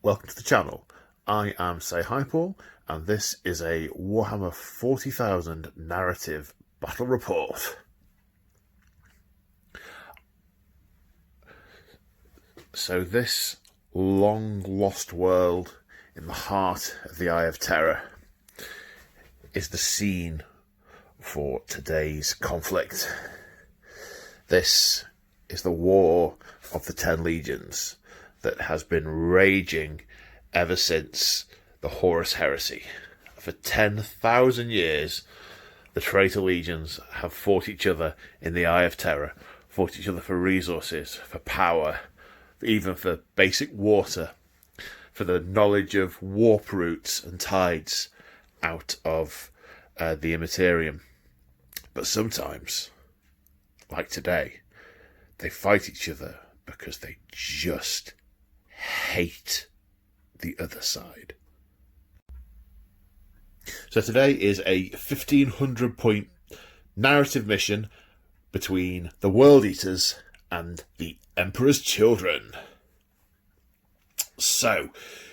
welcome to the channel. I am Say Hi Paul, and this is a Warhammer 40,000 narrative battle report. So this long-lost world in the heart of the Eye of Terror is the scene for today's conflict. This is the War of the 10 Legions that has been raging ever since the Horus Heresy. For 10,000 years, the traitor legions have fought each other in the Eye of Terror, fought each other for resources, for power, even for basic water, for the knowledge of warp routes and tides out of the Immaterium. But sometimes, like today, they fight each other because they just hate the other side. So today is a 1,500 point narrative mission between the World Eaters and the Emperor's Children. So,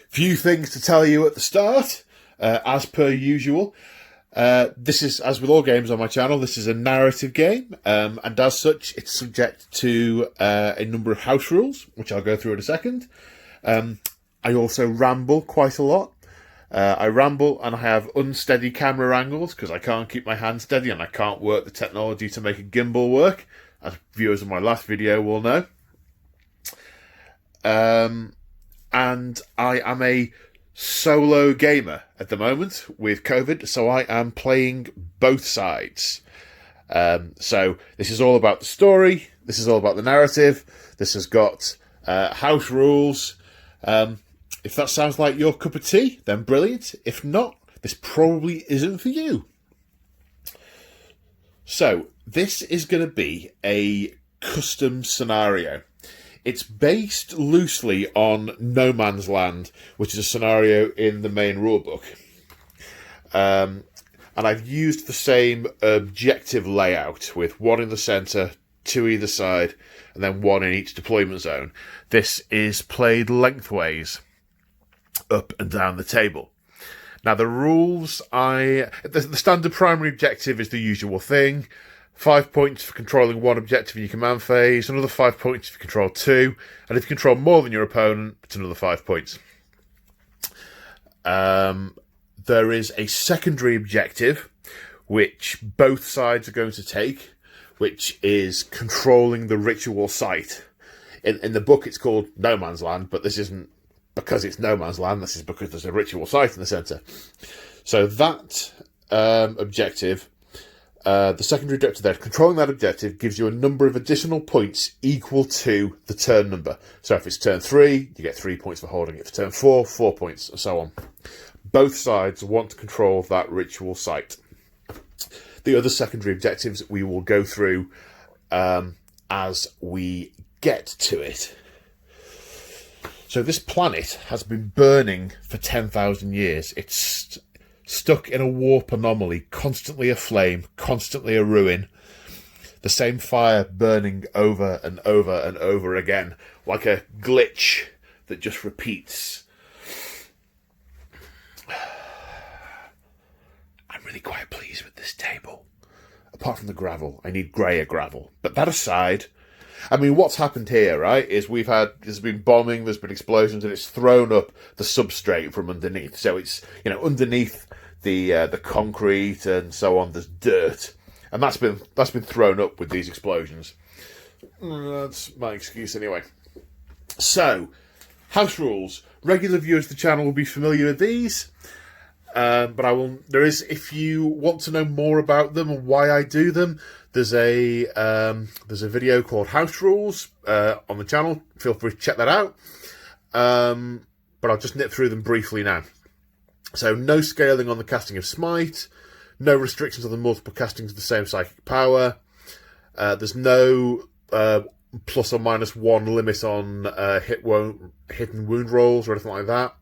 few things to tell you at the start, as per usual. This is, as with all games on my channel, this is a narrative game, and as such, it's subject to a number of house rules, which I'll go through in a second. I also ramble quite a lot. I ramble and I have unsteady camera angles because I can't keep my hand steady and I can't work the technology to make a gimbal work, as viewers of my last video will know. And I am a solo gamer at the moment with COVID, so I am playing both sides. So this is all about the story, this is all about the narrative, this has got house rules. If that sounds like your cup of tea, then brilliant. If not, this probably isn't for you. So, this is going to be a custom scenario. It's based loosely on No Man's Land, which is a scenario in the main rulebook. And I've used the same objective layout with one in the centre, two either side, and then one in each deployment zone. This is played lengthways, up and down the table. Now the rules, the standard primary objective is the usual thing. 5 points for controlling one objective in your command phase, another 5 points if you control two, and if you control more than your opponent, it's another 5 points. There is a secondary objective, which both sides are going to take, which is controlling the ritual site. In the book it's called No Man's Land, but this isn't because it's No Man's Land, this is because there's a ritual site in the centre. So that objective, the secondary objective there, controlling that objective gives you a number of additional points equal to the turn number. So if it's turn 3, you get 3 points for holding it. For turn 4, 4 points, and so on. Both sides want to control that ritual site. The other secondary objectives we will go through as we get to it. So this planet has been burning for 10,000 years. It's stuck in a warp anomaly, constantly aflame, constantly a ruin. The same fire burning over and over and over again, like a glitch that just repeats. I'm really quite pleased with this table. Apart from the gravel, I need greyer gravel. But that aside, I mean, what's happened here, right, is there's been bombing, there's been explosions, and it's thrown up the substrate from underneath. So it's, underneath the concrete and so on, there's dirt. And that's been thrown up with these explosions. That's my excuse anyway. So, house rules. Regular viewers of the channel will be familiar with these. But if you want to know more about them and why I do them, there's a video called House Rules on the channel. Feel free to check that out. But I'll just nip through them briefly now. So no scaling on the casting of Smite, no restrictions on the multiple castings of the same psychic power. There's no plus or minus 1 limit on hit and wound rolls or anything like that.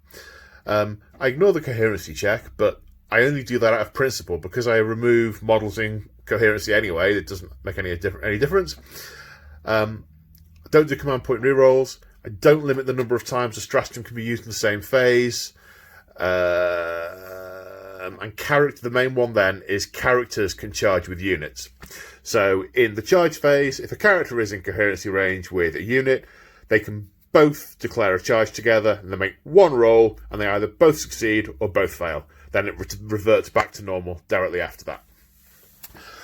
I ignore the coherency check, but I only do that out of principle because I remove models in coherency anyway. It doesn't make any difference. Don't do command point rerolls. I don't limit the number of times a stratagem can be used in the same phase. And character, the main one then, is characters can charge with units. So in the charge phase, if a character is in coherency range with a unit, they can both declare a charge together, and they make one roll, and they either both succeed or both fail. Then it reverts back to normal directly after that.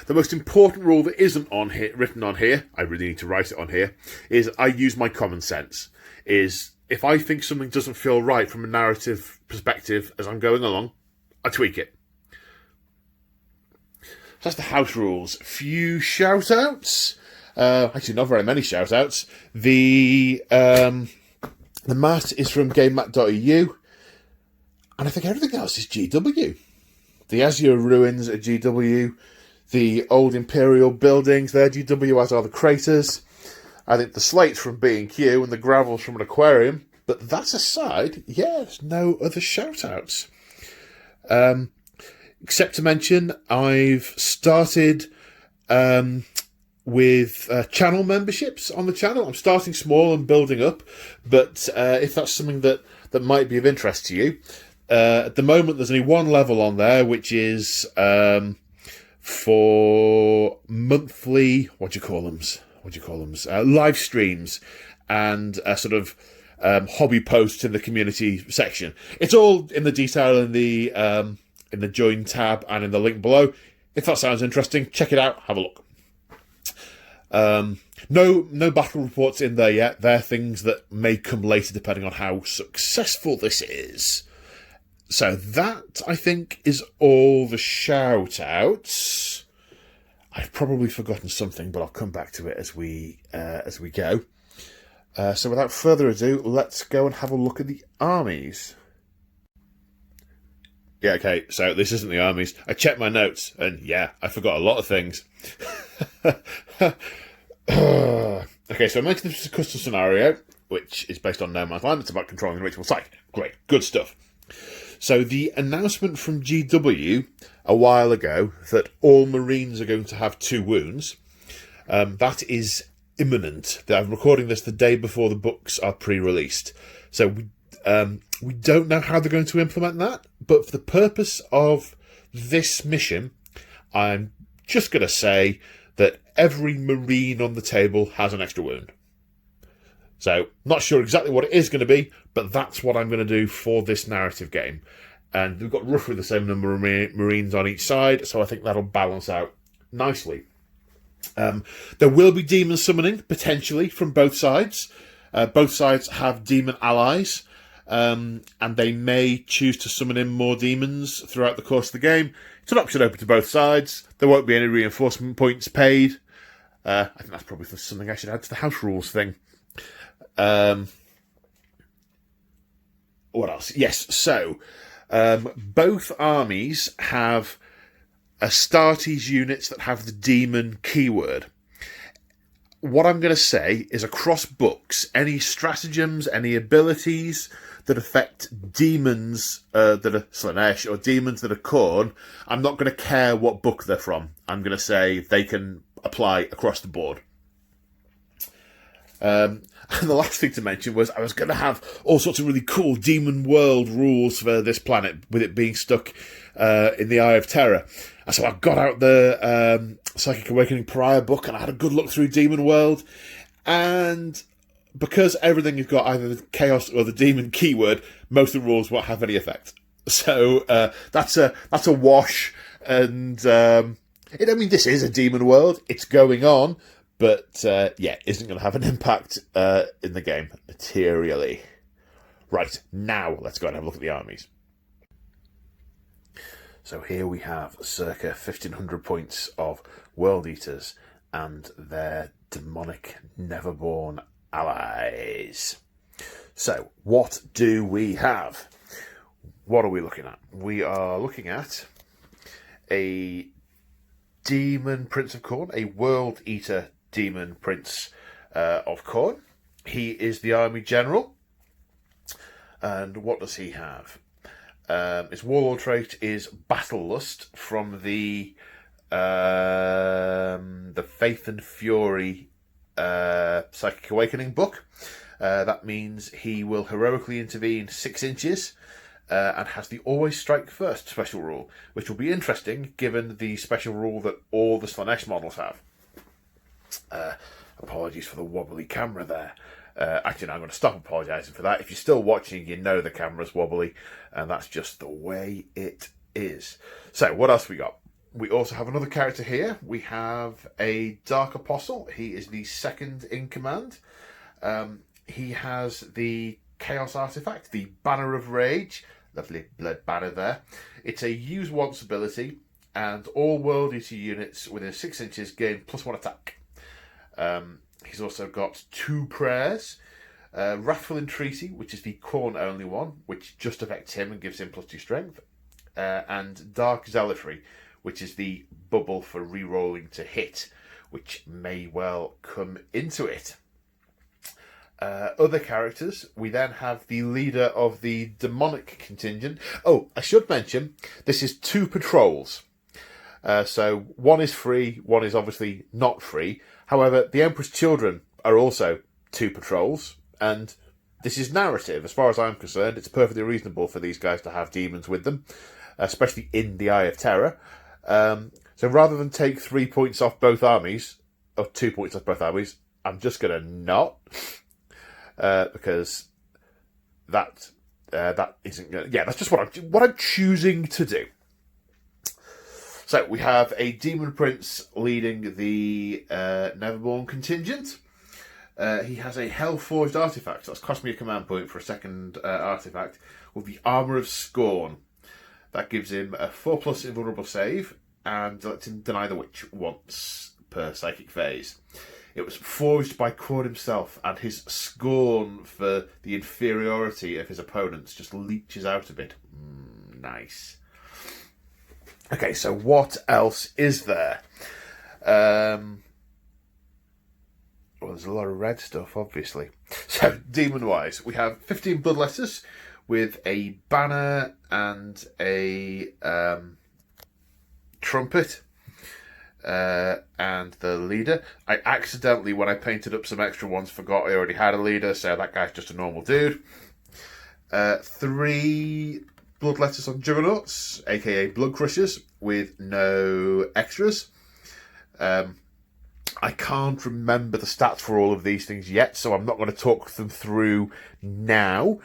The most important rule that isn't on here, written on here, I really need to write it on here, is I use my common sense. Is if I think something doesn't feel right from a narrative perspective as I'm going along, I tweak it. So that's the house rules. Few shout-outs. Actually, not very many shout-outs. The mat is from GameMat.eu, and I think everything else is GW. The Azure Ruins are GW. The old Imperial buildings, they're GW, as are the craters. I think the slate's from B&Q and the gravel's from an aquarium. But that aside, yeah, there's no other shout-outs. Except to mention, I've started with channel memberships on the channel. I'm starting small and building up. But if that's something that might be of interest to you, at the moment there's only one level on there, which is for monthly, live streams and sort of hobby posts in the community section. It's all in the detail in the join tab and in the link below. If that sounds interesting, check it out, have a look. No battle reports in there yet. They're things that may come later depending on how successful this is. So that, I think, is all the shout-outs. I've probably forgotten something, but I'll come back to it as we go. So without further ado, let's go and have a look at the armies. Yeah, okay, so this isn't the armies. I checked my notes, and yeah, I forgot a lot of things. Okay, so I mentioned this is a custom scenario, which is based on No Man's Land. It's about controlling the reachable site. Great, good stuff. So the announcement from GW a while ago that all Marines are going to have 2 wounds, that is imminent. I'm recording this the day before the books are pre-released. So we don't know how they're going to implement that, but for the purpose of this mission, I'm just going to say that every Marine on the table has an extra wound. So, not sure exactly what it is going to be, but that's what I'm going to do for this narrative game. And we've got roughly the same number of Marines on each side, so I think that'll balance out nicely. There will be demon summoning, potentially, from both sides. Both sides have demon allies, and they may choose to summon in more demons throughout the course of the game. It's an option open to both sides. There won't be any reinforcement points paid. I think that's probably something I should add to the house rules thing. What else? Yes, so both armies have Astartes units that have the demon keyword. What I'm going to say is across books, any stratagems, any abilities that affect demons that are Slanesh or demons that are Khorne, I'm not going to care what book they're from. I'm going to say they can apply across the board. And the last thing to mention was I was going to have all sorts of really cool Demon World rules for this planet, with it being stuck in the Eye of Terror. And so I got out the Psychic Awakening Pariah book, and I had a good look through Demon World. And because everything has got either the Chaos or the Demon keyword, most of the rules won't have any effect. So that's a wash. And this is a Demon World. It's going on. But, isn't going to have an impact in the game materially. Right, now let's go and have a look at the armies. So here we have circa 1,500 points of World Eaters and their demonic Neverborn allies. So, what do we have? What are we looking at? We are looking at a Demon Prince of Khorne, a World Eater Demon Prince of Khorne. He is the army general. And what does he have? His warlord trait is Battle Lust from the Faith and Fury Psychic Awakening book. That means he will heroically intervene 6 inches and has the always strike first special rule, which will be interesting given the special rule that all the Slanesh models have. Apologies for the wobbly camera there. Actually, no, I'm going to stop apologising for that. If you're still watching, you know the camera's wobbly, and that's just the way it is. So, what else we got? We also have another character here. We have a Dark Apostle. He is the second in command. He has the Chaos Artifact, the Banner of Rage. Lovely blood banner there. It's a use once ability, and all World Eater units within 6 inches gain +1 attack. He's also got 2 prayers. Wrathful Entreaty, which is the Khorne only one, which just affects him and gives him +2 strength. And Dark Zealotry, which is the bubble for re-rolling to hit, which may well come into it. Other characters, we then have the leader of the demonic contingent. Oh, I should mention, this is 2 patrols. So one is free, one is obviously not free. However, the Emperor's Children are also 2 patrols, and this is narrative. As far as I'm concerned, it's perfectly reasonable for these guys to have demons with them, especially in the Eye of Terror. So rather than take 3 points off both armies, or 2 points off both armies, I'm just going to not, because that isn't going to... Yeah, that's just what I'm choosing to do. So we have a Demon Prince leading the Neverborn contingent. He has a Hellforged artifact. So that's cost me a command point for a second artifact with the Armour of Scorn. That gives him a 4+ invulnerable save and lets him deny the witch once per psychic phase. It was forged by Khorne himself, and his scorn for the inferiority of his opponents just leeches out a bit. Nice. Okay, so what else is there? Well, there's a lot of red stuff, obviously. So, demon-wise, we have 15 bloodletters with a banner and a trumpet. And the leader. I accidentally, when I painted up some extra ones, forgot I already had a leader, so that guy's just a normal dude. 3 bloodletters on Juggernauts, aka Blood Crushers, with no extras. I can't remember the stats for all of these things yet, so I'm not going to talk them through now.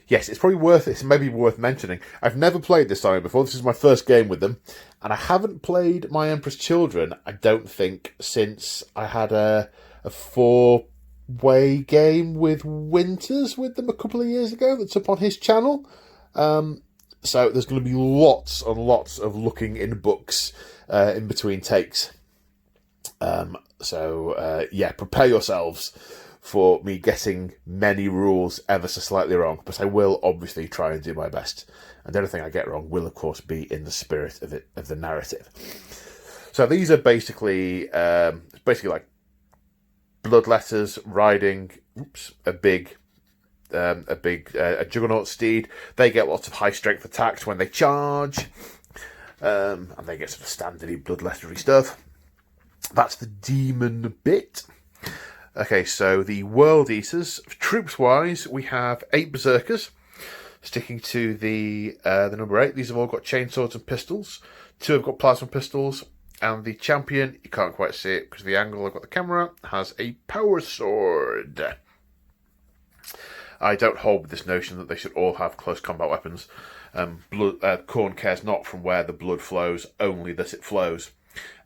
Yes, it's probably worth it. It's maybe worth mentioning. I've never played this army before. This is my first game with them, and I haven't played my Emperor's Children, I don't think, since I had a 4-way game with Winters with them a couple of years ago. That's up on his channel. So there's going to be lots and lots of looking in books in between takes. Yeah, prepare yourselves for me getting many rules ever so slightly wrong, but I will obviously try and do my best. And the only thing I get wrong will, of course, be in the spirit of the narrative. So these are basically like bloodletters riding a juggernaut steed. They get lots of high strength attacks when they charge, and they get sort of standardy bloodlettery stuff. That's the demon bit. Okay, so the World Eaters, troops-wise, we have 8 Berserkers, sticking to the number 8. These have all got chainswords and pistols. 2 have got plasma pistols, and the champion, you can't quite see it because of the angle I've got the camera, has a power sword. I don't hold with this notion that they should all have close combat weapons. Khorne cares not from where the blood flows, only that it flows.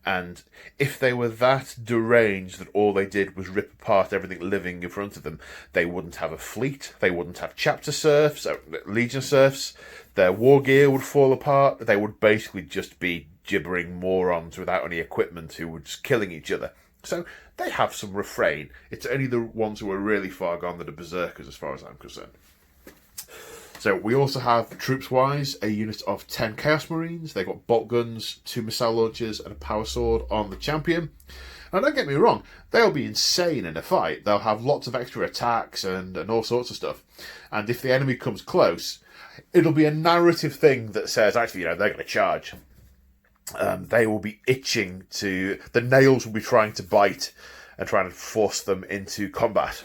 And if they were that deranged that all they did was rip apart everything living in front of them, they wouldn't have a fleet, they wouldn't have chapter serfs, legion serfs, their war gear would fall apart, they would basically just be gibbering morons without any equipment who were just killing each other. So they have some refrain. It's only the ones who are really far gone that are berserkers as far as I'm concerned. So we also have, troops-wise, a unit of 10 Chaos Marines. They've got bolt guns, 2 missile launchers, and a power sword on the champion. Now, don't get me wrong, they'll be insane in a fight. They'll have lots of extra attacks and all sorts of stuff. And if the enemy comes close, it'll be a narrative thing that says, actually, they're going to charge. They will be itching to... The nails will be trying to bite and trying to force them into combat.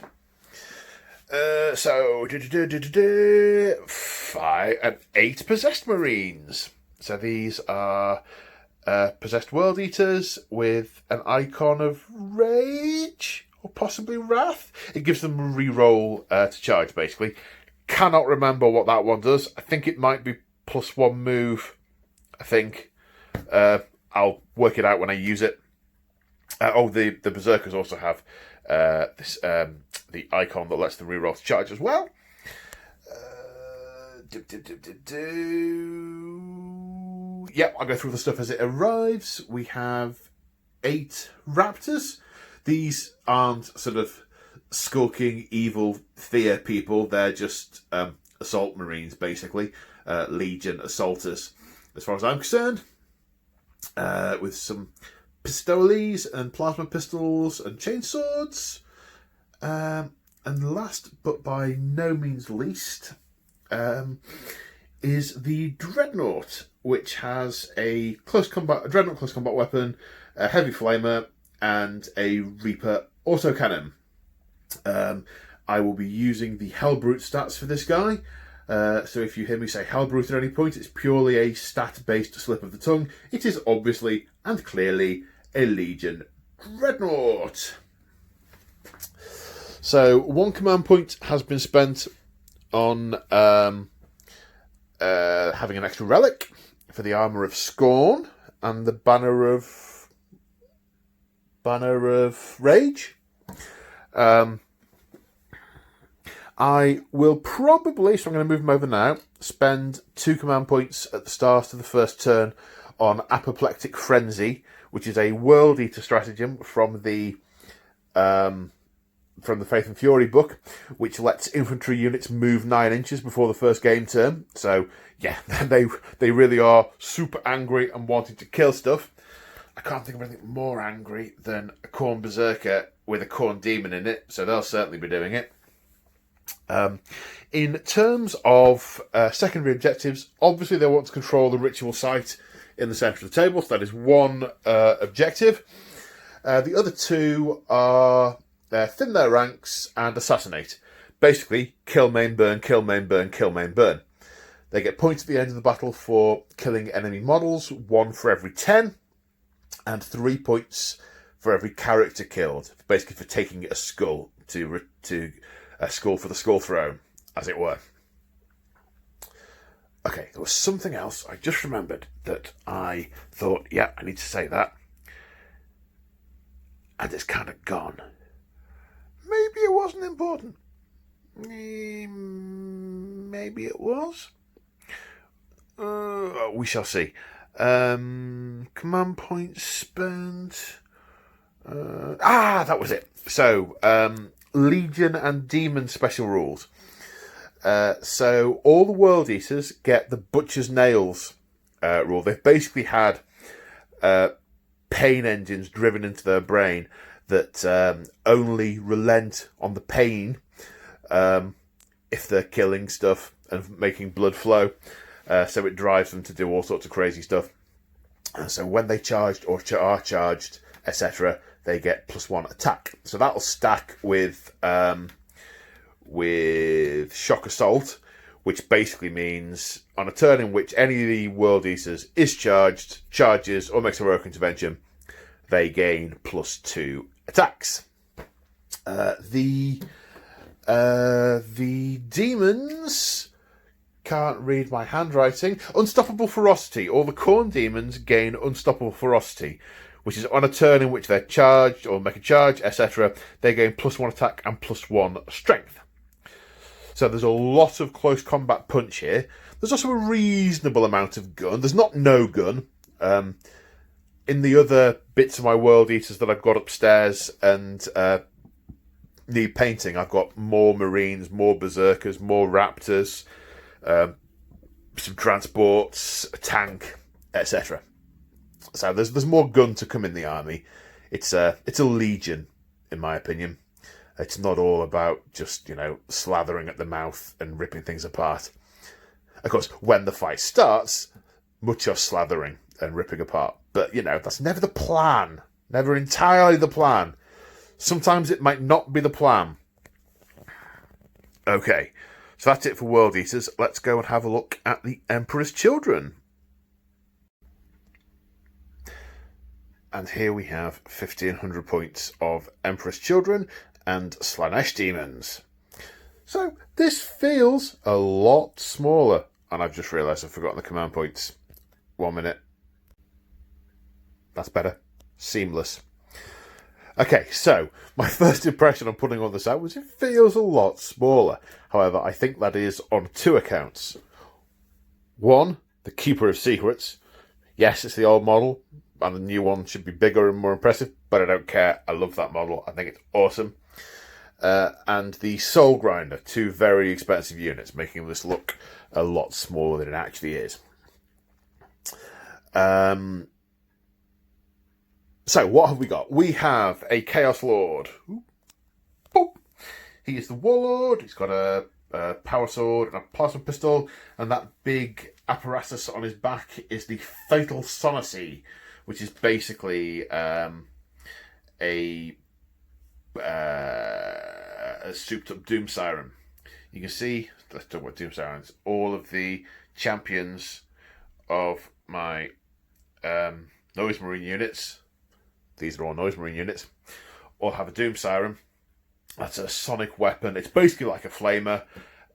So 8 possessed marines. So these are possessed world eaters with an icon of rage or possibly wrath. It gives them a reroll to charge, basically. Cannot remember what that one does. I think it might be +1 move. I think I'll work it out when I use it. The berserkers also have the icon that lets them reroll to charge as well. Yep, I'll go through the stuff as it arrives. We have 8 raptors. These aren't sort of skulking, evil fear people. They're just assault marines, basically. Legion assaulters, as far as I'm concerned. With some pistoles and plasma pistols and chainswords. And last, but by no means least, is the Dreadnought, which has a Dreadnought close combat weapon, a heavy flamer, and a Reaper autocannon. I will be using the Hellbrute stats for this guy. So if you hear me say Hellbrute at any point, it's purely a stat-based slip of the tongue. It is obviously and clearly a Legion Dreadnought. So 1 command point has been spent on having an extra relic for the Armour of Scorn and the Banner of Rage. I will probably, so I'm going to move them over now, spend 2 command points at the start of the first turn on Apoplectic Frenzy, which is a World Eater stratagem from the Faith and Fury book, which lets infantry units move 9 inches before the first game turn. So, yeah, they really are super angry and wanting to kill stuff. I can't think of anything more angry than a Khorne Berserker with a Khorne Demon in it, so they'll certainly be doing it. In terms of secondary objectives, obviously they want to control the ritual site in the centre of the table, so that is one objective. The other 2 are thin their ranks and assassinate. Basically, kill, main, burn, kill, main, burn, kill, main, burn. They get points at the end of the battle for killing enemy models, 1 for every 10, and 3 points for every character killed, basically for taking a skull to a skull for the skull throne, as it were. Okay, there was something else I just remembered that I thought, yeah, I need to say that. And it's kind of gone. Maybe it wasn't important. Maybe it was. We shall see. Command points spent. That was it. So, Legion and Demon special rules. So all the World Eaters get the Butcher's Nails rule. They've basically had pain engines driven into their brain that only relent on the pain if they're killing stuff and making blood flow. So it drives them to do all sorts of crazy stuff. So when they charged or are charged, etc., they get +1 attack. So that'll stack with Shock Assault, which basically means on a turn in which any of the World Eaters is charged, charges, or makes a heroic intervention, they gain +2 attacks. The demons can't read my handwriting. Unstoppable Ferocity. All the Khorne demons gain Unstoppable Ferocity, which is on a turn in which they're charged or make a charge, etc. They gain +1 attack and +1 strength. So there's a lot of close combat punch here. There's also a reasonable amount of gun. There's not no gun. In the other bits of my World Eaters that I've got upstairs and need painting, I've got more Marines, more Berserkers, more Raptors, some transports, a tank, etc. So there's more gun to come in the army. It's a legion, in my opinion. It's not all about just, slathering at the mouth and ripping things apart. Of course, when the fight starts, much of slathering and ripping apart. But, that's never the plan. Never entirely the plan. Sometimes it might not be the plan. Okay, so that's it for World Eaters. Let's go and have a look at the Emperor's Children. And here we have 1,500 points of Emperor's Children and Slaanesh Demons. So this feels a lot smaller. And I've just realised I've forgotten the command points. 1 minute. That's better. Seamless. Okay, so my first impression on putting all this out was it feels a lot smaller. However, I think that is on 2 accounts. 1, the Keeper of Secrets. Yes, it's the old model, and the new one should be bigger and more impressive, but I don't care. I love that model. I think it's awesome. And the Soul Grinder, 2 very expensive units, making this look a lot smaller than it actually is. So, what have we got? We have a Chaos Lord. Boop. He is the Warlord. He's got a power sword and a plasma pistol, and that big apparatus on his back is the Fatal Sonacy, which is basically a souped-up Doom Siren. You can see, let's talk about Doom Sirens, all of the champions of my Noise Marine units. These are all Noise Marine units. All have a Doom Siren. That's a sonic weapon. It's basically like a flamer,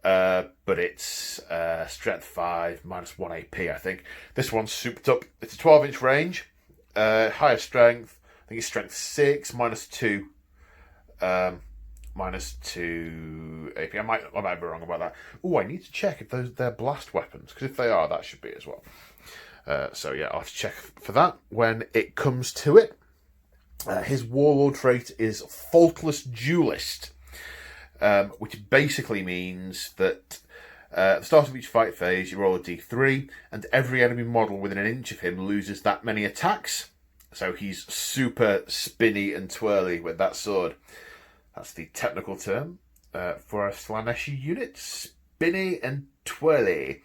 but it's strength 5, minus 1 AP, I think. This one's souped up. It's a 12-inch range. Higher strength. I think it's strength 6, minus 2. Minus 2 AP. I might be wrong about that. Oh, I need to check if they're blast weapons, because if they are, that should be as well. So yeah, I'll have to check for that when it comes to it. His Warlord trait is Faultless Duelist, which basically means that at the start of each fight phase, you roll a d3, and every enemy model within an inch of him loses that many attacks. So he's super spinny and twirly with that sword. That's the technical term for a Slaaneshi unit. Spinny and twirly.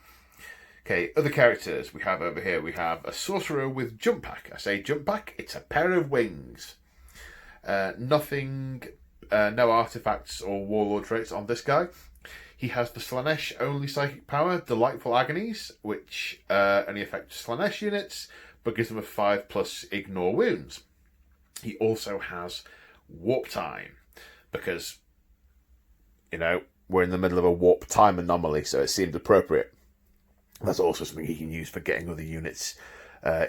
Okay, other characters we have over here. We have a Sorcerer with Jump Pack. I say Jump Pack, it's a pair of wings. Nothing, no artifacts or Warlord traits on this guy. He has the Slaanesh only psychic power, Delightful Agonies, which only affects Slaanesh units, but gives them a 5+ ignore wounds. He also has Warp Time, because, you know, we're in the middle of a warp time anomaly, so it seemed appropriate. That's also something he can use for getting other units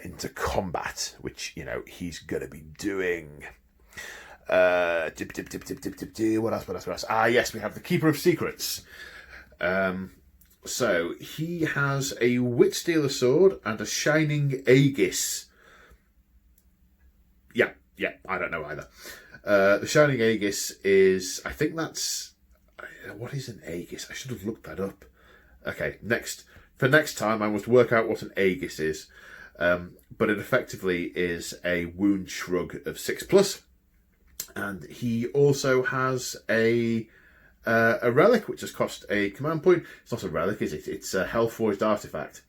into combat, which, you know, he's going to be doing. What else? Ah, yes, we have the Keeper of Secrets. So, he has a Wit Stealer sword and a Shining Aegis. Yeah, I don't know either. The Shining Aegis is, I think that's... What is an Aegis? I should have looked that up. Okay, for next time, I must work out what an Aegis is. But it effectively is a wound shrug of 6+. And he also has a relic, which has cost a command point. It's not a relic, is it? It's a Hellforged artifact.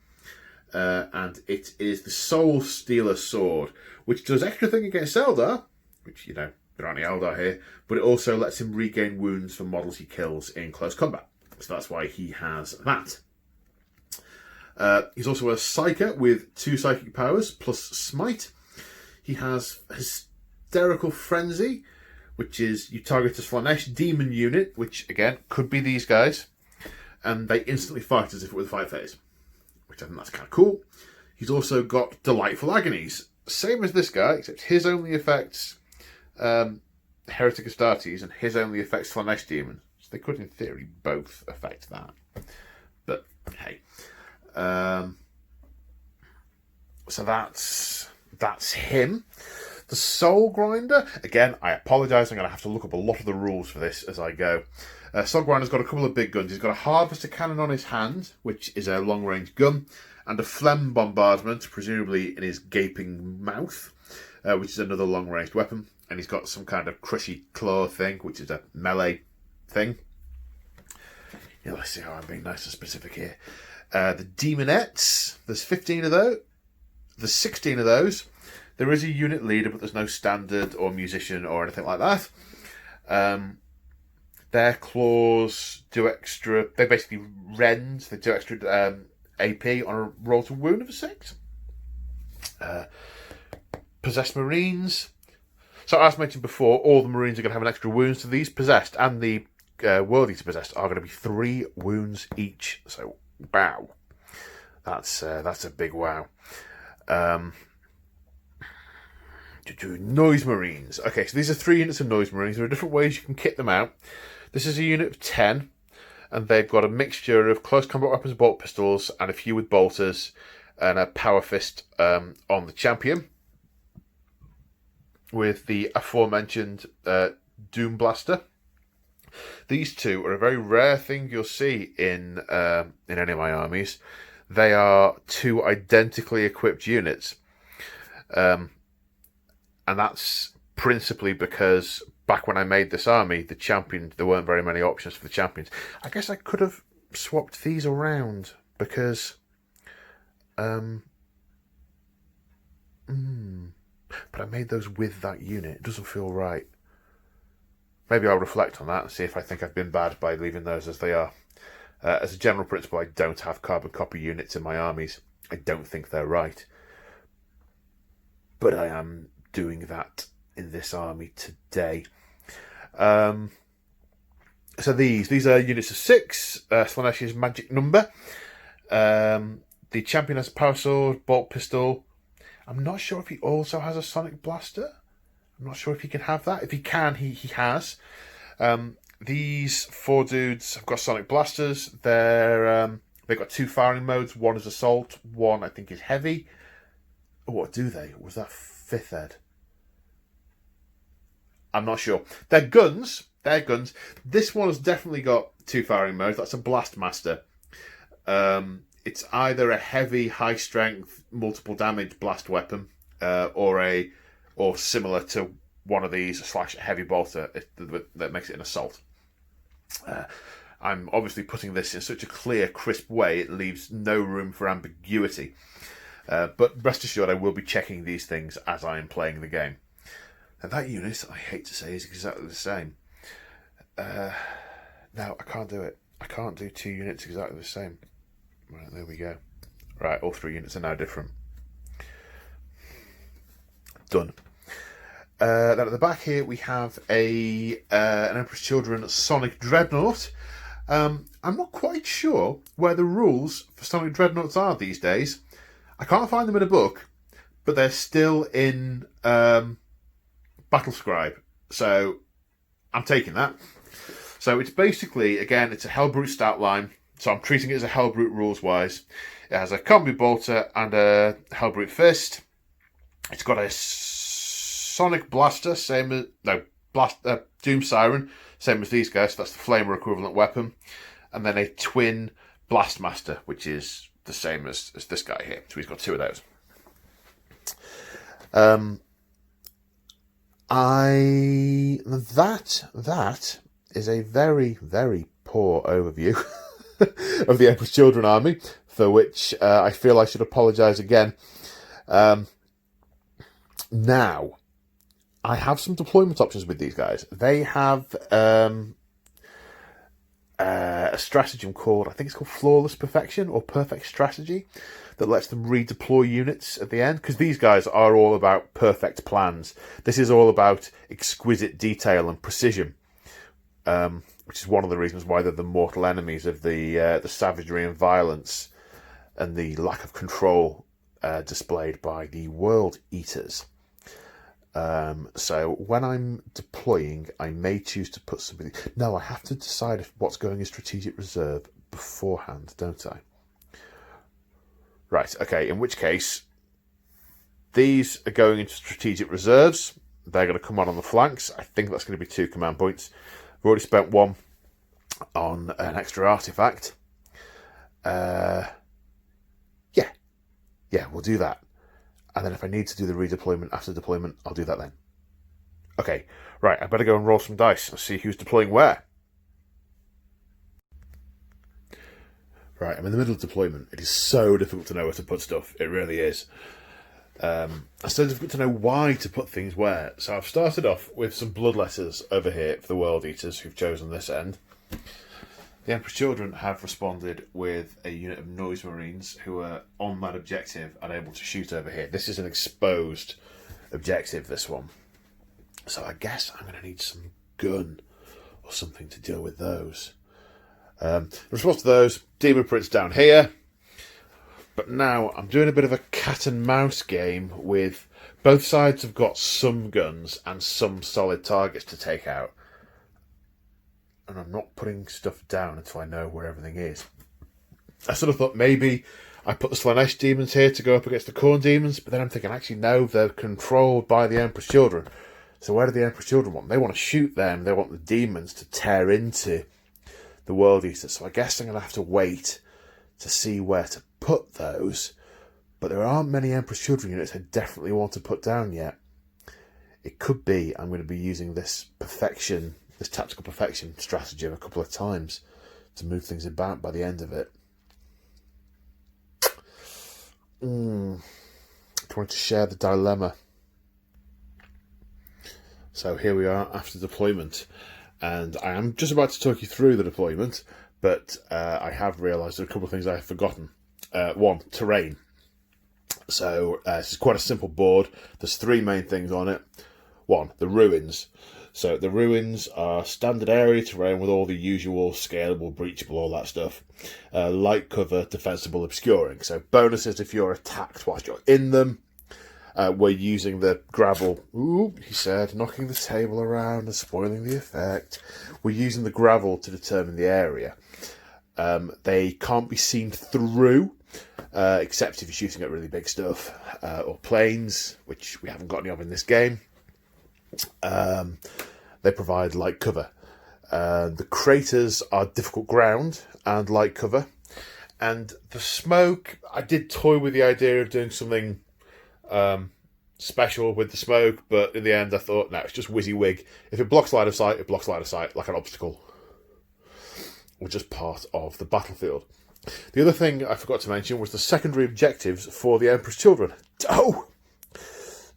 And it is the Soul Stealer sword, which does extra thing against Eldar, which, you know, there aren't any Eldar here, but it also lets him regain wounds from models he kills in close combat. So that's why he has that. He's also a Psyker with 2 psychic powers plus Smite. He has Hysterical Frenzy, which is you target a Slaanesh demon unit, which again could be these guys, and they instantly fight as if it were the fight phase, which I think that's kind of cool. He's also got Delightful Agonies, same as this guy, except his only affects Heretic Astartes and his only affects Slaanesh demons. So they could, in theory, both affect that. But hey. So that's him. The Soul Grinder, again, I apologise, I'm going to have to look up a lot of the rules for this as I go. Soul Grinder's got a couple of big guns. He's got a Harvester Cannon on his hand, which is a long-range gun, and a Phlegm Bombardment, presumably in his gaping mouth, which is another long-range weapon. And he's got some kind of crushy claw thing, which is a melee thing. Yeah, let's see how I'm being nice and specific here. The Demonettes, there's 15 of those. There's 16 of those. There is a unit leader, but there's no standard or musician or anything like that. Their claws do extra. They basically rend. They do extra AP on a roll to wound of a 6. Possessed Marines. So as mentioned before, all the Marines are going to have an extra wound. So these possessed and the World Eater possessed are going to be 3 wounds each. So wow, that's a big wow. Noise Marines. Okay, so these are 3 units of Noise Marines. There are different ways you can kit them out. This is a unit of 10, and they've got a mixture of close combat weapons, bolt pistols, and a few with bolters, and a power fist on the champion, with the aforementioned Doom Blaster. These 2 are a very rare thing you'll see in any of my armies. They are 2 identically equipped units, and that's principally because back when I made this army, the champion, there weren't very many options for the champions. I guess I could have swapped these around because, but I made those with that unit. It doesn't feel right. Maybe I'll reflect on that and see if I think I've been bad by leaving those as they are. As a general principle, I don't have carbon copy units in my armies. I don't think they're right. But I am doing that in this army today. So these are units of 6. Slaaneshi's magic number. The champion has a power sword, bolt pistol. I'm not sure if he also has a sonic blaster. I'm not sure if he can have that. If he can, he has. These 4 dudes have got sonic blasters. They've got 2 firing modes. One is assault. One I think is heavy. Oh, what do they? Was that 5th ed? I'm not sure. They're guns. This one has definitely got 2 firing modes. That's a blast master. It's either a heavy, high strength, multiple damage blast weapon, or similar to one of these / heavy bolter that makes it an assault. I'm obviously putting this in such a clear, crisp way it leaves no room for ambiguity. But rest assured, I will be checking these things as I am playing the game. And that unit, I hate to say, is exactly the same. No, I can't do it. I can't do 2 units exactly the same. Right, there we go. Right, all 3 units are now different. Done. Then at the back here we have an Emperor's Children Sonic Dreadnought. I'm not quite sure where the rules for Sonic Dreadnoughts are these days. I can't find them in a book, but they're still in Battlescribe. So I'm taking that. So it's basically, again, it's a Hellbrute stat line. So I'm treating it as a Hellbrute rules-wise. It has a Combi Bolter and a Hellbrute Fist. It's got a Sonic Blaster, Doom Siren, same as these guys. So that's the Flamer equivalent weapon. And then a Twin Blastmaster, which is the same as this guy here. So he's got 2 of those. That is a very, very poor overview of the Emperor's Children army, for which I feel I should apologise again. Now, I have some deployment options with these guys. They have a stratagem called, I think it's called Flawless Perfection or Perfect Strategy, that lets them redeploy units at the end, because these guys are all about perfect plans. This is all about exquisite detail and precision, which is one of the reasons why they're the mortal enemies of the savagery and violence and the lack of control displayed by the World Eaters. So when I'm deploying, I may choose to put somebody... No, I have to decide if what's going in strategic reserve beforehand, don't I? Right, okay, in which case, these are going into strategic reserves. They're going to come on the flanks. I think that's going to be 2 command points. I've already spent 1 on an extra artifact. Yeah, we'll do that. And then if I need to do the redeployment after deployment, I'll do that then. Okay, right, I better go and roll some dice and see who's deploying where. Right, I'm in the middle of deployment. It is so difficult to know where to put stuff. It really is. I still difficult to know why to put things where. So I've started off with some bloodletters over here for the World Eaters who've chosen this end. The Emperor's Children have responded with a unit of Noise Marines who are on that objective and able to shoot over here. This is an exposed objective, this one. So I guess I'm going to need some gun or something to deal with those. In response to those, Demon Prince down here. But now I'm doing a bit of a cat and mouse game with both sides have got some guns and some solid targets to take out. And I'm not putting stuff down until I know where everything is. I sort of thought maybe I put the Slanesh demons here to go up against the Khorne demons, but then I'm thinking, actually, no, they're controlled by the Emperor's Children. So where do the Emperor's Children want? They want to shoot them. They want the demons to tear into the World Eaters. So I guess I'm going to have to wait to see where to put those. But there aren't many Emperor's Children units I definitely want to put down yet. It could be I'm going to be using this tactical perfection strategy a couple of times to move things about by the end of it. Trying to share the dilemma. So here we are after deployment, and I am just about to talk you through the deployment, but I have realised there are a couple of things I have forgotten. One, terrain. So this is quite a simple board. There's three main things on it. One, the ruins. So the ruins are standard area terrain with all the usual scalable, breachable, all that stuff. Light cover, defensible, obscuring. So bonuses if you're attacked whilst you're in them. We're using the gravel. Ooh, he said, knocking the table around and spoiling the effect. We're using the gravel to determine the area. They can't be seen through, except if you're shooting at really big stuff, or planes, which we haven't got any of in this game. They provide light cover. The craters are difficult ground and light cover. And the smoke, I did toy with the idea of doing something special with the smoke, but in the end I thought, no, it's just WYSIWYG. If it blocks line of sight, it blocks line of sight like an obstacle. Or just part of the battlefield. The other thing I forgot to mention was the secondary objectives for the Emperor's Children. Oh!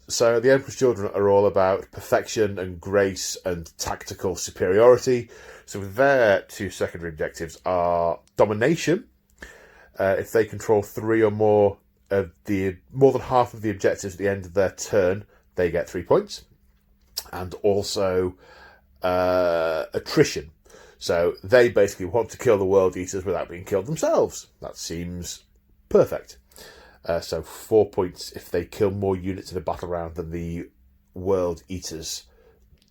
So the Emperor's Children are all about perfection and grace and tactical superiority. So their two secondary objectives are domination. If they control three or more of more than half of the objectives at the end of their turn, they get 3 points. And also attrition. So they basically want to kill the World Eaters without being killed themselves. That seems perfect. So 4 points if they kill more units in a battle round than the World Eaters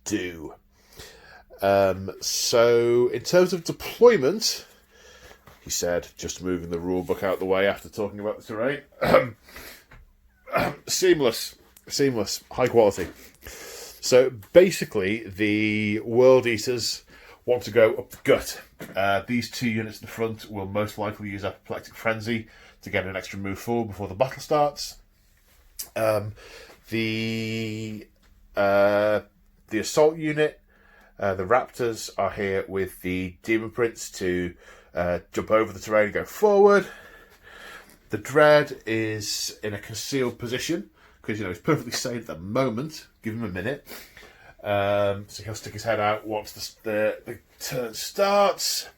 do. So in terms of deployment, he said, just moving the rulebook out the way after talking about the terrain. Seamless, high quality. So basically, the World Eaters want to go up the gut. These two units in the front will most likely use Apoplectic Frenzy to get an extra move forward before the battle starts. The assault unit, the Raptors, are here with the Demon Prince to jump over the terrain and go forward. The Dread is in a concealed position because he's perfectly safe at the moment. Give him a minute. So he'll stick his head out once the turn starts.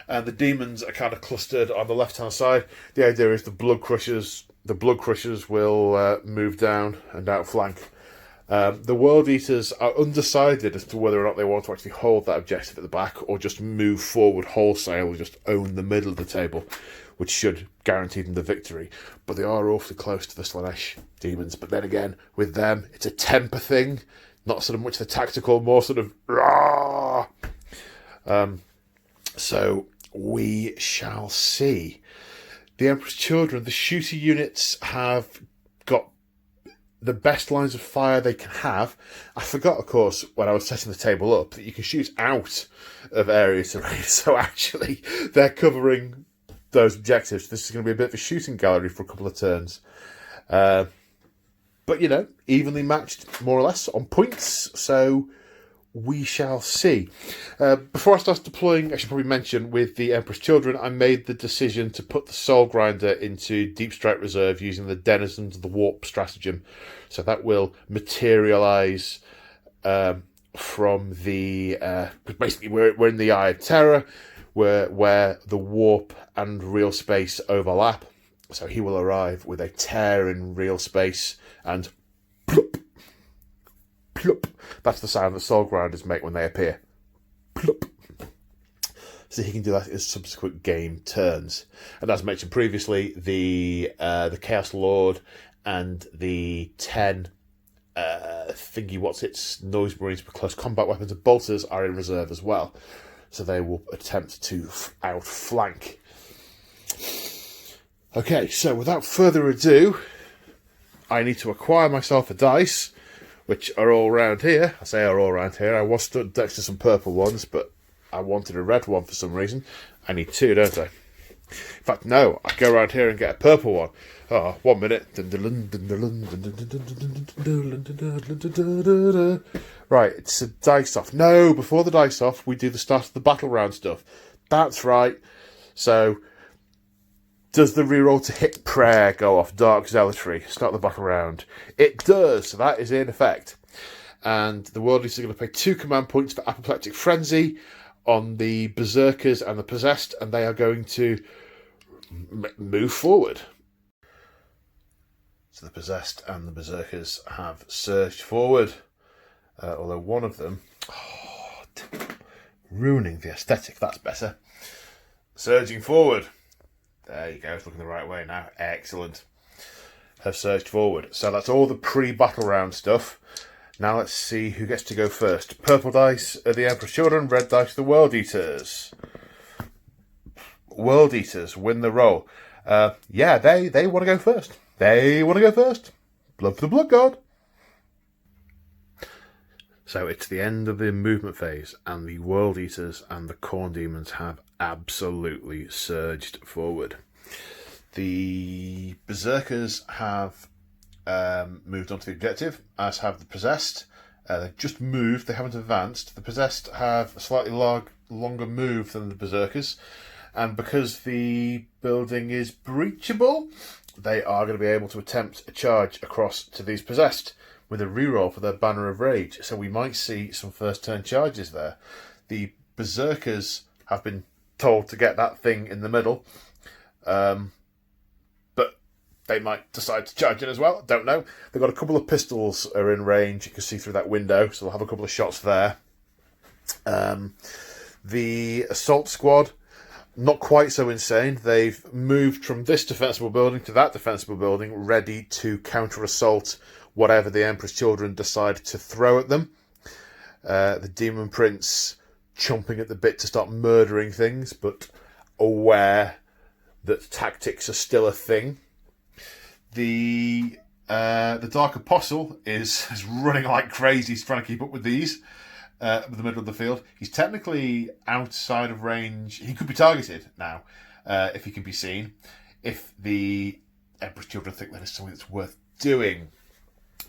And the demons are kind of clustered on the left-hand side. The idea is the Blood Crushers will move down and outflank. The World Eaters are undecided as to whether or not they want to actually hold that objective at the back or just move forward wholesale and just own the middle of the table, which should guarantee them the victory. But they are awfully close to the Slanesh demons. But then again, with them, it's a temper thing, not sort of much the tactical, more sort of rah. So we shall see. The Emperor's Children, the shooter units have got the best lines of fire they can have. I forgot, of course, when I was setting the table up, that you can shoot out of areas terrain. So actually, they're covering those objectives. This is going to be a bit of a shooting gallery for a couple of turns. But, evenly matched, more or less, on points. So we shall see. Before I start deploying, I should probably mention with the Emperor's Children, I made the decision to put the Soul Grinder into Deep Strike Reserve using the Denizens of the Warp stratagem. So that will materialise from the... basically, we're in the Eye of Terror, where the warp and real space overlap. So he will arrive with a tear in real space and plop, plop. That's the sound that Soul Grinders make when they appear. Plop. So he can do that in subsequent game turns. And as mentioned previously, the Chaos Lord and the 10 Noise Marines with close combat weapons and bolters are in reserve as well. So they will attempt to outflank. Okay, so without further ado, I need to acquire myself a dice, which are all around here. I say are all around here. I was stood next to some purple ones, but I wanted a red one for some reason. I need two, don't I? In fact, no, I go around here and get a purple one. Oh, 1 minute. Right, it's a dice off. No, before the dice off, we do the start of the battle round stuff. That's right. So, does the reroll to hit prayer go off? Dark Zealotry. Start the battle round. It does. So that is in effect. And the World Eaters are going to pay 2 command points for Apoplectic Frenzy on the Berserkers and the Possessed, and they are going to move forward. So the Possessed and the Berserkers have surged forward. Although one of them... ruining the aesthetic, that's better. Surging forward. There you go, it's looking the right way now. Excellent. Have surged forward. So that's all the pre-battle round stuff. Now let's see who gets to go first. Purple dice are the Emperor's Children, red dice the World Eaters. World Eaters win the roll. Yeah, they want to go first. They want to go first. Blood for the Blood God. So it's the end of the movement phase, and the World Eaters and the Corn Demons have absolutely surged forward. The Berserkers have moved on to the objective, as have the Possessed. They've just moved, they haven't advanced. The Possessed have a slightly longer move than the Berserkers, and because the building is breachable, they are going to be able to attempt a charge across to these Possessed with a reroll for their Banner of Rage. So we might see some first turn charges there. The Berserkers have been told to get that thing in the middle, but they might decide to charge in as well. Don't know. They've got a couple of pistols are in range. You can see through that window, so they'll have a couple of shots there. The Assault Squad, not quite so insane. They've moved from this defensible building to that defensible building, ready to counter-assault whatever the Emperor's Children decide to throw at them. The Demon Prince chomping at the bit to start murdering things, but aware that tactics are still a thing. The Dark Apostle is running like crazy. He's trying to keep up with these. With the middle of the field. He's technically outside of range. He could be targeted now, if he can be seen. If the Emperor's Children think that is something that's worth doing.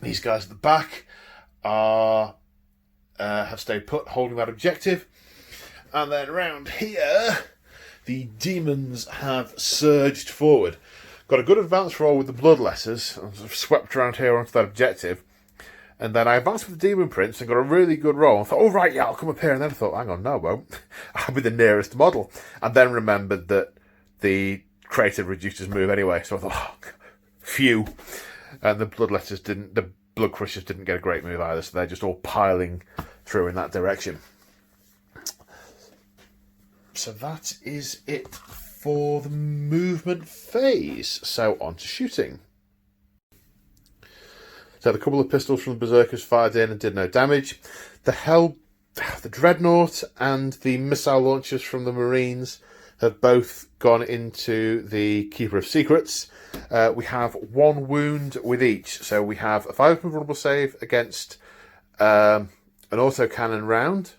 These guys at the back are have stayed put, holding that objective. And then around here, the demons have surged forward. Got a good advance roll with the Bloodletters. I've swept around here onto that objective. And then I advanced with the Demon Prince and got a really good roll. I thought, oh, right, yeah, I'll come up here. And then I thought, hang on, no, I won't. I'll be the nearest model. And then remembered that the creative reduced his move anyway. So I thought, oh, phew. And the Blood Crushers didn't get a great move either. So they're just all piling through in that direction. So that is it for the movement phase. So on to shooting. So a couple of pistols from the Berserkers fired in and did no damage. The Dreadnought and the missile launchers from the Marines have both gone into the Keeper of Secrets. We have 1 wound with each. So we have a 5 vulnerable save against an autocannon round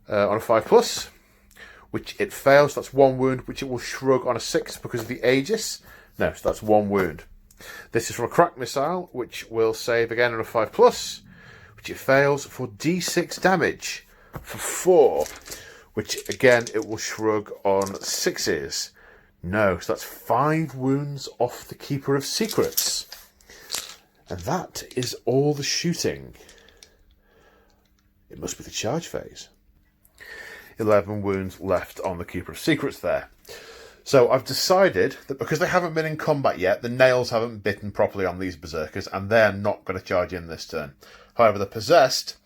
on a 5+, which it fails. That's 1 wound, which it will shrug on a 6 because of the Aegis. No, so that's 1 wound. This is from a crack missile, which will save again on a 5+, which which it fails for d6 damage for 4, which again it will shrug on 6s. No, so that's 5 wounds off the Keeper of Secrets. And that is all the shooting. It must be the charge phase. 11 wounds left on the Keeper of Secrets there. So I've decided that because they haven't been in combat yet, the nails haven't bitten properly on these berserkers, and they're not going to charge in this turn. However, the possessed,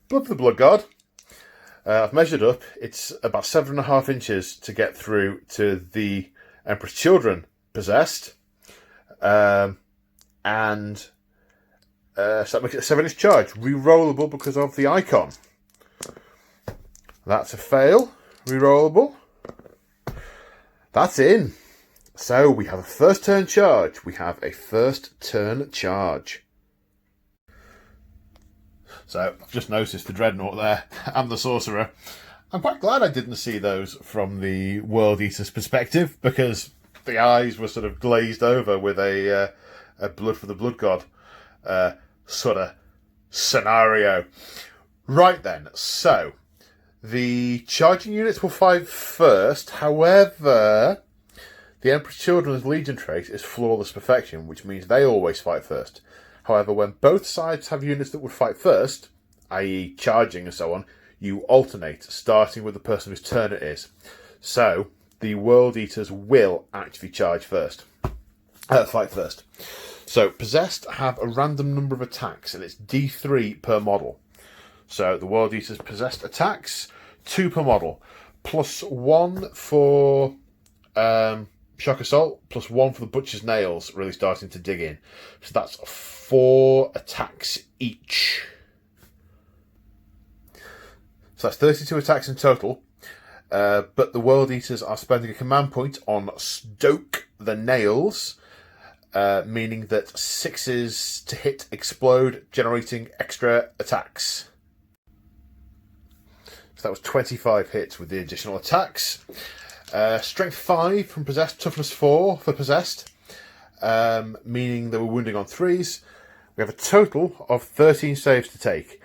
Blood for the Blood God, I've measured up, it's about 7.5 inches to get through to the Emperor's Children possessed, and so that makes it a 7-inch charge, re-rollable because of the icon. That's a fail, re-rollable. That's in. So we have a first turn charge. We have a first turn charge. So I've just noticed the Dreadnought there and the Sorcerer. I'm quite glad I didn't see those from the World Eater's perspective, because the eyes were sort of glazed over with a Blood for the Blood God sort of scenario. Right then, so the charging units will fight first. However, the Emperor's Children's Legion trait is Flawless Perfection, which means they always fight first. However, when both sides have units that would fight first, i.e. charging and so on, you alternate, starting with the person whose turn it is. So, the World Eaters will actually fight first. So, Possessed have a random number of attacks, and it's D3 per model. So, the World Eaters Possessed attacks, 2 per model, +1 for Shock Assault, +1 for the Butcher's Nails, really starting to dig in. So that's 4 attacks each. So that's 32 attacks in total. But the World Eaters are spending a command point on Stoke the Nails, meaning that 6s to hit explode, generating extra attacks. So that was 25 hits with the additional attacks. Strength 5 from Possessed, Toughness 4 for Possessed, meaning they were wounding on 3s. We have a total of 13 saves to take.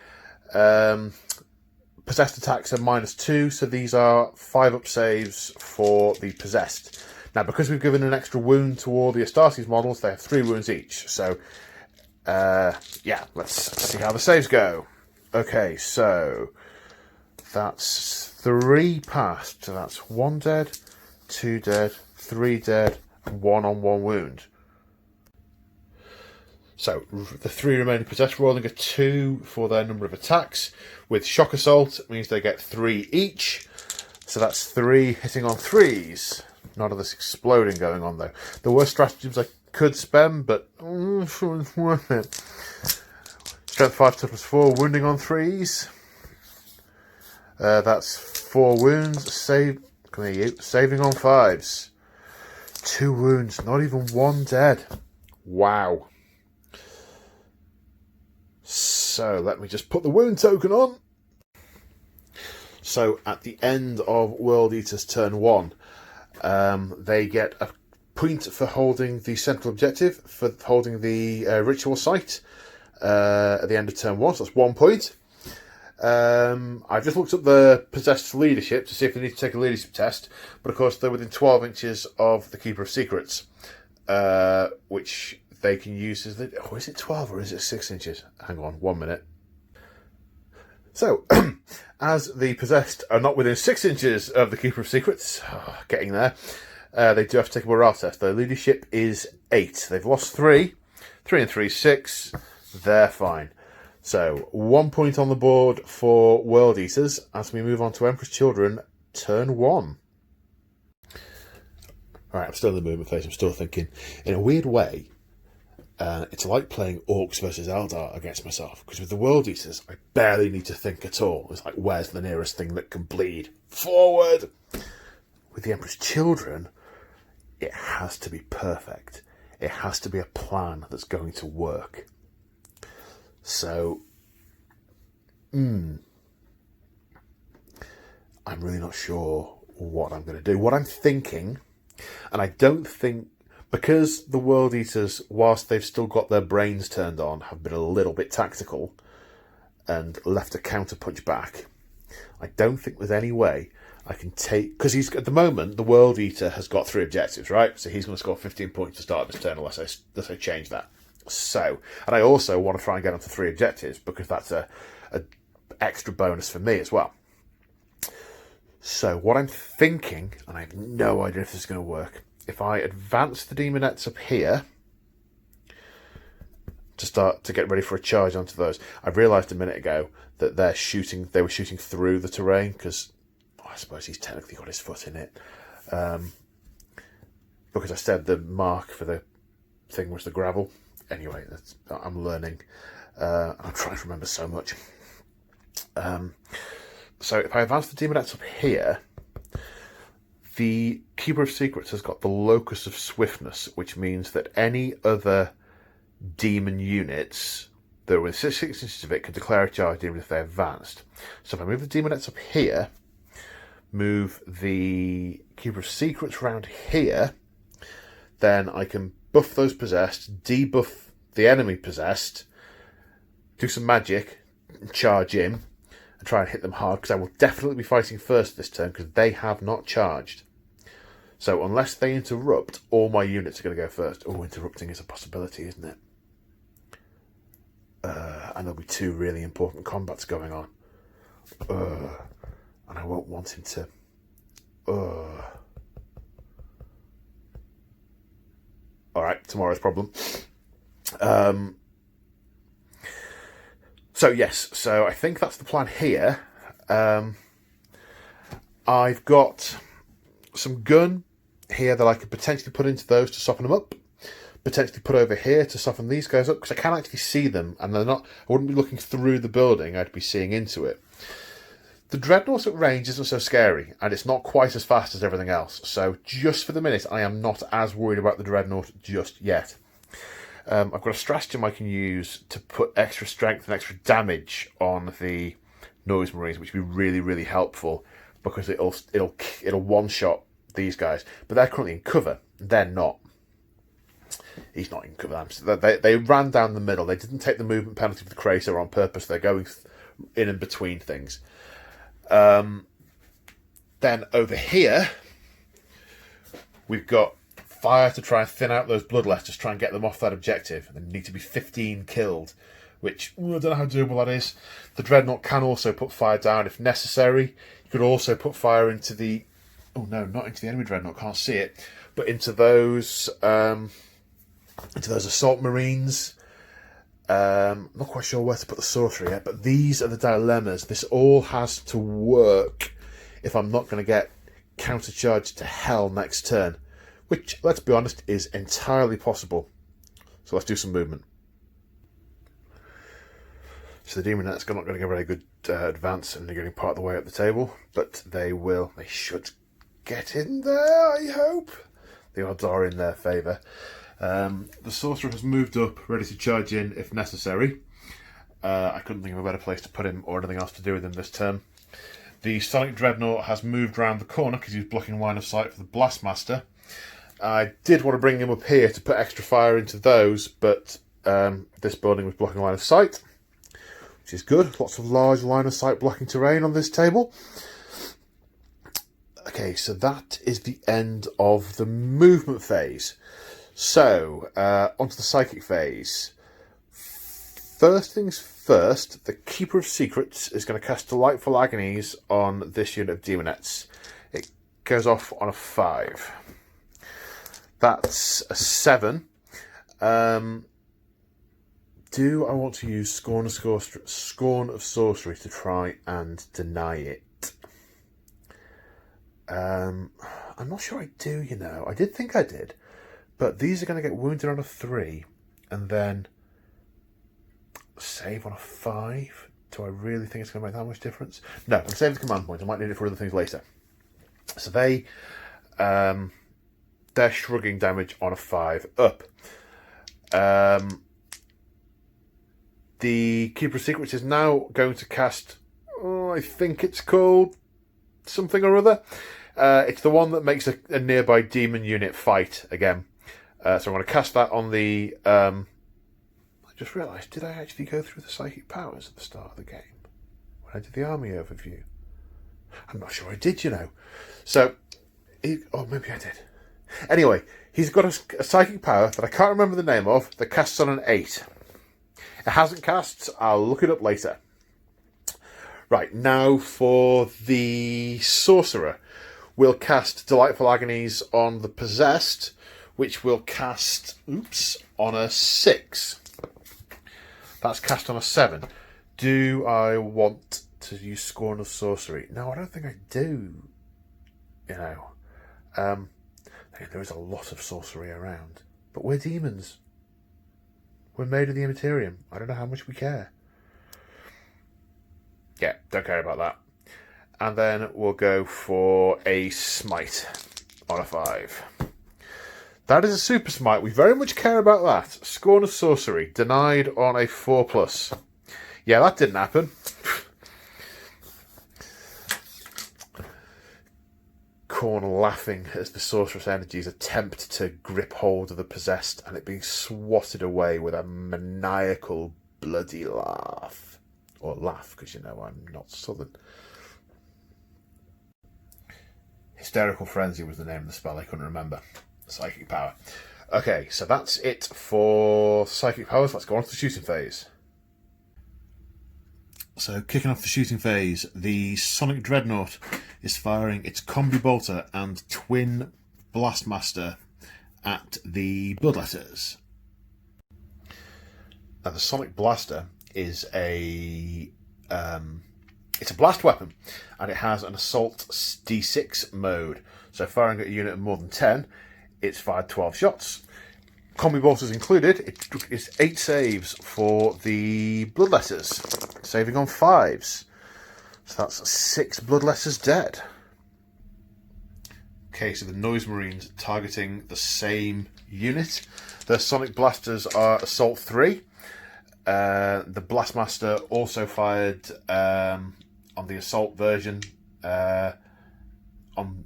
Possessed attacks are -2, so these are 5-up saves for the Possessed. Now, because we've given an extra wound to all the Astartes models, they have 3 wounds each. So, yeah, let's see how the saves go. Okay, so that's 3 passed. So that's 1 dead, 2 dead, 3 dead, and 1 on 1 wound. So the 3 remaining Possessed rolling a 2 for their number of attacks. With Shock Assault, it means they get 3 each. So that's 3 hitting on 3s. None of this exploding going on, though. There were stratagems I could spend, but it's worth it. Strength 5, Toughness 4, wounding on 3s. That's 4 wounds. Saving on 5s. 2 wounds, not even 1 dead. Wow. So let me just put the wound token on. So at the end of World Eater's turn 1, they get a point for holding the central objective, for holding the ritual site at the end of turn 1. So that's 1 point. I've just looked up the Possessed leadership to see if they need to take a leadership test, but of course they're within 12 inches of the Keeper of Secrets, which they can use as the... Oh, is it 12 or is it 6 inches? Hang on, 1 minute. So, as the Possessed are not within 6 inches of the Keeper of Secrets, getting there, they do have to take a morale test. Their leadership is 8. They've lost 3. 3 and 3, 6. They're fine. So, 1 point on the board for World Eaters as we move on to Emperor's Children, turn 1. Alright, I'm still in the movement phase. I'm still thinking. In a weird way, it's like playing Orcs versus Eldar against myself. Because with the World Eaters, I barely need to think at all. It's like, where's the nearest thing that can bleed? Forward! With the Emperor's Children, it has to be perfect. It has to be a plan that's going to work. So, I'm really not sure what I'm going to do. What I'm thinking, and I don't think, because the World Eaters, whilst they've still got their brains turned on, have been a little bit tactical, and left a counter punch back, I don't think there's any way I can take... Because he's at the moment, the World Eater has got 3 objectives, right? So he's going to score 15 points to start this turn unless I change that. So, and I also want to try and get onto 3 objectives because that's a extra bonus for me as well. So what I'm thinking, and I have no idea if this is going to work, if I advance the Demonettes up here to start to get ready for a charge onto those, I realised a minute ago that they were shooting through the terrain because I suppose he's technically got his foot in it. Because I said the mark for the thing was the gravel. Anyway, I'm learning. I'm trying to remember so much. So if I advance the Demonettes up here, the Keeper of Secrets has got the Locus of Swiftness, which means that any other demon units that are within 6 inches of it can declare a charge even if they're advanced. So if I move the Demonettes up here, move the Keeper of Secrets around here, then I can buff those possessed, debuff the enemy possessed, do some magic, and charge in, and try and hit them hard, because I will definitely be fighting first this turn, because they have not charged. So unless they interrupt, all my units are going to go first. Oh, interrupting is a possibility, isn't it? And there'll be 2 really important combats going on. And I won't want him to... Alright, tomorrow's problem. So yes, so I think that's the plan here. I've got some gun here that I could potentially put into those to soften them up. Potentially put over here to soften these guys up, because I can actually see them, and they're not... I wouldn't be looking through the building, I'd be seeing into it. The Dreadnought at range isn't so scary, and it's not quite as fast as everything else. So just for the minute, I am not as worried about the Dreadnought just yet. I've got a stratagem I can use to put extra strength and extra damage on the Noise Marines, which would be really, really helpful, because it'll one-shot these guys. But they're currently in cover. They're not. He's not in cover. They ran down the middle. They didn't take the movement penalty for the Crater on purpose. They're going in and between things. Then over here, we've got fire to try and thin out those bloodless, just try and get them off that objective. And they need to be 15 killed, which I don't know how doable that is. The Dreadnought can also put fire down if necessary. You could also put fire into the... Oh no, not into the enemy Dreadnought, can't see it. But into those Assault Marines. I'm not quite sure where to put the sorcery yet, but these are the dilemmas. This all has to work if I'm not going to get countercharged to hell next turn, which, let's be honest, is entirely possible. So let's do some movement. So the Demonettes are not going to get a very good advance, and they're getting part of the way up the table, but they will. They should get in there, I hope. The odds are in their favour. The Sorcerer has moved up, ready to charge in if necessary. I couldn't think of a better place to put him or anything else to do with him this turn. The Sonic Dreadnought has moved round the corner because he's blocking line of sight for the Blastmaster. I did want to bring him up here to put extra fire into those, but this building was blocking line of sight, which is good. Lots of large line of sight blocking terrain on this table. Okay, so that is the end of the movement phase. So, onto the psychic phase. First things first, the Keeper of Secrets is going to cast Delightful Agonies on this unit of Demonettes. It goes off on a 5. That's a 7. Do I want to use Scorn of Sorcery to try and deny it? I'm not sure I do, you know. I did think I did. But these are going to get wounded on a 3, and then save on a 5. Do I really think it's going to make that much difference? No, I'm saving the command point. I might need it for other things later. So they're shrugging damage on a 5 up. The Keeper of Secrets is now going to cast, I think it's called something or other. It's the one that makes a nearby demon unit fight again. So I'm going to cast that on the... I just realised, did I actually go through the psychic powers at the start of the game? When I did the army overview? I'm not sure I did, you know. So, oh, maybe I did. Anyway, he's got a psychic power that I can't remember the name of that casts on an 8. It hasn't cast. I'll look it up later. Right, now for the Sorcerer. We'll cast Delightful Agonies on the Possessed, which will cast, on a 6. That's cast on a 7. Do I want to use Scorn of Sorcery? No, I don't think I do. You know. There is a lot of sorcery around. But we're demons. We're made of the Immaterium. I don't know how much we care. Yeah, don't care about that. And then we'll go for a Smite on a 5. That is a Super Smite. We very much care about that. Scorn of Sorcery. Denied on a 4+. Yeah, that didn't happen. Khorne laughing as the sorceress energies attempt to grip hold of the possessed and it being swatted away with a maniacal bloody laugh. Or laugh, because you know I'm not southern. Hysterical Frenzy was the name of the spell, I couldn't remember. Psychic power. Okay, so that's it for psychic powers. Let's go on to the shooting phase. So, kicking off the shooting phase, the Sonic Dreadnought is firing its Combi Bolter and Twin Blastmaster at the Bloodletters. Now, the Sonic Blaster is it's a blast weapon, and it has an Assault D6 mode. So, firing at a unit of more than 10, it's fired 12 shots. Combi Bolters included. It is 8 saves for the Bloodletters, saving on 5s. So that's 6 Bloodletters dead. Okay, so the Noise Marines targeting the same unit. The Sonic Blasters are Assault 3. The Blastmaster also fired on the Assault version. I'm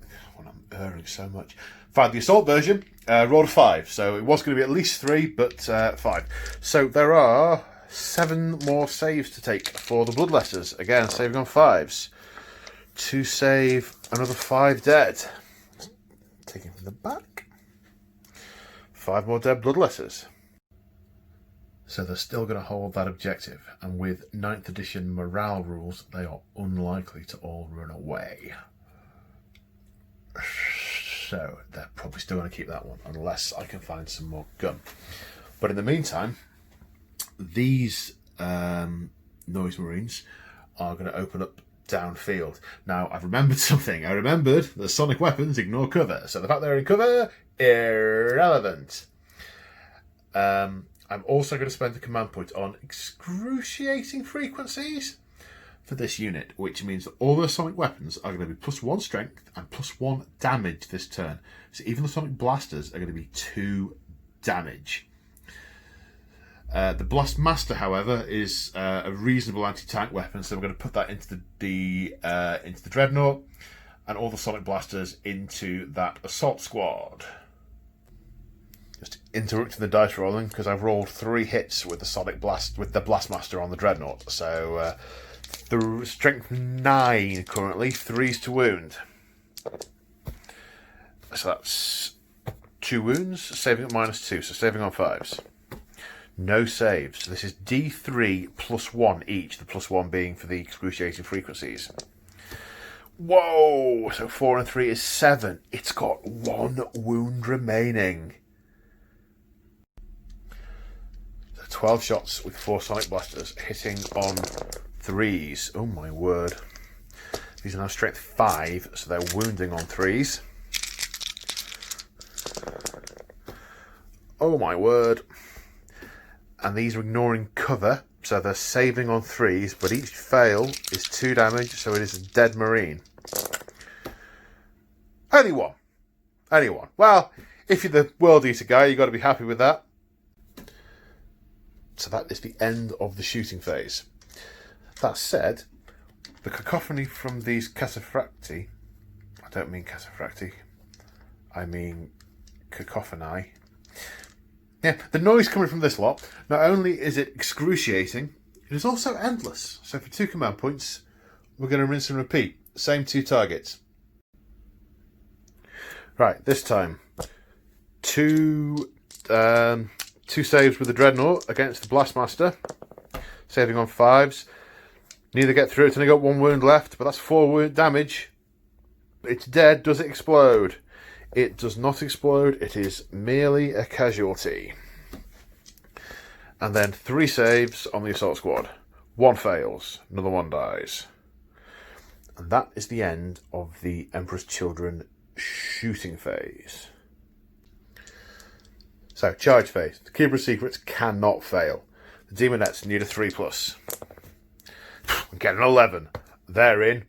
erring so much. Fired the Assault version, rolled a 5. So it was going to be at least 3, but 5. So there are 7 more saves to take for the Bloodletters. Again, saving on 5s. 2 save, another 5 dead. Taking from the back. 5 more dead Bloodletters. So they're still going to hold that objective. And with 9th edition morale rules, they are unlikely to all run away. So they're probably still going to keep that one, unless I can find some more gun. But in the meantime, these Noise Marines are going to open up downfield. Now, I've remembered something. I remembered that sonic weapons ignore cover. So the fact they're in cover, irrelevant. I'm also going to spend the command point on excruciating frequencies for this unit, which means that all the sonic weapons are going to be +1 strength and +1 damage this turn. So even the sonic blasters are going to be 2 damage. The Blast Master, however, is a reasonable anti-tank weapon, so we're going to put that into the Dreadnought, and all the sonic blasters into that assault squad. Just interrupting the dice rolling because I've rolled 3 hits with the Blastmaster on the Dreadnought. So the strength 9 currently, 3s to wound. So that's 2 wounds, saving at -2, so saving on 5s. No saves. So this is D3 +1 each, the +1 being for the excruciating frequencies. Whoa! So 4 and 3 is 7. It's got 1 wound remaining. 12 shots with 4 sonic blasters hitting on 3s. Oh my word. These are now strength 5, so they're wounding on 3s. Oh my word. And these are ignoring cover, so they're saving on 3s, but each fail is 2 damage, so it is a dead Marine. Anyone. Well, if you're the World Eater guy, you've got to be happy with that. So that is the end of the shooting phase. That said, the cacophony from these cataphracti, I don't mean cataphracti, I mean cacophony, Yeah, the noise coming from this lot, not only is it excruciating, it is also endless. So for 2 command points, we're going to rinse and repeat. Same 2 targets. Right, this time, two saves with the Dreadnought against the Blastmaster, saving on 5s. Neither get through, it's only got 1 wound left, but that's 4 wound damage. It's dead. Does it explode? It does not explode, it is merely a casualty. And then 3 saves on the Assault Squad. 1 fails, another 1 dies. And that is the end of the Emperor's Children shooting phase. So, charge phase. The Keeper of Secrets cannot fail. The Demonettes need a 3+. Get an 11. They're in.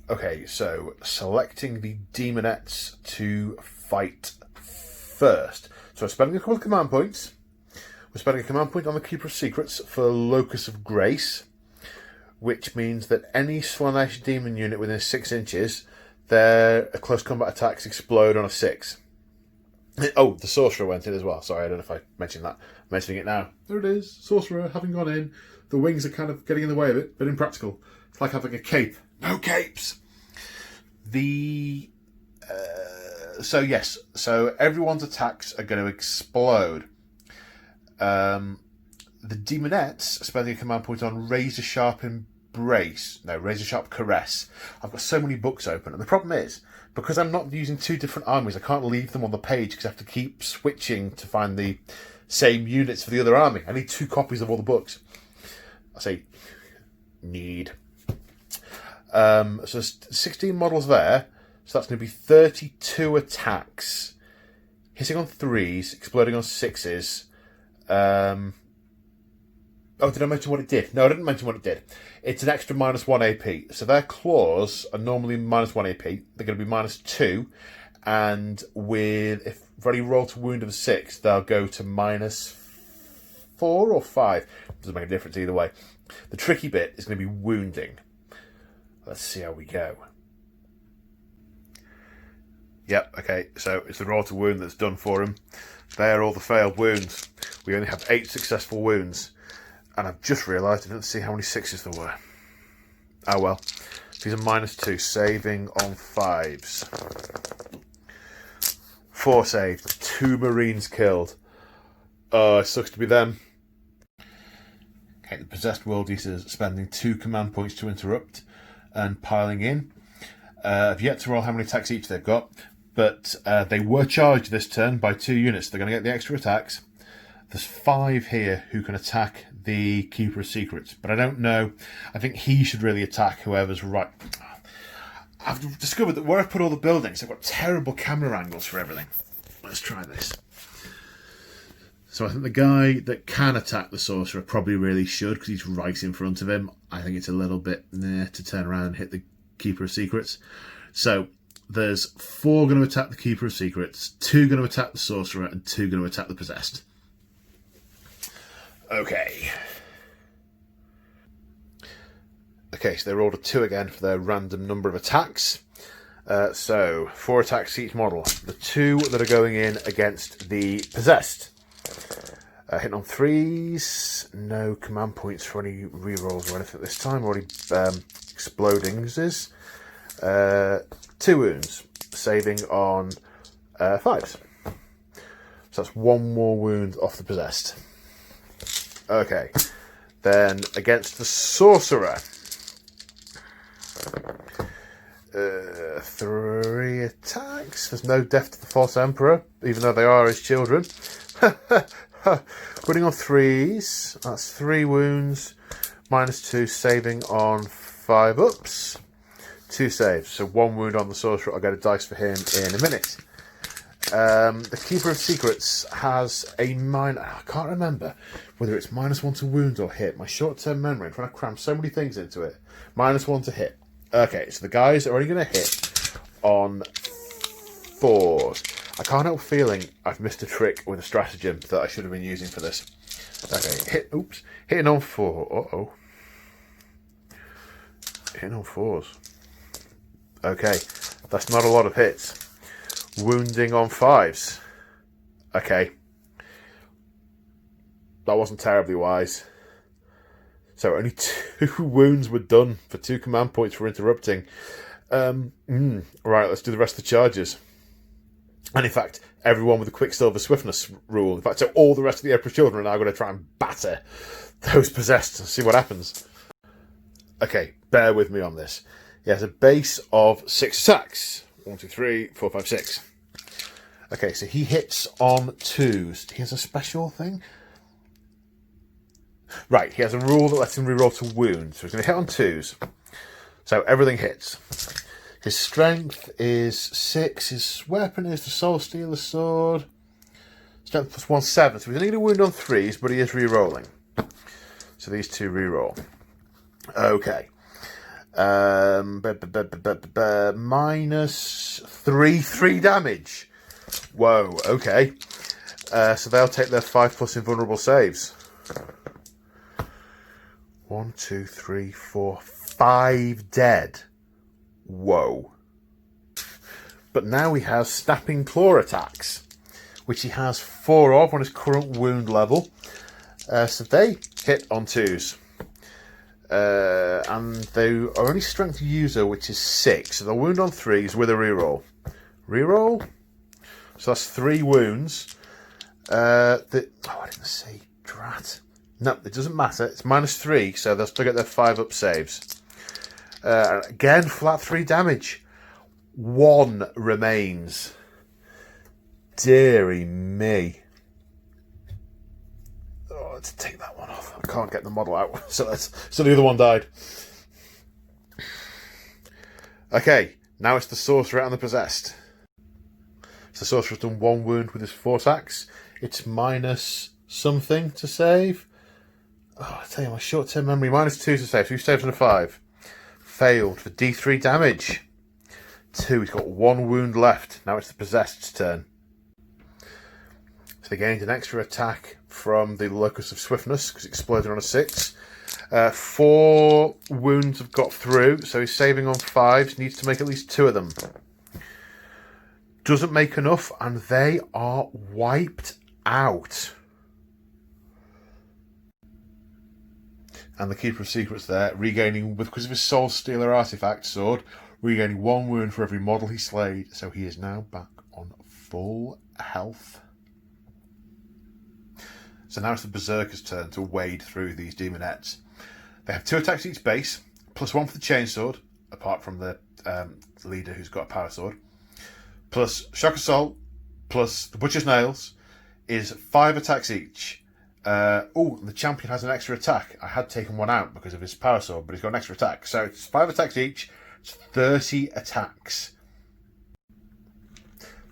Okay, so selecting the Demonettes to fight first. So we're spending a couple of command points. We're spending a command point on the Keeper of Secrets for Locus of Grace, which means that any Slaanesh demon unit within 6 inches, their close combat attacks explode on a 6. Oh, the Sorcerer went in as well. Sorry, I don't know if I mentioned that. I'm mentioning it now. There it is. Sorcerer having gone in. The wings are kind of getting in the way of it, but impractical. It's like having a cape. No capes! So everyone's attacks are going to explode. The Demonettes spending a command point on Razor Sharp Embrace. No, Razor Sharp Caress. I've got so many books open, and the problem is, because I'm not using 2 different armies, I can't leave them on the page because I have to keep switching to find the same units for the other army. I need 2 copies of all the books. I say, need. So 16 models there, so that's going to be 32 attacks, hitting on 3s, exploding on 6s. Oh, did I mention what it did? No, I didn't mention what it did. It's an extra -1 AP. So their claws are normally -1 AP. They're going to be -2, and if ready roll to wound of a 6, they'll go to -4 or 5. Doesn't make a difference either way. The tricky bit is going to be wounding. Let's see how we go. Yep, okay, so it's the roll to wound that's done for him. There are all the failed wounds. We only have 8 successful wounds. And I've just realised I didn't see how many 6s there were. Oh well. These are -2, saving on 5s. 4 saved, 2 Marines killed. Oh, it sucks to be them. Okay, the Possessed World Eaters spending 2 command points to interrupt and piling in. I've yet to roll how many attacks each they've got, but they were charged this turn by 2 units. They're going to get the extra attacks. There's 5 here who can attack the Keeper of Secrets, but I don't know. I think he should really attack whoever's right. I've discovered that where I've put all the buildings, I've got terrible camera angles for everything. Let's try this. So I think the guy that can attack the Sorcerer probably really should, because he's right in front of him. I think it's a little bit to turn around and hit the Keeper of Secrets. So there's 4 going to attack the Keeper of Secrets, 2 going to attack the Sorcerer, and 2 going to attack the Possessed. Okay. Okay, so they rolled a 2 again for their random number of attacks. So 4 attacks each model. The 2 that are going in against the Possessed. Hitting on 3s. No command points for any rerolls or anything this time. Already explodings. 2 wounds. Saving on 5s. So that's 1 more wound off the Possessed. Okay. Then against the Sorcerer. 3 attacks. There's no death to the False Emperor, even though they are his children. Running on 3s. That's 3 wounds. -2, saving on 5 ups. 2 saves. So 1 wound on the Sorcerer. I'll get a dice for him in a minute. The Keeper of Secrets has a I can't remember whether it's -1 to wound or hit. My short-term memory, I'm trying to cram so many things into it. -1 to hit. Okay, so the guys are only going to hit on 4s. I can't help feeling I've missed a trick with a stratagem that I should have been using for this. Okay, hitting on 4. Uh-oh. Hitting on 4s. Okay, that's not a lot of hits. Wounding on 5s. Okay. That wasn't terribly wise. So only 2 wounds were done for 2 command points for interrupting. Right, let's do the rest of the charges. And in fact, everyone with the Quicksilver Swiftness rule. In fact, so all the rest of the Emperor's Children are now going to try and batter those possessed and see what happens. Okay, bear with me on this. He has a base of 6 attacks. 1, 2, 3, 4, 5, 6. Okay, so he hits on 2s. He has a special thing. Right, he has a rule that lets him reroll to wound. So he's going to hit on 2s. So everything hits. His strength is 6. His weapon is the Soul Stealer Sword. Strength plus 1, 7. So he's only going to wound on 3s, but he is re-rolling. So these 2 re-roll. Okay. Minus 3 damage. Whoa, okay. So they'll take their 5+ invulnerable saves. 1, 2, 3, 4, 5 dead. Whoa. But now he has Snapping Claw attacks, which he has 4 of on his current wound level. So they hit on 2s. And they are only strength user, which is 6. So they'll wound on 3s with a reroll. Reroll? So that's 3 wounds. I didn't see. Drat. No, it doesn't matter. It's minus 3, so they'll still get their 5 up saves. Again, flat 3 damage. 1 remains. Deary me. Oh, let's take that one off. I can't get the model out. So the other one died. Okay, now it's the Sorcerer and the Possessed. So the Sorcerer's done 1 wound with his 4 attacks. It's minus something to save. Oh, I tell you, my short-term memory, minus 2 to save. So he saves on a 5. Failed for D3 damage. 2, he's got 1 wound left. Now it's the Possessed's turn. So they gained an extra attack from the Locus of Swiftness, because it exploded on a 6. 4 wounds have got through, so he's saving on 5s. Needs to make at least 2 of them. Doesn't make enough, and they are wiped out. And the Keeper of Secrets there, regaining, because of his Soul Stealer artifact sword, regaining 1 wound for every model he slayed. So he is now back on full health. So now it's the Berserker's turn to wade through these demonettes. They have 2 attacks each base, plus 1 for the chainsword, apart from the leader who's got a power sword. Plus Shock Assault, plus the Butcher's Nails, is 5 attacks each. The champion has an extra attack. I had taken 1 out because of his power sword, but he's got an extra attack. So it's 5 attacks each. It's 30 attacks.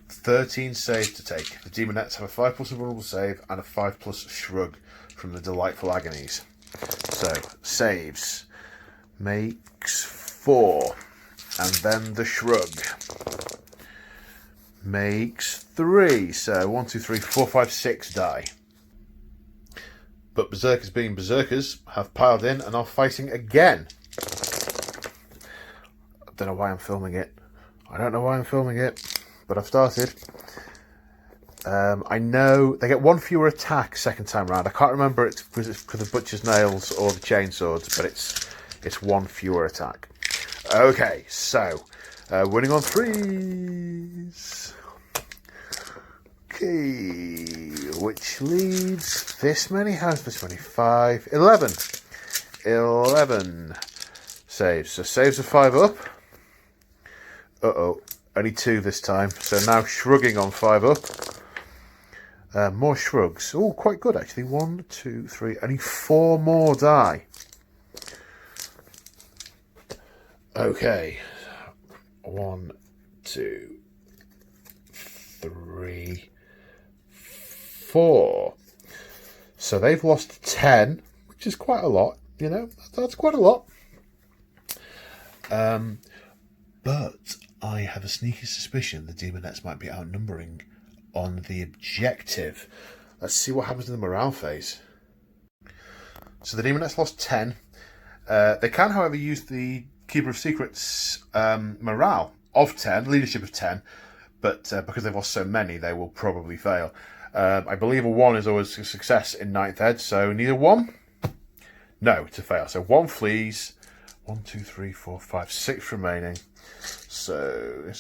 13 saves to take. The demonettes have a 5+ invulnerable save and a 5+ shrug from the Delightful Agonies. So saves makes 4, and then the shrug makes 3. So 1, 2, 3, 4, 5, 6 die. But Berserkers being Berserkers have piled in and are fighting again. I don't know why I'm filming it. But I've started. I know they get 1 fewer attack second time round. I can't remember it's for the Butcher's Nails or the Chainswords, but it's 1 fewer attack. Okay, so winning on 3s. Okay, which leaves this many. How's this many? 5, 11. 11 saves. So saves are 5 up. Only 2 this time. So now shrugging on 5 up. More shrugs. Oh, quite good actually. 1, 2, 3. Only 4 more die. Okay. 1, 2, 3, 4. So they've lost 10, which is quite a lot. You know, that's quite a lot. But I have a sneaky suspicion the demonettes might be outnumbering on the objective. Let's see what happens in the morale phase. So the demonettes lost 10. They can, however, use the Keeper of Secrets morale of 10, leadership of 10, but because they've lost so many, they will probably fail. I believe a 1 is always a success in 9th Ed, so need a 1? No, it's a fail. So 1 flees. 1, 2, 3, 4, 5, 6 remaining. So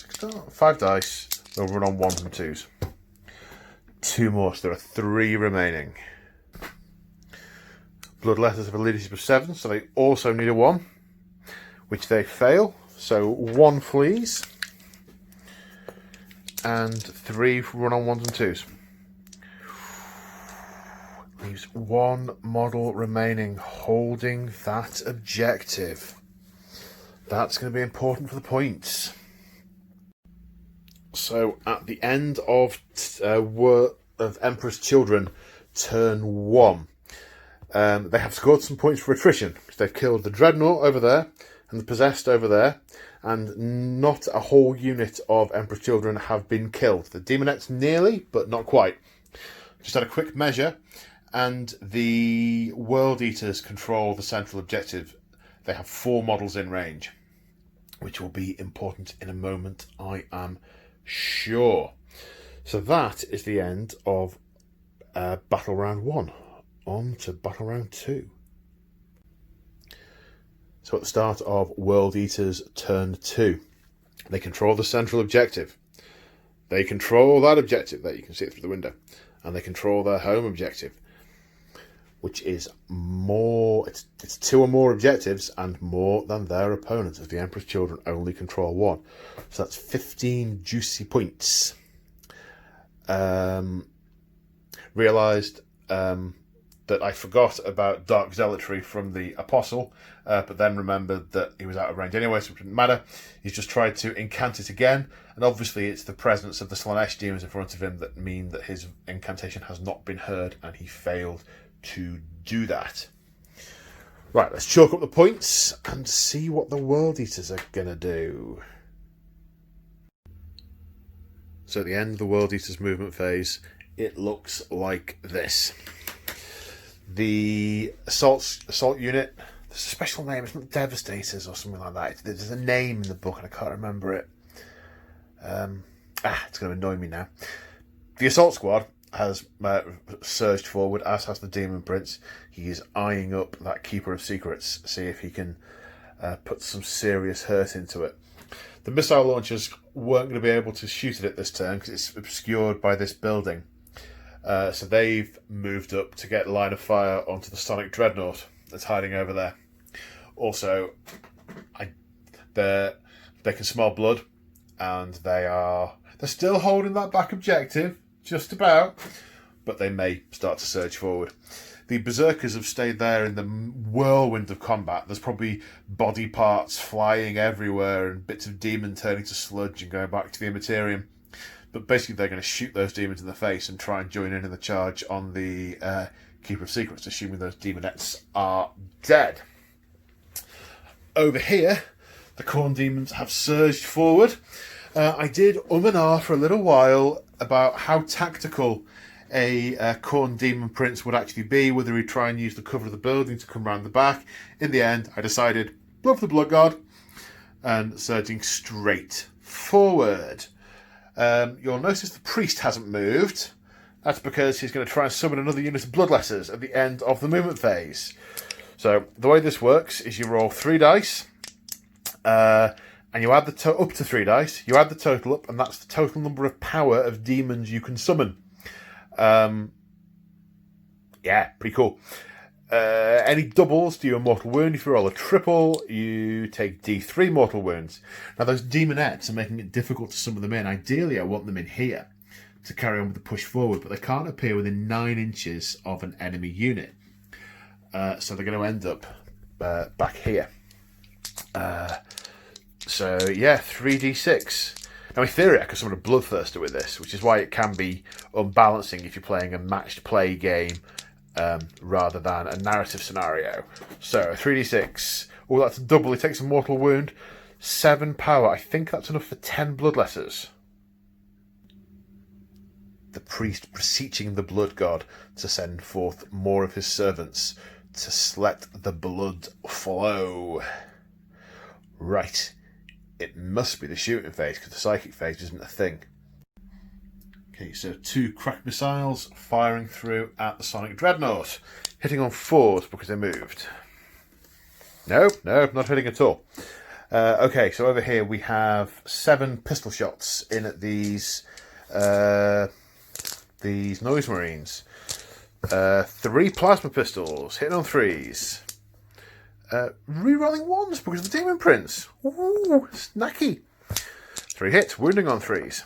5 dice. They'll run on 1s and 2s. 2 more, so there are 3 remaining. Bloodletters have a leadership of 7, so they also need a 1, which they fail. So 1 flees. And 3 run on 1s and 2s. Leaves 1 model remaining, holding that objective. That's going to be important for the points. So at the end of Emperor's Children, turn 1, they have scored some points for attrition. They've killed the Dreadnought over there and the Possessed over there, and not a whole unit of Emperor's Children have been killed. The Demonettes nearly, but not quite. Just had a quick measure, and the World Eaters control the central objective. They have 4 models in range, which will be important in a moment, I am sure. So that is the end of Battle Round 1. On to Battle Round 2. So at the start of World Eaters Turn 2, they control the central objective. They control that objective. There, you can see it through the window. And they control their home objective, which is more, it's 2 or more objectives and more than their opponents, as the Emperor's Children only control 1. So that's 15 juicy points. Realised that I forgot about Dark Zealotry from the Apostle, but then remembered that he was out of range anyway, so it didn't matter. He's just tried to incant it again, and obviously it's the presence of the Slanesh demons in front of him that mean that his incantation has not been heard, and he failed to do that. Right, let's chalk up the points and see what the World Eaters are going to do. So at the end of the World Eaters movement phase, it looks like this. The assault unit, there's a special name, it's not Devastators or something like that. There's a name in the book and I can't remember it. It's going to annoy me now. The assault squad has surged forward, as has the Demon Prince. He is eyeing up that Keeper of Secrets, see if he can put some serious hurt into it. The missile launchers weren't going to be able to shoot it at this turn because it's obscured by this building. So they've moved up to get line of fire onto the Sonic Dreadnought that's hiding over there. Also, they can smell blood, and they're still holding that back objective, just about, but they may start to surge forward. The Berserkers have stayed there in the whirlwind of combat. There's probably body parts flying everywhere and bits of demon turning to sludge and going back to the Immaterium. But basically they're going to shoot those demons in the face and try and join in the charge on the Keeper of Secrets, assuming those demonettes are dead. Over here, the Khorne demons have surged forward. I did and ah for a little while about how tactical a Khorne demon prince would actually be, whether he'd try and use the cover of the building to come round the back. In the end, I decided, love the Blood God, and surging straight forward. You'll notice the priest hasn't moved. That's because he's going to try and summon another unit of Bloodletters at the end of the movement phase. So the way this works is you roll 3 dice, and you add the up to 3 dice. You add the total up, and that's the total number of power of demons you can summon. Yeah, pretty cool. Any doubles do a mortal wound. If you roll a triple, you take D3 mortal wounds. Now, those demonettes are making it difficult to summon them in. Ideally, I want them in here to carry on with the push forward, but they can't appear within 9 inches of an enemy unit. So they're going to end up back here. So, yeah, 3d6. Now, in theory, I could summon a Bloodthirster with this, which is why it can be unbalancing if you're playing a matched play game rather than a narrative scenario. So, 3d6. Oh, that's a double. He takes a mortal wound. 7 power. I think that's enough for 10 Bloodletters. The priest beseeching the Blood God to send forth more of his servants to let the blood flow. Right. It must be the shooting phase, because the psychic phase isn't a thing. Okay, so 2 crack missiles firing through at the Sonic Dreadnought. Hitting on 4s because they moved. Nope, not hitting at all. Okay, so over here we have 7 pistol shots in at these Noise Marines. 3 plasma pistols, hitting on 3s. Rerolling 1s because of the Demon Prince. Ooh, snacky. 3 hits, wounding on 3s.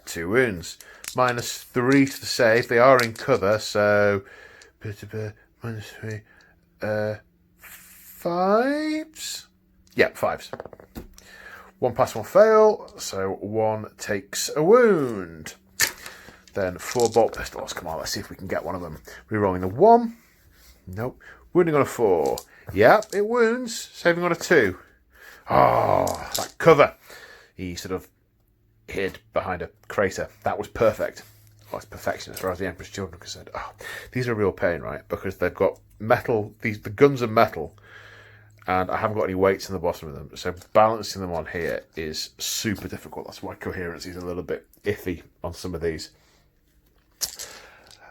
2 wounds. -3 to the save. They are in cover, so... -3. 5s? Yeah, 5s. 1 pass, 1 fail, so 1 takes a wound. Then 4 bolt pistols. Come on, let's see if we can get one of them. Rerolling the 1. Nope. Wounding on a 4. Yeah, it wounds. Saving on a 2. Oh, that cover. He sort of hid behind a crater. That was perfect. Oh, it's perfection as far as the Emperor's Children are concerned. Oh, these are a real pain, right? Because they've got metal. The guns are metal, and I haven't got any weights in the bottom of them. So balancing them on here is super difficult. That's why coherence is a little bit iffy on some of these.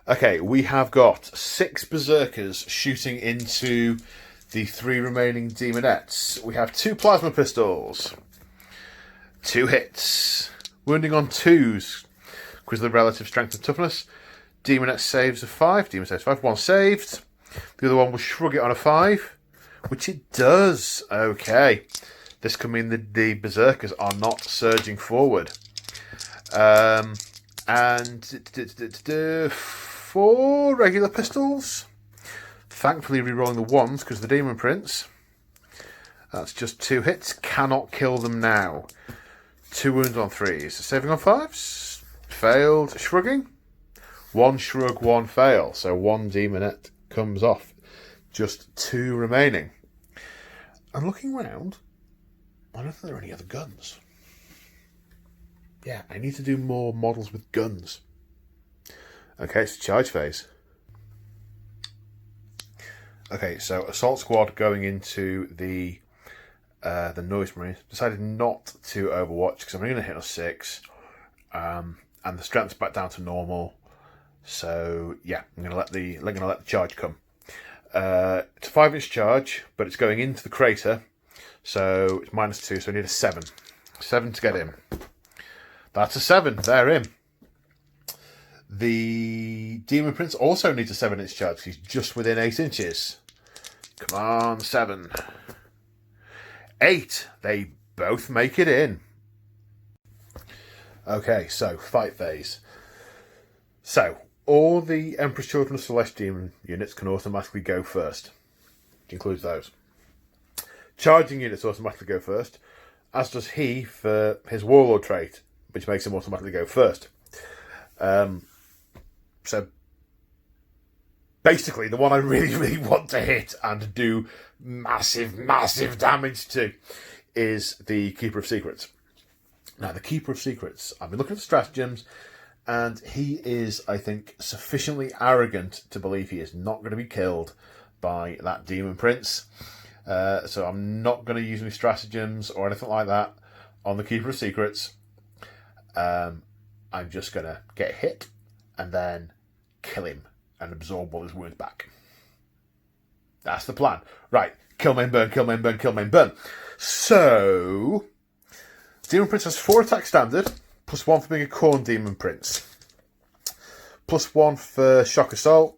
Okay, we have got 6 berserkers shooting into the 3 remaining demonettes. We have 2 plasma pistols. 2 hits. Wounding on 2s because of the relative strength and toughness. Demonette saves a 5. Demon saves 5. 1 saved. The other one will shrug it on a 5, which it does. Okay. This could mean that the berserkers are not surging forward. And 4 regular pistols. Thankfully re-rolling the 1s because of the Demon Prince. That's just 2 hits. Cannot kill them now. 2 wounds on 3s. Saving on 5s. Failed. Shrugging. 1 shrug, 1 fail. So 1 demonette comes off. Just 2 remaining. I'm looking around. I don't think there are any other guns. Yeah, I need to do more models with guns. Okay, it's charge phase. Okay, so Assault Squad going into the Noise Marines. Decided not to Overwatch because I'm only going to hit on 6. And the strength's back down to normal. So, yeah, I'm going to let the charge come. It's a 5-inch charge, but it's going into the crater. So, it's -2, so I need a 7. 7 to get in. That's a 7. They're in. The Demon Prince also needs a 7-inch charge. He's just within 8 inches. Come on, 7. 8. They both make it in. Okay, so fight phase. So, all the Emperor's Children of Celeste Demon units can automatically go first. Which includes those. Charging units automatically go first, as does he for his Warlord trait, which makes him automatically go first. So, basically, the one I really, really want to hit and do massive, massive damage to is the Keeper of Secrets. Now, the Keeper of Secrets, I've been looking at the stratagems, and he is, I think, sufficiently arrogant to believe he is not going to be killed by that Demon Prince. So I'm not going to use any stratagems or anything like that on the Keeper of Secrets. I'm just going to get hit and then kill him and absorb all his wounds back. That's the plan. Right, kill main burn, kill main burn, kill main burn. So, Demon Prince has 4 attack standard, +1 for being a Khorne Demon Prince, +1 for Shock Assault,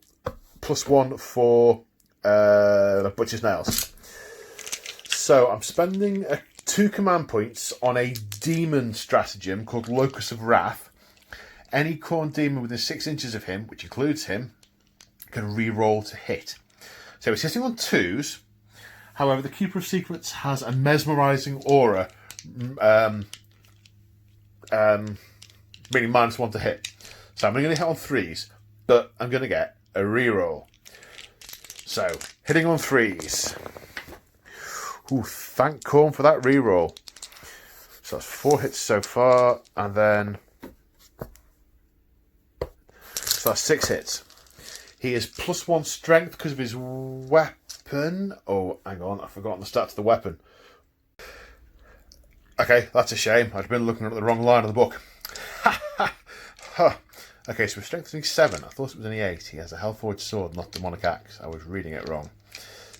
+1 for Butcher's Nails. So I'm spending 2 command points on a demon stratagem called Locus of Wrath. Any Khorne demon within 6 inches of him, which includes him, can re-roll to hit. So it's hitting on 2s. However, the Keeper of Secrets has a mesmerising aura, meaning -1 to hit. So I'm only going to hit on 3s, but I'm going to get a re-roll. So, hitting on 3s. Ooh, thank Khorne for that re-roll. So that's 4 hits so far, and then... So that's 6 hits. He is +1 strength because of his weapon. Oh, hang on, I've forgotten the stats of the weapon. Okay, that's a shame. I've been looking at the wrong line of the book. Huh. Okay, so we're strengthening 7. I thought it was only 8. He has a Hellforged sword, not demonic axe. I was reading it wrong.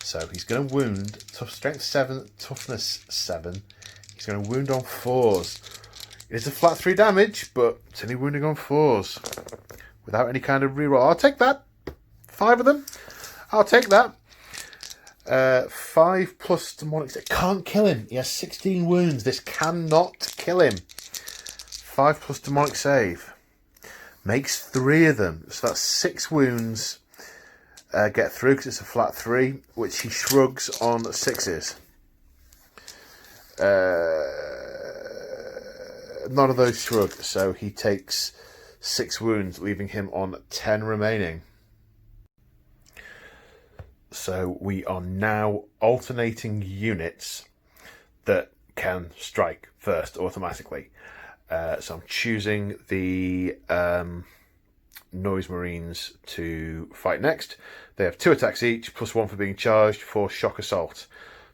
So he's going to wound. Strength 7, toughness 7. He's going to wound on 4s. It is a flat 3 damage, but it's only wounding on 4s. Without any kind of reroll. I'll take that. 5 of them. I'll take that. 5 plus demonic. It can't kill him. He has 16 wounds. This cannot kill him. 5 plus demonic save. Makes 3 of them. So that's 6 wounds. Get through because it's a flat 3, which he shrugs on 6s. None of those shrug, so he takes 6 wounds, leaving him on 10 remaining. So we are now alternating units that can strike first automatically. So I'm choosing the Noise Marines to fight next. They have 2 attacks each, plus 1 for being charged for shock assault.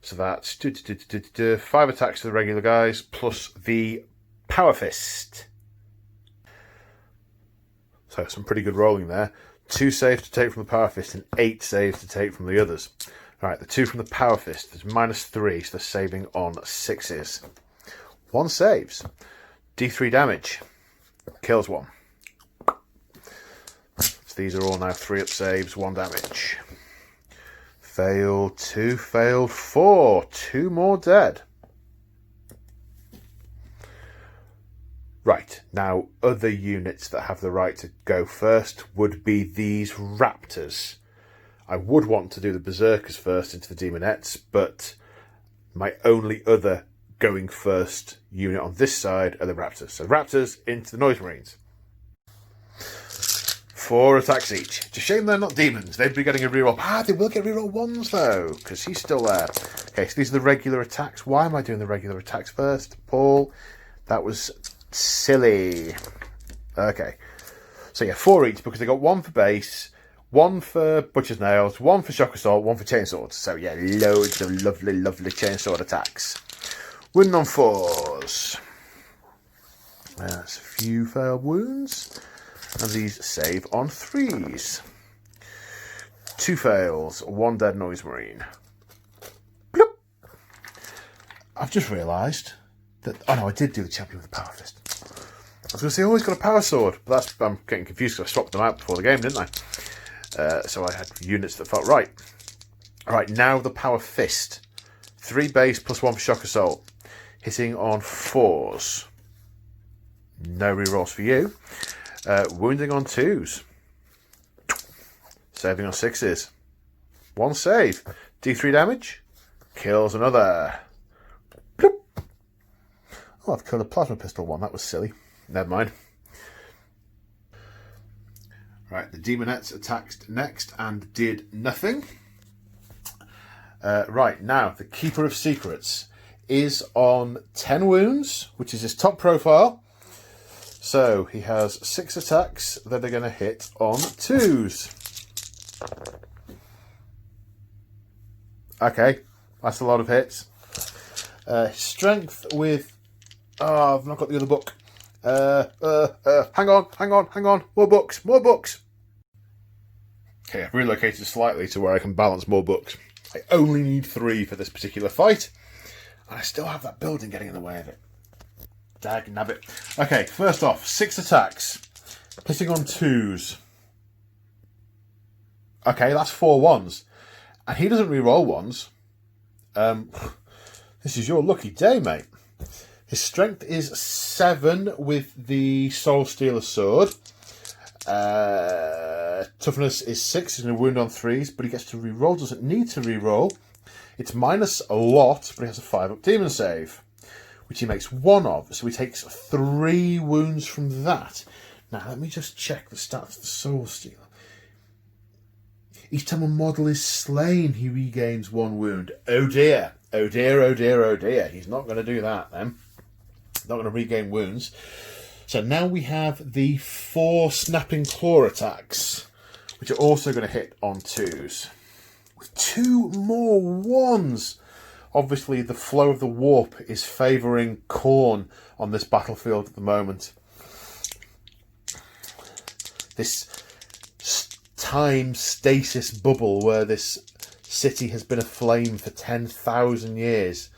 So that's 5 attacks to the regular guys, plus the Power Fist. So some pretty good rolling there. 2 saves to take from the Power Fist and 8 saves to take from the others. Alright, the 2 from the Power Fist is -3, so they're saving on 6s. 1 saves. D3 damage. Kills 1. So these are all now 3-up saves, 1 damage. Failed 2, failed 4. 2 more dead. Right, now other units that have the right to go first would be these Raptors. I would want to do the Berserkers first into the Demonettes, but my only other going first unit on this side are the Raptors. So Raptors into the Noise Marines. 4 attacks each. It's a shame they're not demons. They'd be getting a reroll. They will get reroll 1s though, because he's still there. Okay, so these are the regular attacks. Why am I doing the regular attacks first? Paul, that was silly. Okay. So yeah, 4 each because they got 1 for base, 1 for Butcher's Nails, 1 for Shock Assault, 1 for Chainswords. So yeah, loads of lovely, lovely Chainsword attacks. Wound on 4s. That's a few failed wounds. And these save on 3s. 2 fails, 1 dead Noise Marine. Bloop. I've just realised that... Oh no, I did do the Champion with the Power Fist. I was going to say, he's got a Power Sword. But I'm getting confused because I swapped them out before the game, didn't I? So I had units that felt right. Alright, now the Power Fist. 3 base plus 1 for Shock Assault. Hitting on 4s. No rerolls for you. Wounding on 2s. Saving on 6s. 1 save. D3 damage. Kills another. Bloop. Oh, I've killed a plasma pistol one. That was silly. Never mind. Right, the Demonettes attacked next and did nothing. Right, now, the Keeper of Secrets is on 10 wounds, which is his top profile. So he has 6 attacks that are going to hit on 2s. Okay, that's a lot of hits. Strength with... Oh, I've not got the other book. Hang on. More books. Okay, I've relocated slightly to where I can balance more books. I only need 3 for this particular fight. And I still have that building getting in the way of it. Dag nabbit. Okay, first off, 6 attacks. Hitting on 2s. Okay, that's 4 1s. And he doesn't re-roll 1s. This is your lucky day, mate. His strength is 7 with the Soul Stealer sword. Toughness is 6. He's going to wound on 3s, but he gets to re-roll. Doesn't need to re-roll. It's minus a lot, but he has a 5-up demon save, which he makes 1 of. So he takes 3 wounds from that. Now, let me just check the stats of the Soul Stealer. Each time a model is slain, he regains 1 wound. Oh dear. Oh dear. He's not going to do that then. Not going to regain wounds. So now we have the 4 snapping claw attacks, which are also going to hit on 2s. With 2 more 1s. Obviously, the flow of the warp is favouring Khorne on this battlefield at the moment. time stasis bubble where this city has been aflame for 10,000 years.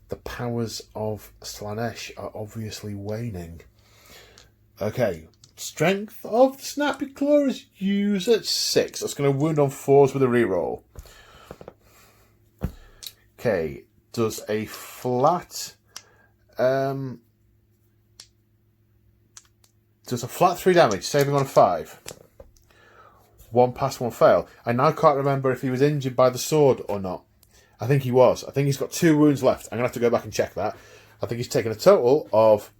The powers of Slaanesh are obviously waning. Okay, strength of the Snappy Claw is used at 6. That's going to wound on 4s with a reroll. Okay, does a flat... does a flat 3 damage, saving on a 5. 1 pass, 1 fail. I now can't remember if he was injured by the sword or not. I think he was. I think he's got 2 wounds left. I'm going to have to go back and check that. I think he's taken a total of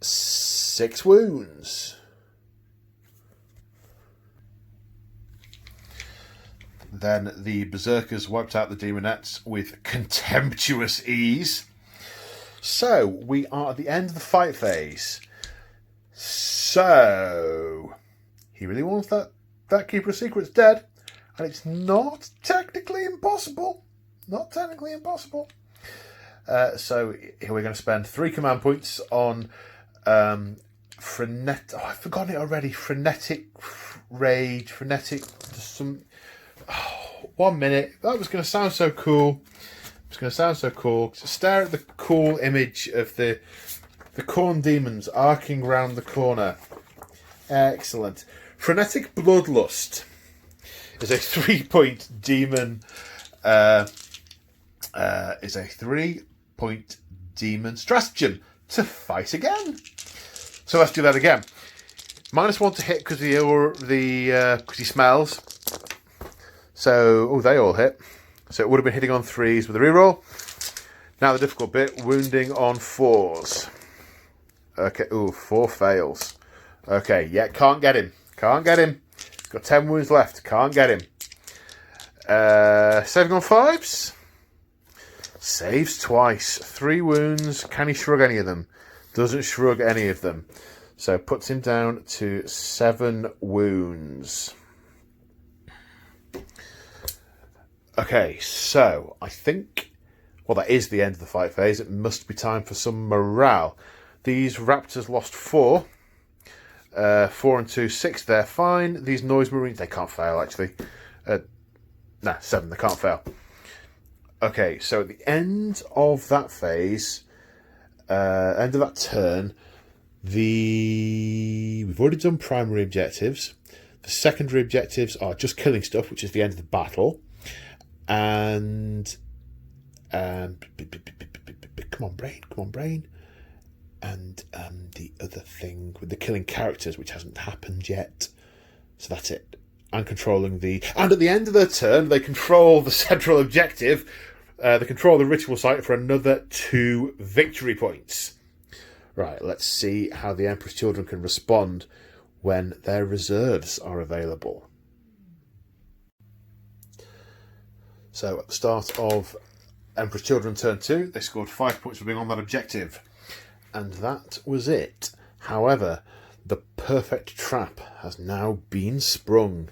6 wounds. Then the Berserkers wiped out the Demonettes with contemptuous ease. So, we are at the end of the fight phase. So, he really wants that Keeper of Secrets dead. And it's not technically impossible. Not technically impossible. So, here we're going to spend 3 command points on frenetic... Oh, I've forgotten it already. Frenetic rage. Frenetic... Some... Oh, 1 minute. That was going to sound so cool. It's going to sound so cool. So stare at the cool image of the corn demons arcing round the corner. Excellent. Frenetic Bloodlust is a 3-point demon. Is a 3-point demon stratagem to fight again. So let's do that again. -1 to hit because he smells. So they all hit. So it would have been hitting on 3s with a reroll. Now the difficult bit, wounding on 4s. Okay, 4 fails. Okay, yeah, can't get him. Can't get him. He's got 10 wounds left. Can't get him. Saving on 5s. Saves twice. 3 wounds. Can he shrug any of them? Doesn't shrug any of them. So puts him down to 7 wounds. Okay, so I think, well, that is the end of the fight phase. It must be time for some morale. These raptors lost 4. 4 and 2, 6, they're fine. These noise marines, they can't fail, actually. 7, they can't fail. Okay, so at the end of that phase, end of that turn, we've already done primary objectives. The secondary objectives are just killing stuff, which is the end of the battle. And come on brain, and the other thing with the killing characters, which hasn't happened yet. So that's it. And controlling and at the end of their turn, they control the central objective. They control the ritual site for another 2 victory points. Right, let's see how the Emperor's Children can respond when their reserves are available. So at the start of Emperor's Children turn 2, they scored 5 points for being on that objective. And that was it. However, the perfect trap has now been sprung.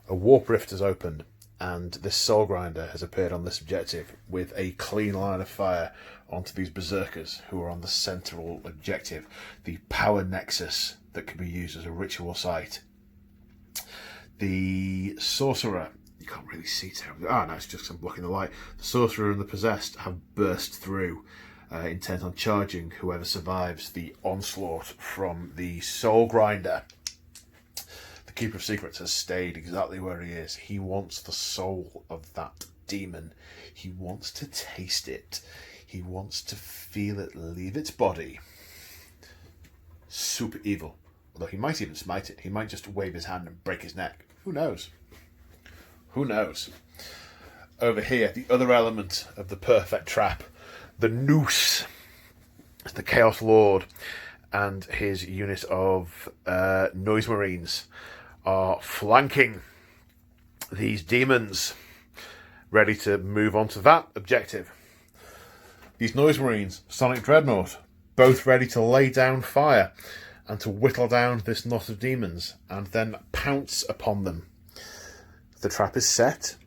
A warp rift has opened, and this soul grinder has appeared on this objective with a clean line of fire onto these berserkers who are on the central objective, the power nexus that can be used as a ritual site. The sorcerer... You can't really see terribly. No, it's just I'm blocking the light. The sorcerer and the possessed have burst through, intent on charging whoever survives the onslaught from the soul grinder. The Keeper of Secrets has stayed exactly where he is. He wants the soul of that demon. He wants to taste it. He wants to feel it leave its body. Super evil. Although he might even smite it. He might just wave his hand and break his neck. Who knows? Who knows? Over here, the other element of the perfect trap, the noose, the Chaos Lord and his unit of noise marines are flanking these demons, ready to move on to that objective. These noise marines, Sonic Dreadnought, both ready to lay down fire and to whittle down this knot of demons and then pounce upon them. The trap is set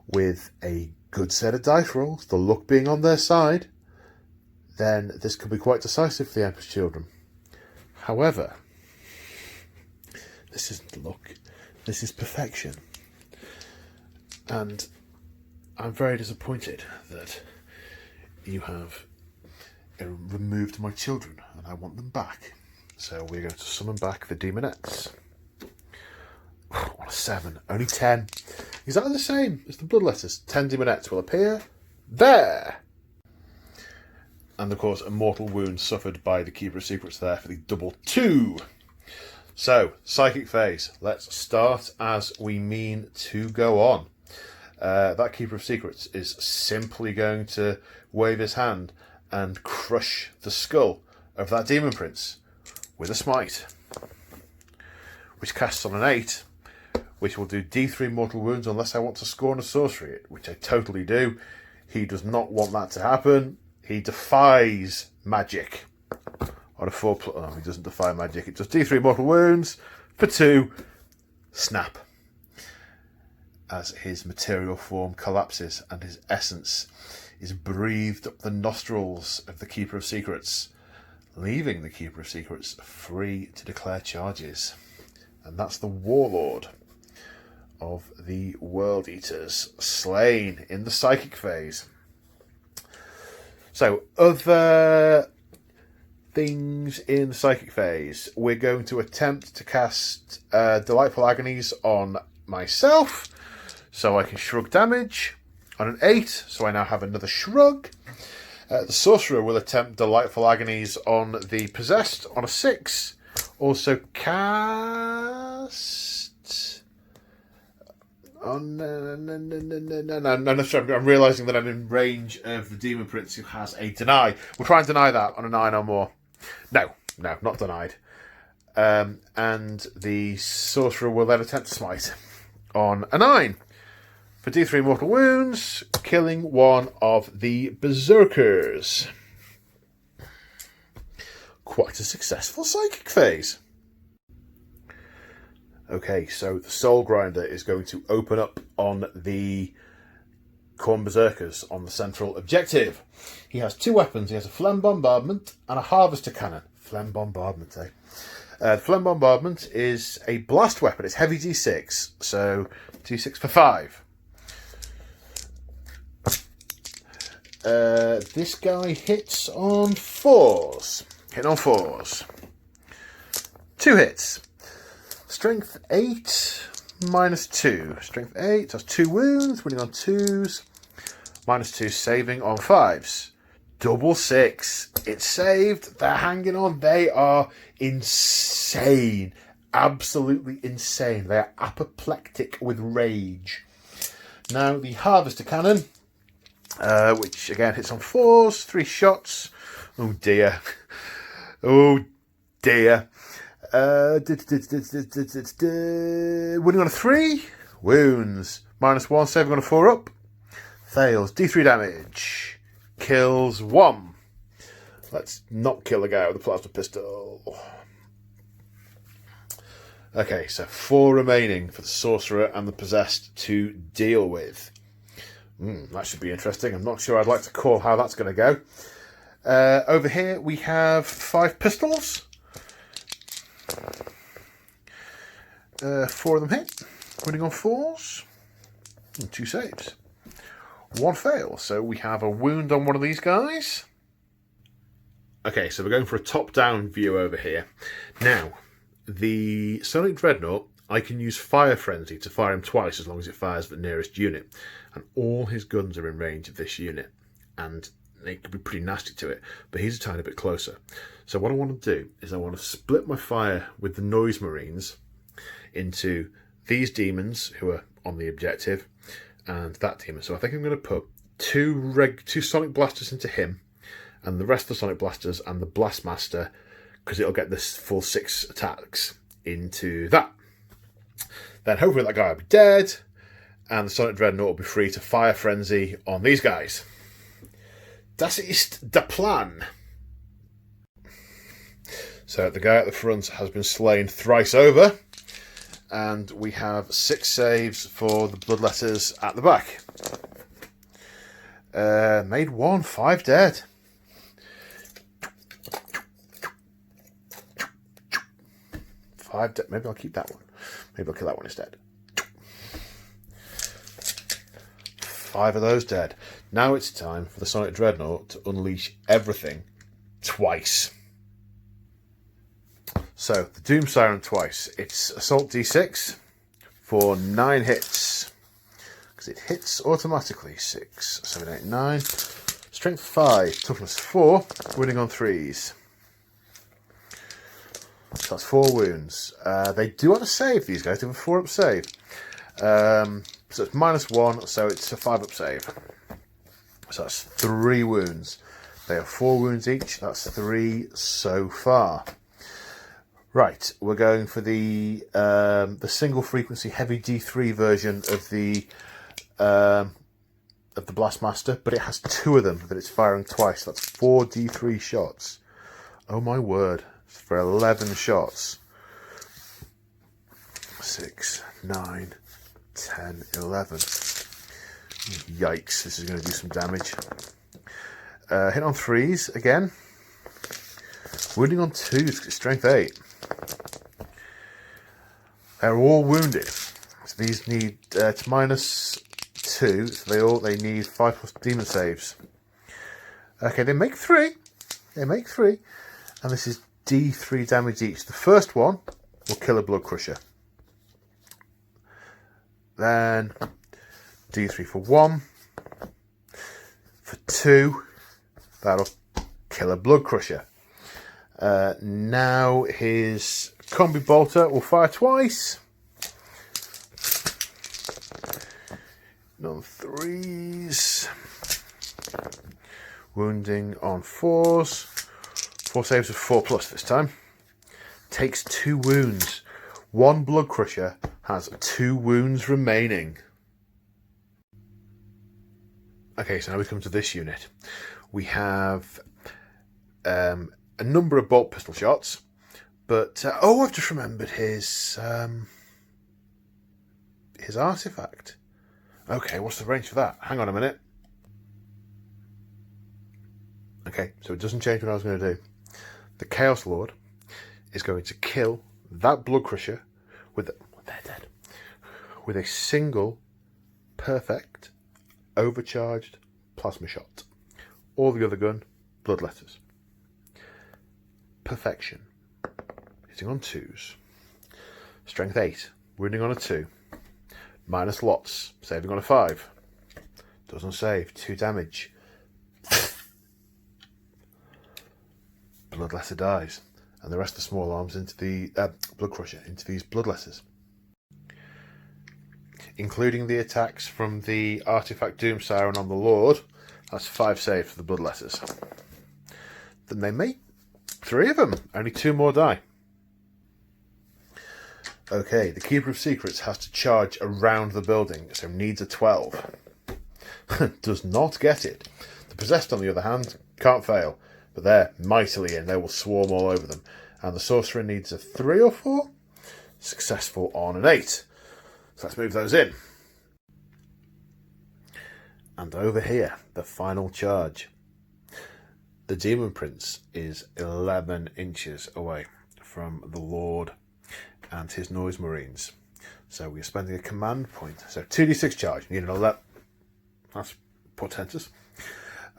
with a good set of dice rolls, the luck being on their side, then this could be quite decisive for the Emperor's Children. However, This isn't luck. This is perfection. And I'm very disappointed that you have removed my children, and I want them back. So we're going to summon back the demonettes. On a 7, only 10. Exactly the same as the bloodletters. 10 demonettes will appear there. And of course, a mortal wound suffered by the Keeper of Secrets there for the double 2. So, psychic phase. Let's start as we mean to go on. That Keeper of Secrets is simply going to wave his hand and crush the skull of that Demon Prince with a smite, which casts on an 8, which will do D3 mortal wounds unless I want to scorn a sorcery, which I totally do. He does not want that to happen. He defies magic. On a 4, he doesn't defy magic. It does D3 mortal wounds for 2. Snap. As his material form collapses and his essence is breathed up the nostrils of the Keeper of Secrets, leaving the Keeper of Secrets free to declare charges. And that's the Warlord of the World Eaters, slain in the psychic phase. So, other things in the psychic phase. We're going to attempt to cast Delightful Agonies on myself, so I can shrug damage on an 8, so I now have another shrug. The Sorcerer will attempt Delightful Agonies on the Possessed on a 6. Also cast... Oh, no. I'm realising that I'm in range of the Demon Prince who has a deny. We'll try and deny that on a 9 or more. No, not denied. And the Sorcerer will then attempt to smite on a 9 for D3 mortal wounds, killing one of the Berserkers. Quite a successful psychic phase. Okay, so the Soul Grinder is going to open up on the Khorne Berserkers on the central objective. He has 2 weapons. He has a Phlegm Bombardment and a Harvester Cannon. Phlegm Bombardment, eh? The Phlegm Bombardment is a blast weapon. It's heavy D6, so D6 for 5. This guy hits on 4s. Hit on 4s. 2 hits. Strength 8, minus 2. Strength 8, that's 2 wounds, winning on 2s. Minus 2, saving on 5s. Double 6. It's saved. They're hanging on. They are insane. Absolutely insane. They are apoplectic with rage. Now, the Harvester Cannon, which again hits on 4s, 3 shots. Oh dear. Oh dear. Winning on a 3. Wounds. Minus 1, saving on a 4 up. Fails. D3 damage. Kills 1. Let's not kill the guy with the plasma pistol. Okay, so 4 remaining for the Sorcerer and the Possessed to deal with. That should be interesting. I'm not sure I'd like to call how that's going to go. Over here we have 5 pistols. 4 of them hit, winning on 4s, and 2 saves. 1 fail, so we have a wound on one of these guys. Okay, so we're going for a top-down view over here. Now, the Sonic Dreadnought, I can use Fire Frenzy to fire him twice as long as it fires the nearest unit. And all his guns are in range of this unit. And they could be pretty nasty to it, but he's a tiny bit closer. So what I want to do is I want to split my fire with the Noise Marines into these demons who are on the objective and that demon. So I think I'm going to put two Sonic Blasters into him and the rest of the Sonic Blasters and the Blastmaster, because it'll get this full 6 attacks into that. Then hopefully that guy will be dead and the Sonic Dreadnought will be free to Fire Frenzy on these guys. Das ist der Plan. So the guy at the front has been slain thrice over, and we have 6 saves for the Bloodletters at the back. Made 1, 5 dead. 5 dead. Maybe I'll keep that one. Maybe I'll kill that one instead. 5 of those dead. Now it's time for the Sonic Dreadnought to unleash everything twice. So, the Doom Siren twice. It's Assault D6 for 9 hits. Because it hits automatically. 6, 7, 8, 9. Strength 5, toughness 4, wounding on 3s. So that's 4 wounds. They do have a save, these guys. They have a 4-up save. So it's -1, so it's a 5-up save. So that's 3 wounds. They have 4 wounds each. That's 3 so far. Right, we're going for the single frequency heavy D3 version of the Blastmaster, but it has 2 of them that it's firing twice. That's 4 D3 shots. Oh my word! For 11 shots. 6, 9, 10, 11. Yikes! This is going to do some damage. Hit on 3s again. Wounding on 2s. Strength 8. They're all wounded. So these need it's -2. So they need 5+ demon saves. Okay, they make 3. They make 3, and this is D3 damage each. The first one will kill a Blood Crusher. Then D3 for 1. For 2, that'll kill a Blood Crusher. Now his Combi Bolter will fire twice. On 3s. Wounding on 4s. 4 saves of 4+ this time. Takes 2 wounds. 1 Blood Crusher has 2 wounds remaining. Okay, so now we come to this unit. We have a number of bolt pistol shots, but I've just remembered his artifact. Okay, what's the range for that? Hang on a minute. Okay, so it doesn't change what I was going to do. The Chaos Lord is going to kill that Blood Crusher with a single perfect overcharged plasma shot. All the other gun, bloodletters. Perfection. Hitting on 2s. Strength 8. Wounding on a 2. Minus lots. Saving on a 5. Doesn't save. 2 damage. Bloodletter dies. And the rest of the small arms into the Blood Crusher, into these bloodletters. Including the attacks from the Artifact Doom Siren on the Lord. That's 5 save for the bloodletters. Then they make 3 of them. Only 2 more die. Okay, the Keeper of Secrets has to charge around the building, so needs a 12. Does not get it. The Possessed, on the other hand, can't fail, but they're mightily in. They will swarm all over them. And the Sorcerer needs a 3 or 4. Successful on an 8. So let's move those in. And over here, the final charge. The Demon Prince is 11 inches away from the Lord and his Noise Marines. So we're spending a command point. So 2d6 charge. Need an 11. That's portentous.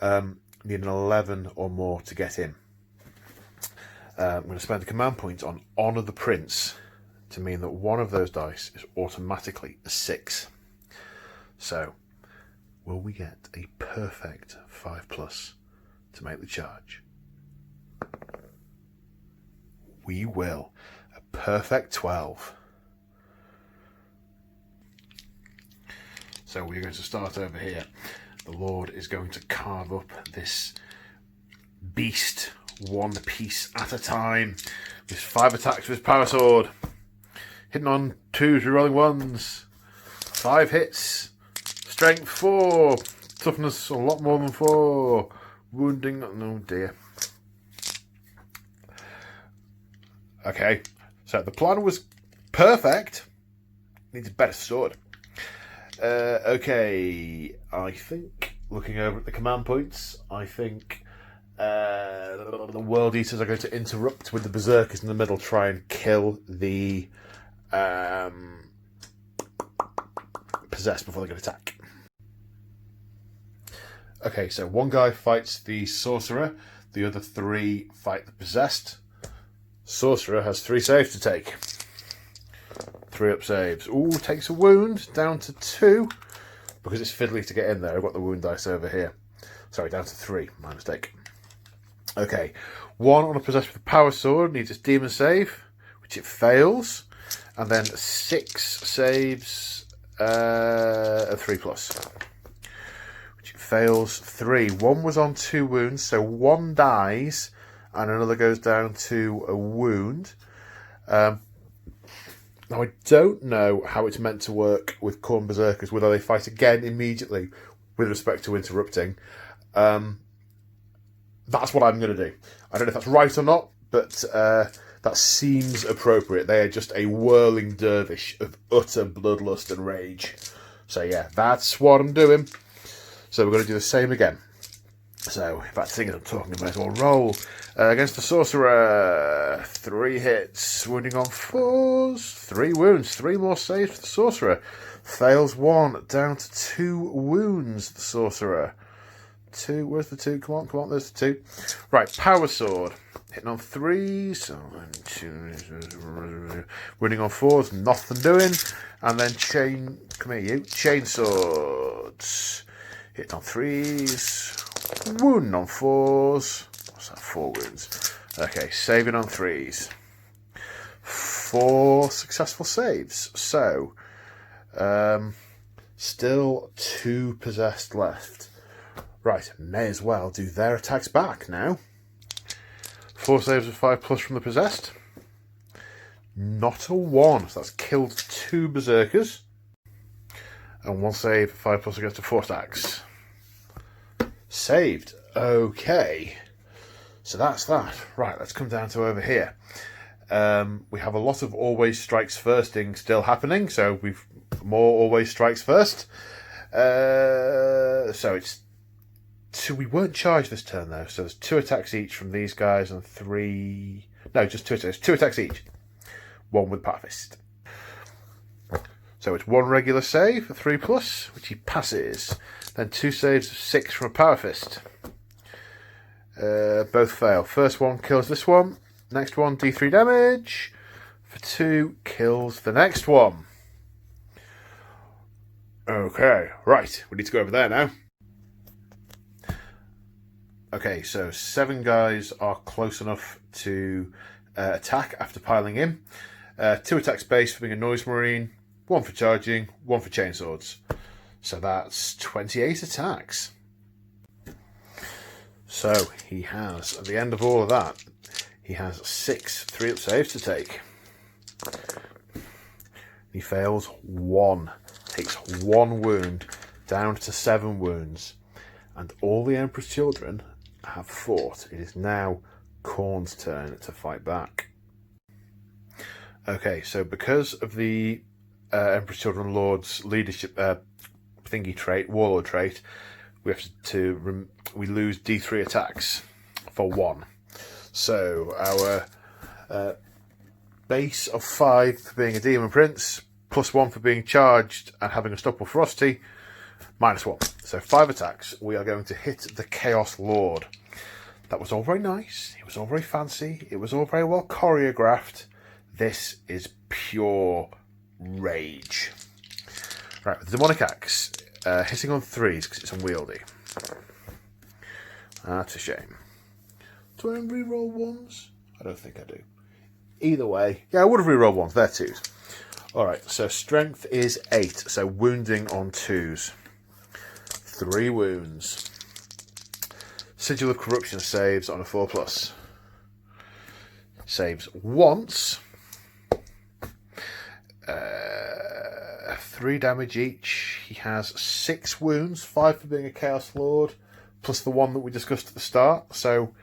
Need an 11 or more to get in. I'm going to spend a command point on Honour the Prince to mean that one of those dice is automatically a 6. So, will we get a perfect 5+ to make the charge? We will. A perfect 12. So we're going to start over here. The Lord is going to carve up this beast one piece at a time with 5 attacks with his power sword. Hitting on 2s, rerolling 1s. 5 hits. Strength 4. Toughness a lot more than 4. Wounding, oh dear. Okay, so the plan was perfect. Needs a better sword. Okay, I think, looking over at the command points, I think The World Eaters are going to interrupt with the Berserkers in the middle, try and kill the possessed before they can attack. Okay, so one guy fights the Sorcerer, the other 3 fight the possessed. Sorcerer has 3 saves to take. 3 up saves. Ooh, takes a wound, down to 2. Because it's fiddly to get in there, I've got the wound dice over here. Sorry, down to 3, my mistake. Okay, 1 on a possessed with a power sword needs its demon save, which it fails. And then 6 saves, a 3+. Which it fails 3. 1 was on 2 wounds, so 1 dies, and another goes down to a wound. Now, I don't know how it's meant to work with Khorne Berserkers, whether they fight again immediately with respect to interrupting. That's what I'm going to do. I don't know if that's right or not, but that seems appropriate. They are just a whirling dervish of utter bloodlust and rage. So yeah, that's what I'm doing. So we're going to do the same again. So, in fact, seeing as I'm talking, I might as well roll. Against the Sorcerer, 3 hits, wounding on 4s, 3 wounds, 3 more saves for the Sorcerer. Fails 1, down to 2 wounds, the Sorcerer. 2, where's the 2? Come on, there's the 2. Right, Power Sword, hitting on 3s, wounding on 4s, nothing doing. And then Chain Swords, hitting on 3s, wounding on 4s. What's that, 4 wounds? Okay, saving on 3s. 4 successful saves. So, still 2 possessed left. Right, may as well do their attacks back now. 4 saves with 5+ from the possessed. Not a 1, so that's killed 2 berserkers. And 1 save, 5+ against a force axe. Saved. Okay. So that's that. Right, let's come down to over here. We have a lot of always strikes firsting still happening, so we've more always strikes first. So it's 2. We weren't charged this turn though, so there's 2 attacks each from these guys and 3. No, just 2 attacks. 2 attacks each. 1 with Power Fist. So it's 1 regular save for 3+, which he passes. Then 2 saves of 6 from a Power Fist. Both fail. First one kills this one. Next one, D3 damage. For 2, kills the next one. Okay, right. We need to go over there now. Okay, so 7 guys are close enough to attack after piling in. 2 attacks base for being a noise marine, 1 for charging, 1 for chainswords. So that's 28 attacks. So he has, at the end of all of that, he has 6 3-up saves to take. He fails 1, takes 1 wound, down to 7 wounds. And all the Emperor's children have fought. It is now Khorne's turn to fight back. Okay, so because of the Emperor's Children Lord's leadership thingy trait, warlord trait, we have we lose D3 attacks for 1. So our base of 5 for being a Demon Prince, +1 for being charged and having Unstoppable Ferocity, -1. So 5 attacks. We are going to hit the Chaos Lord. That was all very nice. It was all very fancy. It was all very well choreographed. This is pure rage. Right, with the Demonic Axe, hitting on 3s because it's unwieldy. That's a shame. Do I reroll 1s? I don't think I do. Either way, yeah, I would have rerolled 1s. They're 2s. Alright, so strength is 8, so wounding on 2s. 3 wounds. Sigil of Corruption saves on a 4+. Saves once. 3 damage each. He has 6 wounds, 5 for being a Chaos Lord, plus the 1 that we discussed at the start. So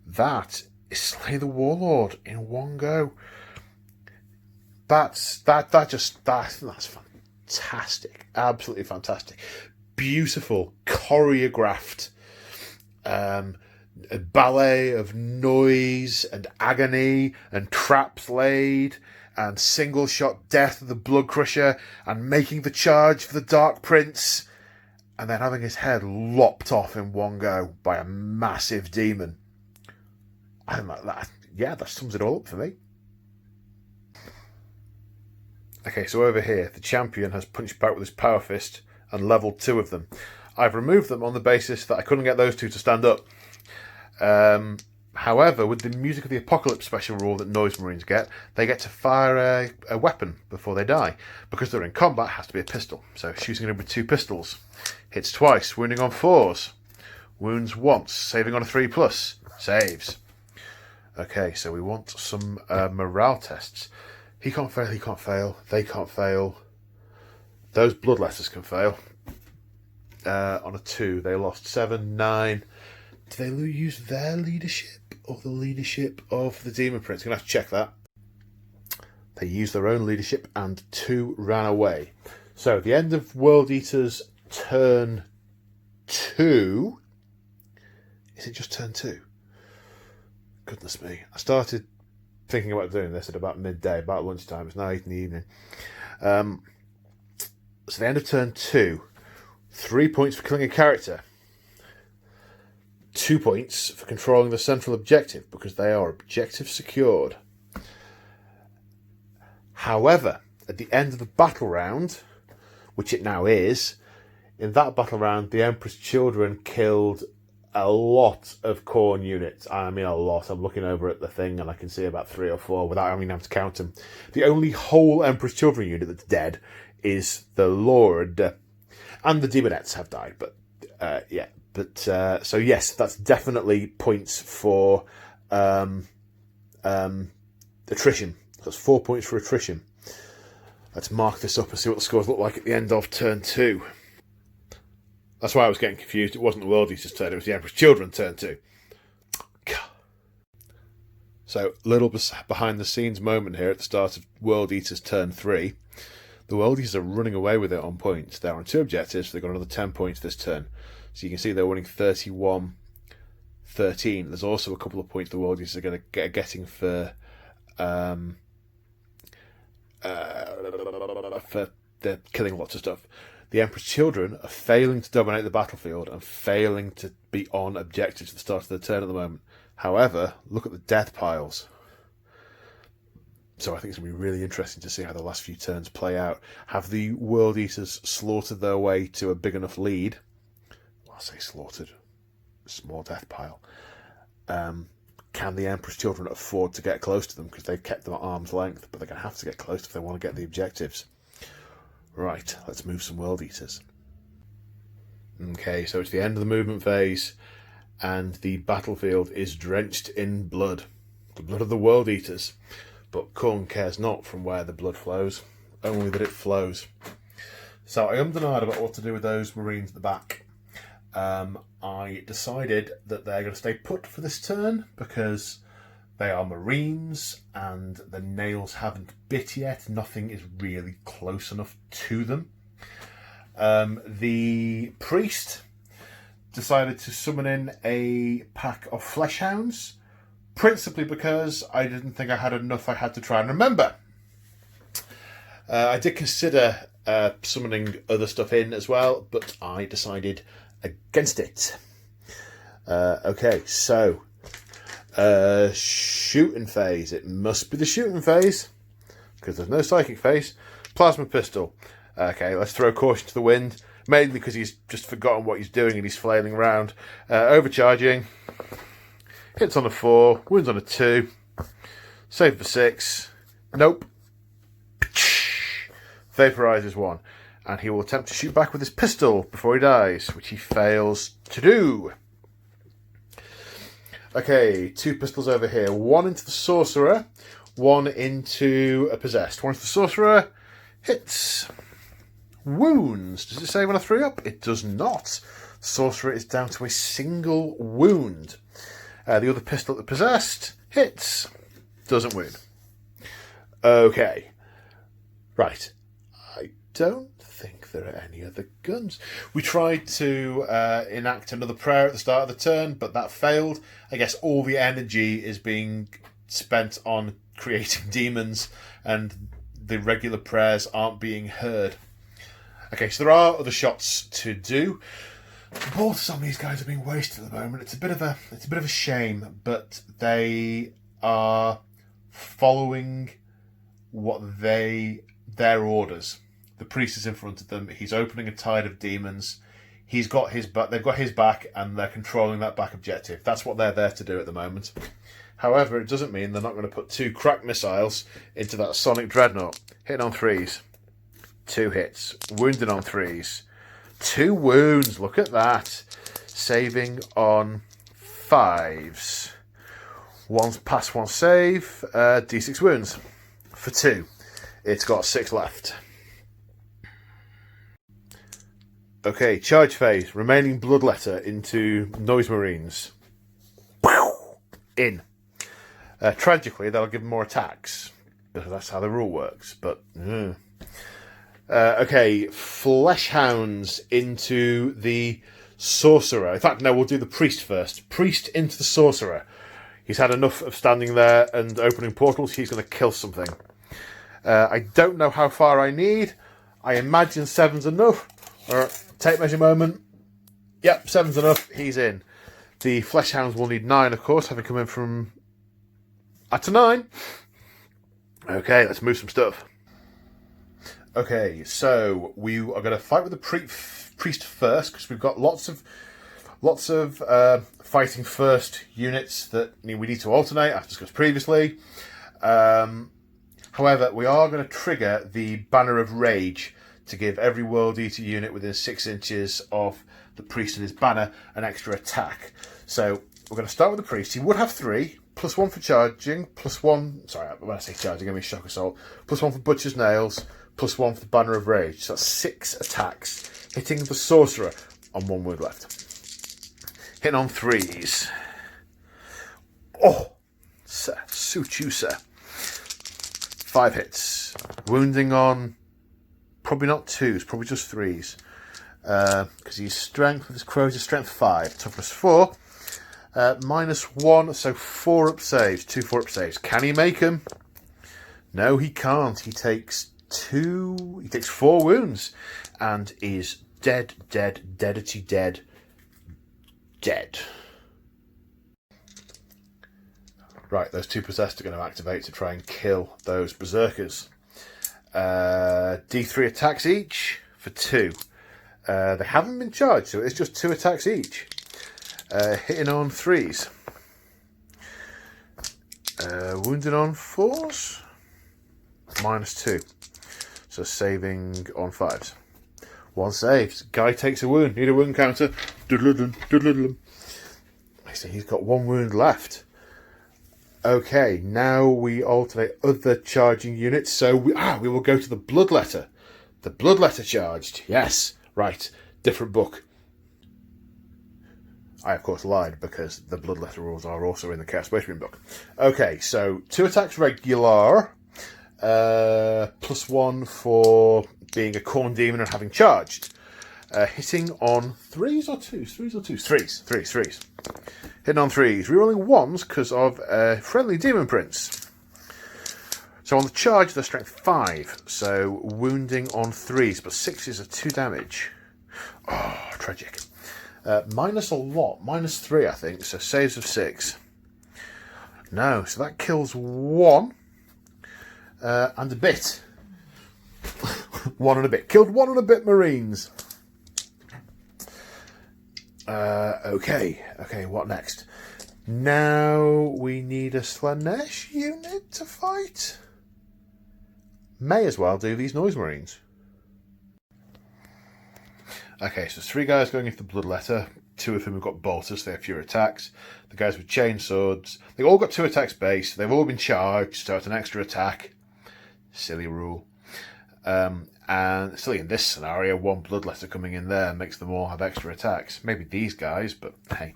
that is Slay the Warlord in 1 go. That's fantastic. Absolutely fantastic. Beautiful, choreographed, a ballet of noise and agony and traps laid and single shot death of the Blood Crusher and making the charge for the Dark Prince and then having his head lopped off in one go by a massive demon. I'm like that. Yeah, that sums it all up for me. Okay, so over here, the champion has punched back with his power fist and leveled 2 of them. I've removed them on the basis that I couldn't get those 2 to stand up. However, with the Music of the Apocalypse special rule that Noise Marines get, they get to fire a weapon before they die. Because they're in combat, it has to be a pistol. So shooting them with 2 pistols. Hits twice, wounding on 4s. Wounds once, saving on a 3+. Saves. Okay, so we want some morale tests. He can't fail, he can't fail, they can't fail. Those bloodletters can fail. On a 2, they lost 7, 9. Do they use their leadership or the leadership of the Demon Prince? I'm going to have to check that. They used their own leadership and 2 ran away. So at the end of World Eater's turn 2... Is it just turn 2? Goodness me. I started thinking about doing this at about midday, about lunchtime. It's now 8 in the evening. So the end of turn 2, 3 points for killing a character. 2 points for controlling the central objective, because they are objective secured. However, at the end of the battle round, which it now is, in that battle round, the Emperor's Children killed a lot of Khorne units. I mean a lot. I'm looking over at the thing and I can see about 3 or 4 without having to count them. The only whole Emperor's Children unit that's dead is the Lord. And the Demonettes have died, but yeah. But so yes, that's definitely points for attrition. That's 4 points for attrition. Let's mark this up and see what the scores look like at the end of turn 2. That's why I was getting confused. It wasn't the World Eater's turn, it was the Emperor's Children turn 2. So, little behind the scenes moment here at the start of World Eater's turn 3. The World Eaters are running away with it on points. They're on 2 objectives, so they've got another 10 points this turn. So you can see they're winning 31-13. There's also a couple of points the World Eaters are going to getting for they're killing lots of stuff. The Emperor's Children are failing to dominate the battlefield and failing to be on objectives at the start of the turn at the moment. However, look at the death piles. So I think it's going to be really interesting to see how the last few turns play out. Have the World Eaters slaughtered their way to a big enough lead? Well, I say slaughtered. Small death pile. Can the Emperor's Children afford to get close to them? Because they've kept them at arm's length, but they're going to have to get close if they want to get the objectives. Right, let's move some World Eaters. Okay, so it's the end of the movement phase, and the battlefield is drenched in blood. The blood of the World Eaters. But Khorne cares not from where the blood flows, only that it flows. So I undenied about what to do with those Marines at the back. I decided that they're going to stay put for this turn, because they are Marines, and the nails haven't bit yet. Nothing is really close enough to them. The priest decided to summon in a pack of fleshhounds, principally because I didn't think I had enough I had to try and remember. I did consider summoning other stuff in as well, but I decided against it. Okay, so shooting phase. It must be the shooting phase, because there's no psychic phase. Plasma pistol. Okay, let's throw caution to the wind, mainly because he's just forgotten what he's doing and he's flailing around. Overcharging. Hits on a 4, wounds on a 2. Save for 6. Nope. Vaporizes 1. And he will attempt to shoot back with his pistol before he dies, which he fails to do. Okay, 2 pistols over here. 1 into the sorcerer, 1 into a possessed. 1 into the sorcerer, hits. Wounds. Does it say when I 3 up? It does not. Sorcerer is down to a single wound. The other pistol at the possessed, hits. Doesn't wound. Okay. Right. I don't think think there are any other guns. We tried to enact another prayer at the start of the turn, but that failed. I guess all the energy is being spent on creating demons, and the regular prayers aren't being heard. Okay, so there are other shots to do. The bolters on these guys are being wasted at the moment. It's a bit of a shame, but they are following their orders. The priest is in front of them. He's opening a tide of demons. They've got his back, and they're controlling that back objective. That's what they're there to do at the moment. However, it doesn't mean they're not going to put 2 crack missiles into that sonic dreadnought. Hitting on 3s. 2 hits. Wounding on 3s. 2 wounds. Look at that. Saving on 5s. 1 pass, 1 save. D6 wounds for 2. It's got 6 left. Okay, charge phase. Remaining bloodletter into Noise Marines. In. Tragically, that'll give them more attacks, because that's how the rule works. But okay, Flesh Hounds into the Sorcerer. In fact, no, we'll do the Priest first. Priest into the Sorcerer. He's had enough of standing there and opening portals. He's going to kill something. I don't know how far I need. I imagine 7's enough. Tape measure moment. Yep, 7's enough. He's in. The Flesh Hounds will need 9, of course, having come in from... at a 9. Okay, let's move some stuff. Okay, so we are going to fight with the priest first, because we've got lots of fighting first units that we need to alternate, as discussed previously. However, we are going to trigger the Banner of Rage to give every World Eater unit within 6 inches of the priest and his banner an extra attack. So we're going to start with the priest. He would have 3, +1 for charging, +1... Sorry, when I say charging, I mean shock assault. +1 for Butcher's Nails, +1 for the Banner of Rage. So that's 6 attacks, hitting the Sorcerer on 1 wound left. Hitting on 3s. Oh, sir, suit you, sir. 5 hits. Wounding on... probably not 2s, probably just 3s. Because he's strength, with his crows is strength 5, toughness 4. -1, so 4 up saves, 2 4-up saves. Can he make them? No, he can't. He takes 4 wounds and is dead. Right, those 2 possessed are going to activate to try and kill those berserkers. D3 attacks each for 2. They haven't been charged, so it's just 2 attacks each. Hitting on 3s. Wounding on 4s. -2. So saving on 5s. 1 saves. Guy takes a wound. Need a wound counter. I see he's got 1 wound left. Okay, now we alternate other charging units. So we will go to the Bloodletter. The Bloodletter charged. Yes. Right. Different book. I, of course, lied, because the Bloodletter rules are also in the Chaos Space Marine book. Okay, so 2 attacks regular. +1 for being a Corn Demon and having charged. Hitting on 3s or 2s? 3s or 2s? 3s. Hitting on 3s. Rerolling 1s because of Friendly Demon Prince. So on the charge, they're strength 5. So wounding on 3s, but 6s are 2 damage. Oh, tragic. Minus a lot. -3, I think. So saves of 6. No, so that kills 1. And a bit. 1 and a bit. Killed 1 and a bit Marines. Okay, what next? Now we need a Slanesh unit to fight. May as well do these Noise Marines. Okay, so 3 guys going into the Bloodletter. 2 of whom have got bolters, they have fewer attacks. The guys with chainswords, they've all got 2 attacks base. They've all been charged, so it's an extra attack. Silly rule. And silly in this scenario, 1 Bloodletter coming in there makes them all have extra attacks. Maybe these guys, but hey.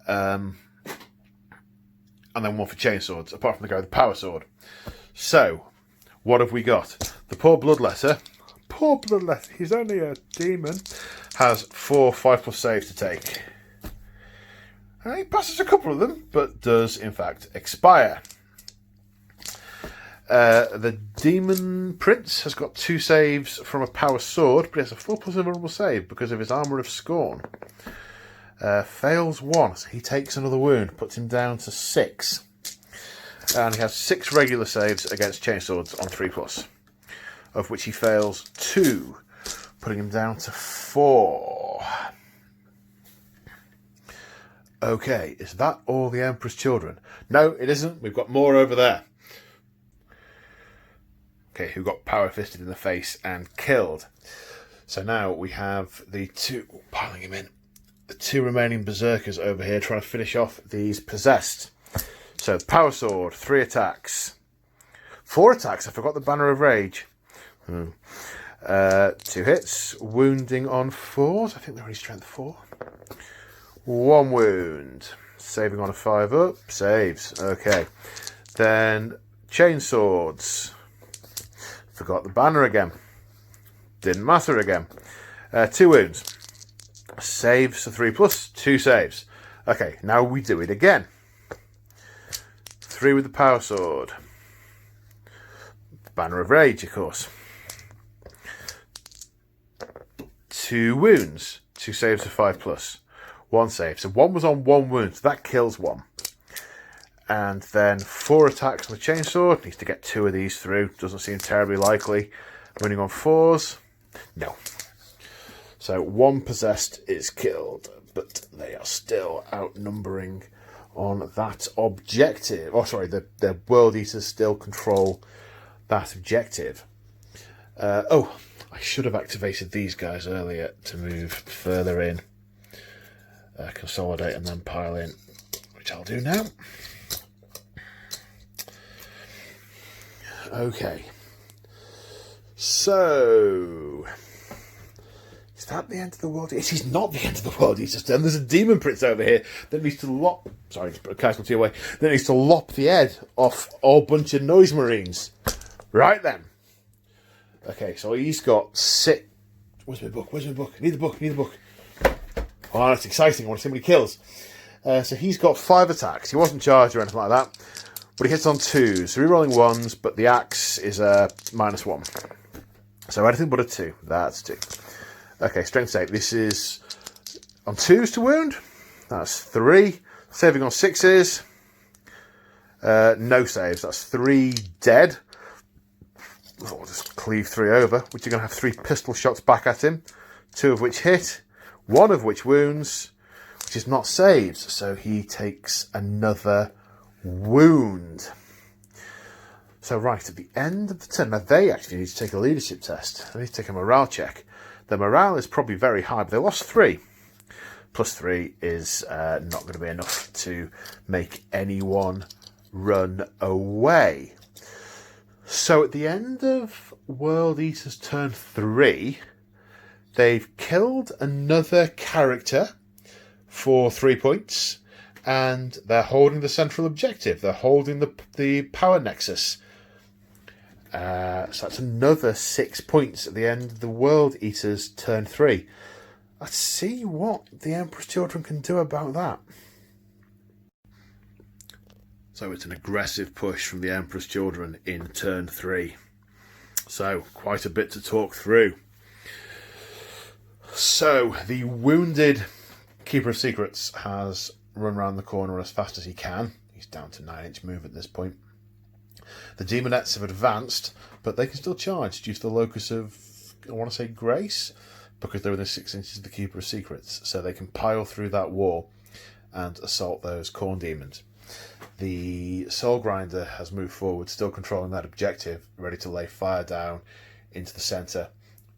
And then 1 for chainswords, apart from the guy with the power sword. So, what have we got? The poor Bloodletter, poor bloodletting. He's only a demon. Has 4 5+ saves to take. He passes a couple of them, but does in fact expire. The Demon Prince has got 2 saves from a power sword, but he has a 4+ invulnerable save because of his Armour of Scorn. Fails 1, so he takes another wound, puts him down to 6. And he has 6 regular saves against chainswords on 3+, of which he fails 2, putting him down to 4. Okay, is that all the Emperor's Children? No, it isn't. We've got more over there. Okay, who got power fisted in the face and killed. So now we have the 2, piling him in, the 2 remaining berserkers over here trying to finish off these possessed. So power sword, 3 attacks, 4 attacks. I forgot the Banner of Rage. 2 hits, wounding on 4s. I think they're only strength 4. 1 wound, saving on a 5 up, saves. Okay, then chainswords. Forgot the banner again. Didn't matter again. 2 wounds. Saves for 3+, 2 saves. Okay, now we do it again. 3 with the power sword. Banner of Rage, of course. 2 wounds. 2 saves for 5+. 1 save. So 1 was on 1 wound, so that kills 1. And then 4 attacks on the chainsword. Needs to get 2 of these through. Doesn't seem terribly likely. Winning on 4s. No. So 1 possessed is killed, but they are still outnumbering on that objective. Oh, sorry, the World Eaters still control that objective. I should have activated these guys earlier to move further in. Consolidate and then pile in, which I'll do now. Okay. So, is that the end of the world? It is not the end of the world. There's a demon prince over here that needs to lop. Sorry, just put a casualty away. That needs to lop the head off a bunch of noise marines. Right then. Okay, so he's got 6. Where's my book? I need the book. Oh, that's exciting. I want to see what he kills. So he's got 5 attacks. He wasn't charged or anything like that. But he hits on 2s. So rerolling 1s, but the axe is a -1. So anything but a 2. That's 2. Okay, strength save. This is on 2s to wound. That's 3. Saving on 6s. No saves. That's 3 dead. I'll just cleave 3 over, which you're going to have 3 pistol shots back at him. 2 of which hit. 1 of which wounds, which is not saved. So he takes another wound. So right at the end of the turn, now they actually need to take a leadership test. They need to take a morale check. The morale is probably very high, but they lost 3. +3 is not going to be enough to make anyone run away. So at the end of World Eater's turn 3, they've killed another character for 3 points, and they're holding the central objective. They're holding the power nexus. So that's another 6 points at the end of the World Eater's turn 3. Let's see what the Emperor's Children can do about that. So it's an aggressive push from the Emperor's Children in turn 3. So quite a bit to talk through. So the wounded Keeper of Secrets has run around the corner as fast as he can. He's down to 9-inch move at this point. The Demonettes have advanced, but they can still charge due to the locus of, I want to say, grace, because they're within 6 inches of the Keeper of Secrets. So they can pile through that wall and assault those corn demons. The Soul Grinder has moved forward, still controlling that objective, ready to lay fire down into the centre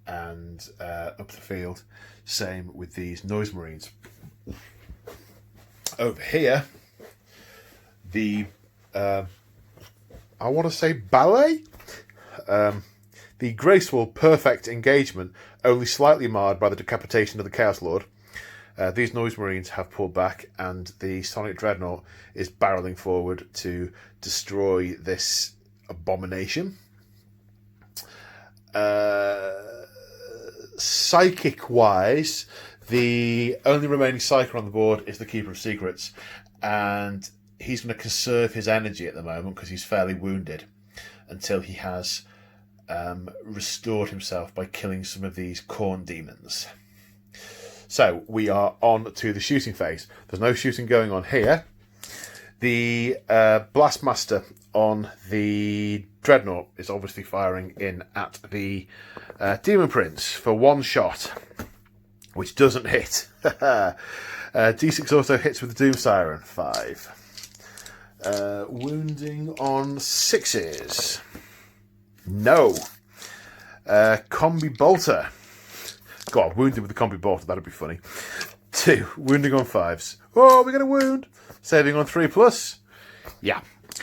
and up the field. Same with these Noise Marines. Over here, the I want to say ballet? The graceful, perfect engagement, only slightly marred by the decapitation of the Chaos Lord. These Noise Marines have pulled back, and the Sonic Dreadnought is barreling forward to destroy this abomination. psychic-wise, the only remaining psyker on the board is the Keeper of Secrets, and he's going to conserve his energy at the moment because he's fairly wounded until he has restored himself by killing some of these corn demons. So we are on to the shooting phase. There's no shooting going on here. The Blastmaster on the Dreadnought is obviously firing in at the Demon Prince for one shot, which doesn't hit. D6 auto hits with the Doom Siren, 5. Wounding on 6s. No. Combi Bolter. God, wounded with the Combi Bolter, that'd be funny. 2. Wounding on 5s. Oh, we're going to wound. Saving on 3+. Yeah.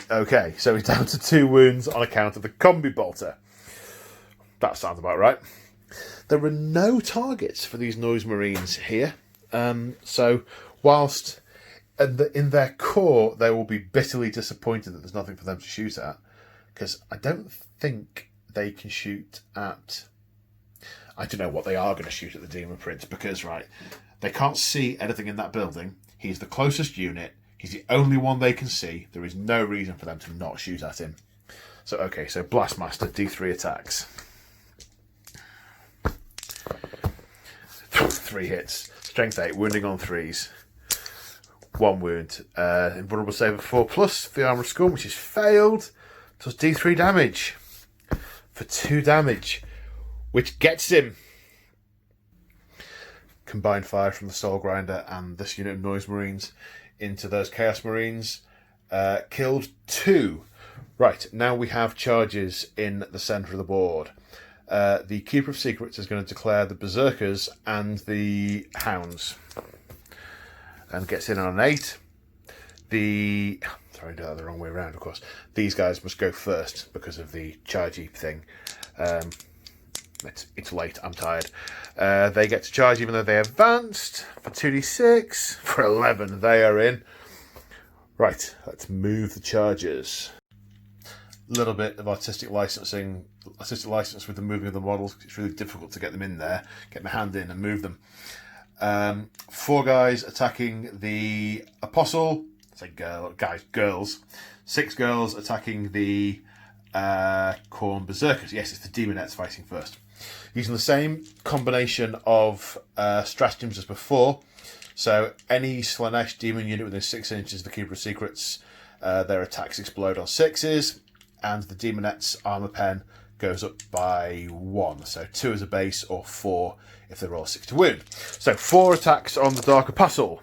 Okay, so he's down to 2 wounds on account of the Combi Bolter. That sounds about right. There are no targets for these Noise Marines here. So, whilst in their core they will be bitterly disappointed that there's nothing for them to shoot at, because I don't think they can shoot at... I don't know what they are going to shoot at the Demon Prince, because, right, they can't see anything in that building. He's the closest unit. He's the only one they can see. There is no reason for them to not shoot at him. So, okay, so Blastmaster, D3 attacks. 3 hits. Strength 8, wounding on 3s. 1 wound. Invulnerable save of 4+ for the Armour of Scorn, which is failed. Does D3 damage for 2 damage, which gets him. Combined fire from the Soul Grinder and this unit of Noise Marines into those Chaos Marines. Killed 2. Right, now we have charges in the centre of the board. The Keeper of Secrets is going to declare the Berserkers and the Hounds. And gets in on an 8. Sorry, I did that the wrong way around, of course. These guys must go first because of the chargey thing. It's late, I'm tired. They get to charge even though they advanced for 2d6. For 11, they are in. Right, let's move the charges. A little bit of artistic license with the moving of the models. It's really difficult to get them in there, get my hand in and move them. 4 guys attacking the Apostle. Say girls. 6 girls attacking the Khorne Berserkers. Yes, it's the Demonettes fighting first. Using the same combination of stratagems as before. So any Slanesh demon unit within 6 inches of the Keeper of Secrets, their attacks explode on 6s. And the Demonette's armour pen goes up by 1. So 2 as a base, or 4 if they roll 6 to wound. So 4 attacks on the Dark Apostle.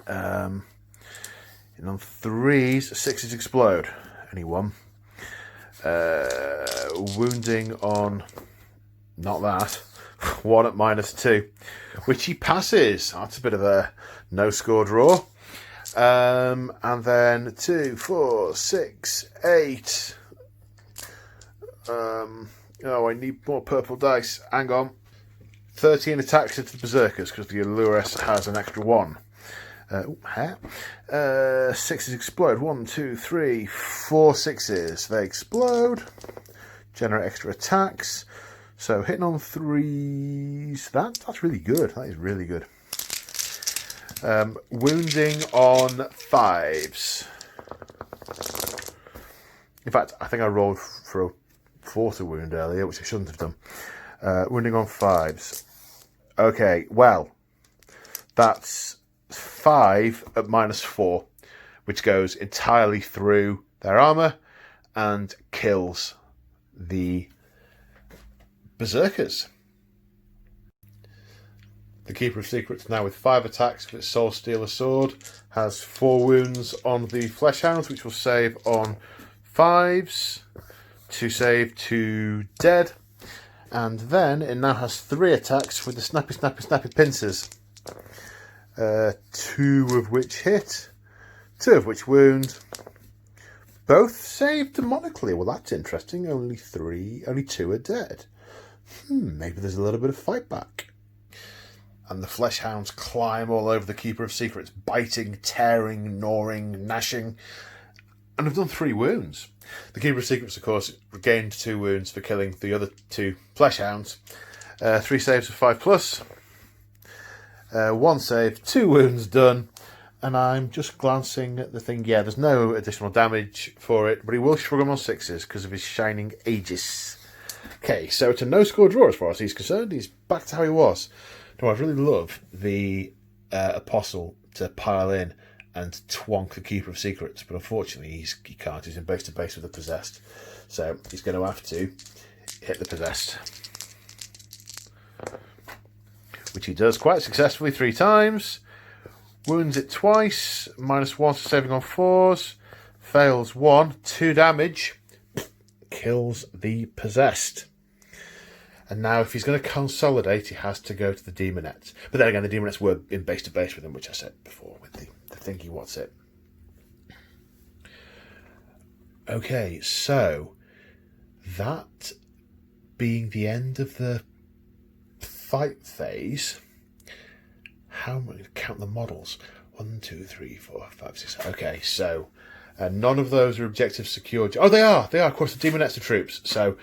And on 3s, 6s explode. Only 1. Wounding on... not that. 1 at -2. Which he passes. That's a bit of a no-score draw. And then 2, 4, 6, 8. I need more purple dice. Hang on. 13 attacks into the Berserkers because the Alluress has an extra 1. 6s explode. 1, 2, 3, 4 6s. They explode. Generate extra attacks. So hitting on 3s. That's really good. That is really good. Wounding on 5s. In fact, I think I rolled for a 4 to wound earlier, which I shouldn't have done. Wounding on 5s. Okay, well, that's 5 at -4, which goes entirely through their armour and kills the Berserkers. The Keeper of Secrets, now with 5 attacks with its Soul Stealer Sword, has 4 wounds on the Flesh Hounds, which will save on 5s. 2 save, 2 dead. And then it now has 3 attacks with the Snappy Pincers. 2 of which hit, 2 of which wound. Both saved demonically. Well, that's interesting. Only 2 are dead. Maybe there's a little bit of fight back. And the Flesh Hounds climb all over the Keeper of Secrets, biting, tearing, gnawing, gnashing, and have done 3 wounds. The Keeper of Secrets, of course, regained 2 wounds for killing the other 2 Flesh Hounds. 3 saves of 5+. 1 save, 2 wounds done. And I'm just glancing at the thing. Yeah, there's no additional damage for it, but he will shrug him on 6s because of his shining Aegis. Okay, so it's a no-score draw as far as he's concerned. He's back to how he was. No, I'd really love the Apostle to pile in and twonk the Keeper of Secrets, but unfortunately he can't. He's in base-to-base with the Possessed. So he's going to have to hit the Possessed. Which he does quite successfully 3 times. Wounds it twice. -1 for saving on 4s. Fails 1. 2 damage. Kills the Possessed. And now if he's going to consolidate, he has to go to the Demonettes. But then again, the Demonettes were in base-to-base with him, which I said before, with the thingy what's it. Okay, so that being the end of the fight phase, how am I going to count the models? 1, 2, 3, 4, 5, 6. Okay, so none of those are objectives secured. Oh, they are. Of course, the Demonettes are troops. So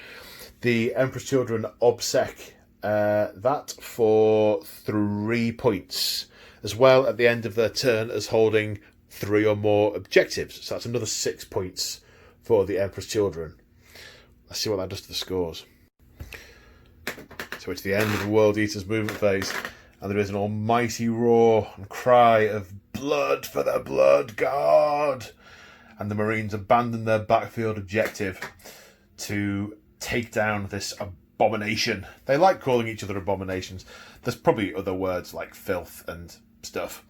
the Emperor's Children obsec that for 3 points, as well at the end of their turn as holding 3 or more objectives. So that's another 6 points for the Emperor's Children. Let's see what that does to the scores. So it's the end of the World Eater's movement phase, and there is an almighty roar and cry of blood for the Blood God, and the Marines abandon their backfield objective to take down this abomination. They like calling each other abominations. There's probably other words like filth and stuff.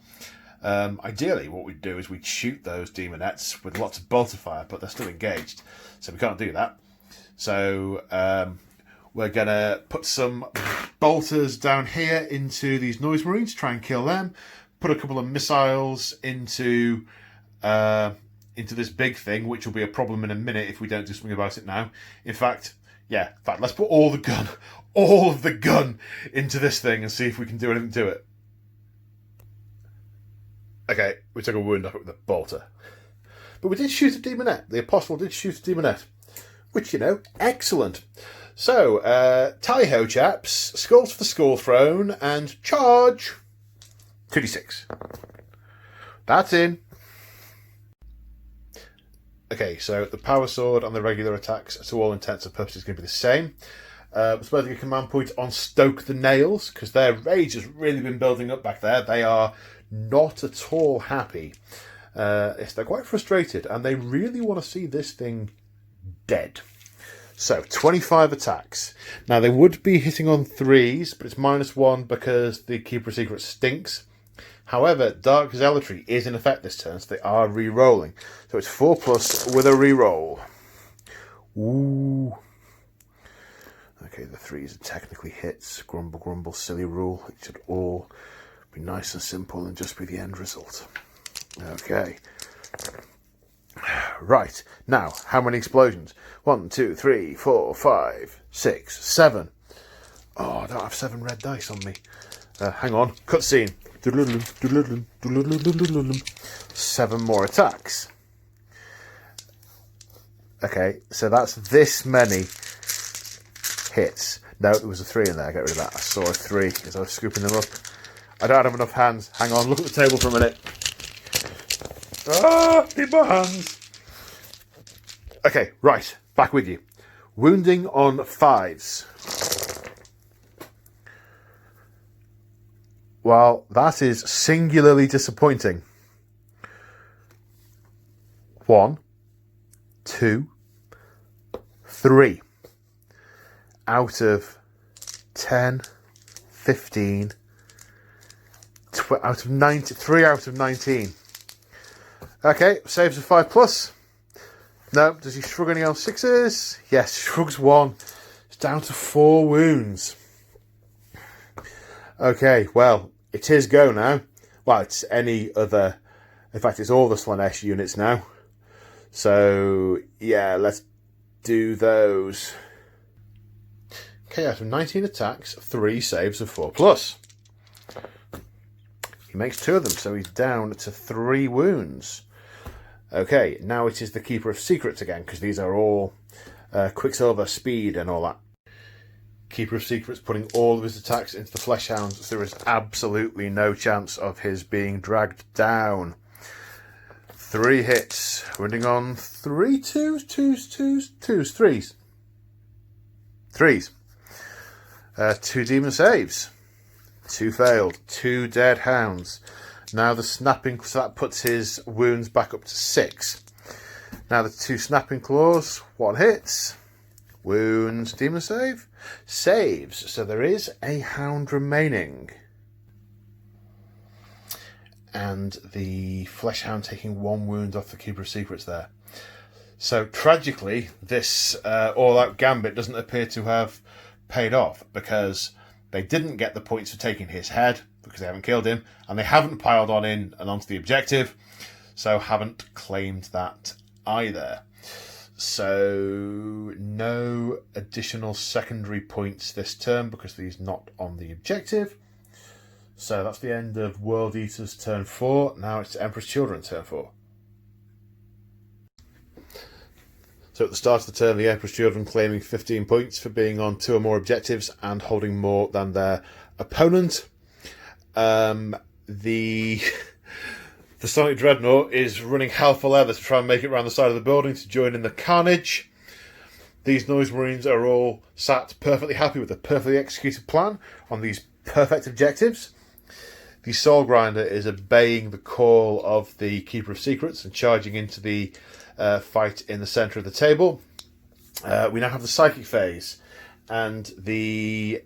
Ideally, what we'd do is we'd shoot those Demonettes with lots of bolter fire, but they're still engaged, so we can't do that. So we're going to put some bolters down here into these Noise Marines, try and kill them. Put a couple of missiles into this big thing, which will be a problem in a minute if we don't do something about it now. In fact, let's put all of the gun into this thing and see if we can do anything to it. Okay, we took a wound off it with a bolter. But we did shoot a Demonette. The Apostle did shoot a Demonette. Which, excellent. So, tally-ho, chaps. Skulls for the Skull Throne and charge. 2d6. That's in. Okay, so the Power Sword and the regular attacks, to all intents and purposes, is going to be the same. Spending a command point on Stoke the Nails, because their rage has really been building up back there. They are not at all happy. They're quite frustrated, and they really want to see this thing dead. So, 25 attacks. Now, they would be hitting on 3s, but it's -1 because the Keeper of Secrets stinks. However, Dark Zealotry is in effect this turn, so they are re-rolling. So it's 4+ with a re-roll. Ooh. Okay, the 3s are technically hits. Grumble, grumble, silly rule. It should all be nice and simple and just be the end result. Okay. Right. Now, how many explosions? 1, 2, 3, 4, 5, 6, 7. Oh, I don't have 7 red dice on me. Hang on. Cutscene. 7 more attacks. Okay, so that's this many hits. No, there was a 3 in there. Get rid of that. I saw a 3 as I was scooping them up. I don't have enough hands. Hang on, look at the table for a minute. Need more hands. Okay, right. Back with you. Wounding on 5s. Well, that is singularly disappointing. 1, 2, 3. Out of 10, 15, out of 90, 3 out of 19. Okay, saves a 5+. No, does he shrug any on 6s? Yes, shrugs 1. It's down to 4 wounds. Okay, well, it's his go now. Well, it's any other... In fact, it's all the Slanesh units now. So, yeah, let's do those. Okay, out of 19 attacks, 3 saves of 4+. He makes 2 of them, so he's down to 3 wounds. Okay, now it is the Keeper of Secrets again, because these are all Quicksilver, Speed, and all that. Keeper of Secrets putting all of his attacks into the Fleshhound. So there is absolutely no chance of his being dragged down. 3 hits. Running on 3 twos, threes. 2 demon saves. 2 failed. 2 dead hounds. Now the snapping, so that puts his wounds back up to 6. Now the 2 snapping claws. 1 hits. Wounds, demon save. Saves. So there is a hound remaining. And the Fleshhound taking 1 wound off the Keeper of Secrets there. So tragically, this all-out gambit doesn't appear to have paid off, because they didn't get the points for taking his head, because they haven't killed him, and they haven't piled on in and onto the objective, so haven't claimed that either. So no additional secondary points this turn, because he's not on the objective. So that's the end of World Eater's turn 4. Now it's Emperor's Children turn 4. So at the start of the turn, the Emperor's Children claiming 15 points for being on 2 or more objectives and holding more than their opponent. The Sonic Dreadnought is running hell for leather to try and make it around the side of the building to join in the carnage. These Noise Marines are all sat perfectly happy with a perfectly executed plan on these perfect objectives. The Soul Grinder is obeying the call of the Keeper of Secrets and charging into the fight in the centre of the table. We now have the Psychic phase, and the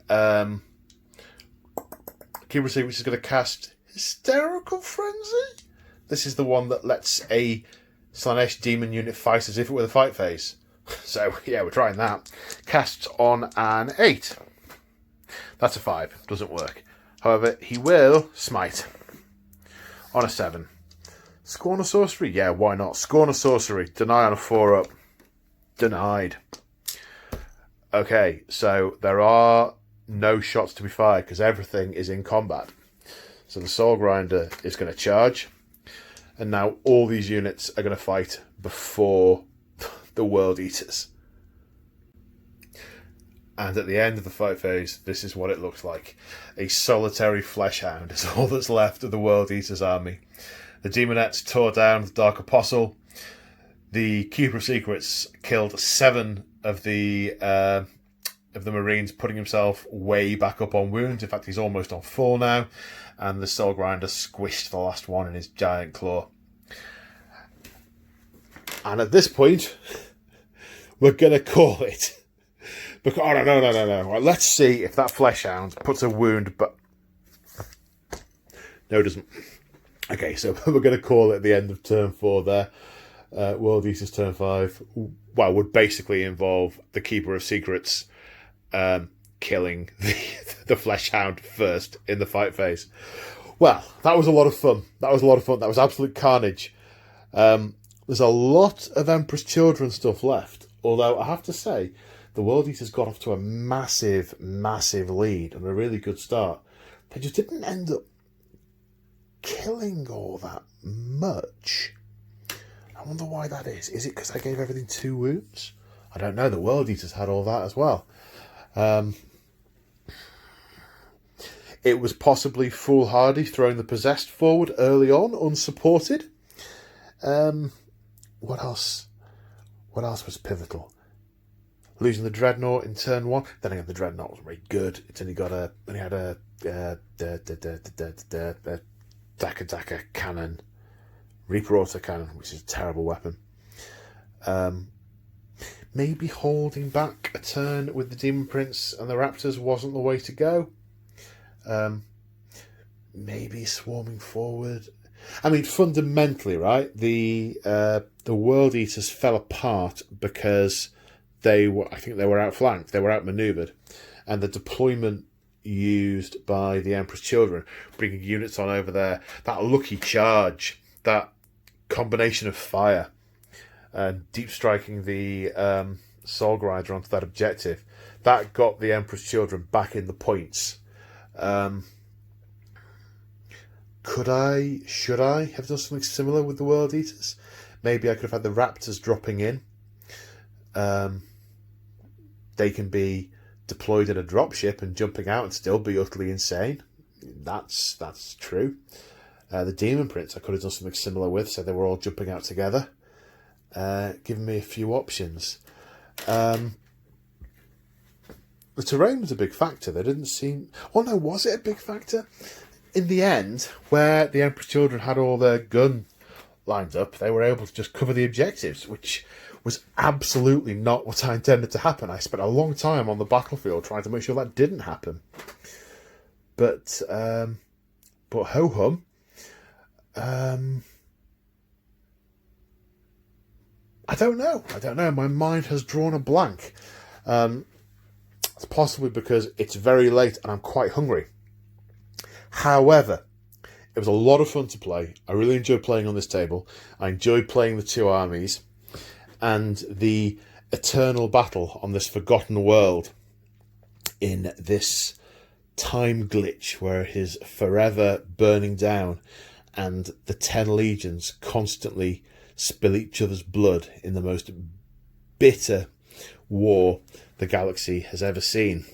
Keeper of Secrets is going to cast Hysterical Frenzy. This is the one that lets a Slaanesh demon unit fight as if it were the fight phase. So, yeah, we're trying that. Casts on an 8. That's a 5. Doesn't work. However, he will smite on a 7. Scorn of Sorcery? Yeah, why not? Scorn of Sorcery. Deny on a 4-up. Denied. Okay, so there are no shots to be fired because everything is in combat. So the Soul Grinder is going to charge. And now all these units are going to fight before the World Eaters. And at the end of the fight phase, this is what it looks like. A solitary Fleshhound is all that's left of the World Eaters army. The Demonettes tore down the Dark Apostle. The Keeper of Secrets killed 7 of the Marines, putting himself way back up on wounds. In fact, he's almost on 4 now. And the Soul Grinder squished the last one in his giant claw. And at this point, we're going to call it. Because, oh, no. Right, let's see if that Fleshhound puts a wound, but... No, it doesn't. Okay, so we're going to call it at the end of turn 4 there. World Eaters turn 5. Well, would basically involve the Keeper of Secrets killing the Fleshhound first in the fight phase. Well, that was a lot of fun. That was absolute carnage. There's a lot of Emperor's Children stuff left. Although, I have to say, the World Eaters got off to a massive, massive lead and a really good start. They just didn't end up killing all that much. I wonder why that is. Is it because I gave everything 2 wounds? I don't know. The World Eaters had all that as well. It was possibly foolhardy throwing the Possessed forward early on, unsupported. What else? What else was pivotal? Losing the Dreadnought in turn 1. Then again, the Dreadnought wasn't very good. It's only got a Daka cannon, Reaper autocannon, which is a terrible weapon. Maybe holding back a turn with the Demon Prince and the Raptors wasn't the way to go. Maybe swarming forward. I mean, fundamentally, right? The World Eaters fell apart because I think they were outflanked, they were outmaneuvered, and the deployment used by the Emperor's Children, bringing units on over there, that lucky charge, that combination of fire, deep striking the Soul Grinder onto that objective, that got the Emperor's Children back in the points. Should I have done something similar with the World Eaters? Maybe I could have had the Raptors dropping in. They can be deployed in a dropship and jumping out and still be utterly insane. That's true. The Demon Prince, I could have done something similar with, so they were all jumping out together, giving me a few options. The terrain was a big factor. They didn't seem... Oh no, was it a big factor? In the end, where the Emperor's Children had all their gun lined up, they were able to just cover the objectives, which was absolutely not what I intended to happen. I spent a long time on the battlefield trying to make sure that didn't happen. But ho-hum. I don't know. My mind has drawn a blank. It's possibly because it's very late and I'm quite hungry. However, it was a lot of fun to play. I really enjoyed playing on this table. I enjoyed playing the two armies and the eternal battle on this forgotten world in this time glitch where it is forever burning down and the 10 legions constantly spill each other's blood in the most bitter war the galaxy has ever seen.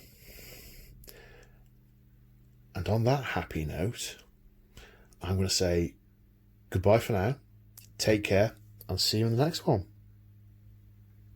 And on that happy note, I'm going to say goodbye for now. Take care. I'll see you in the next one.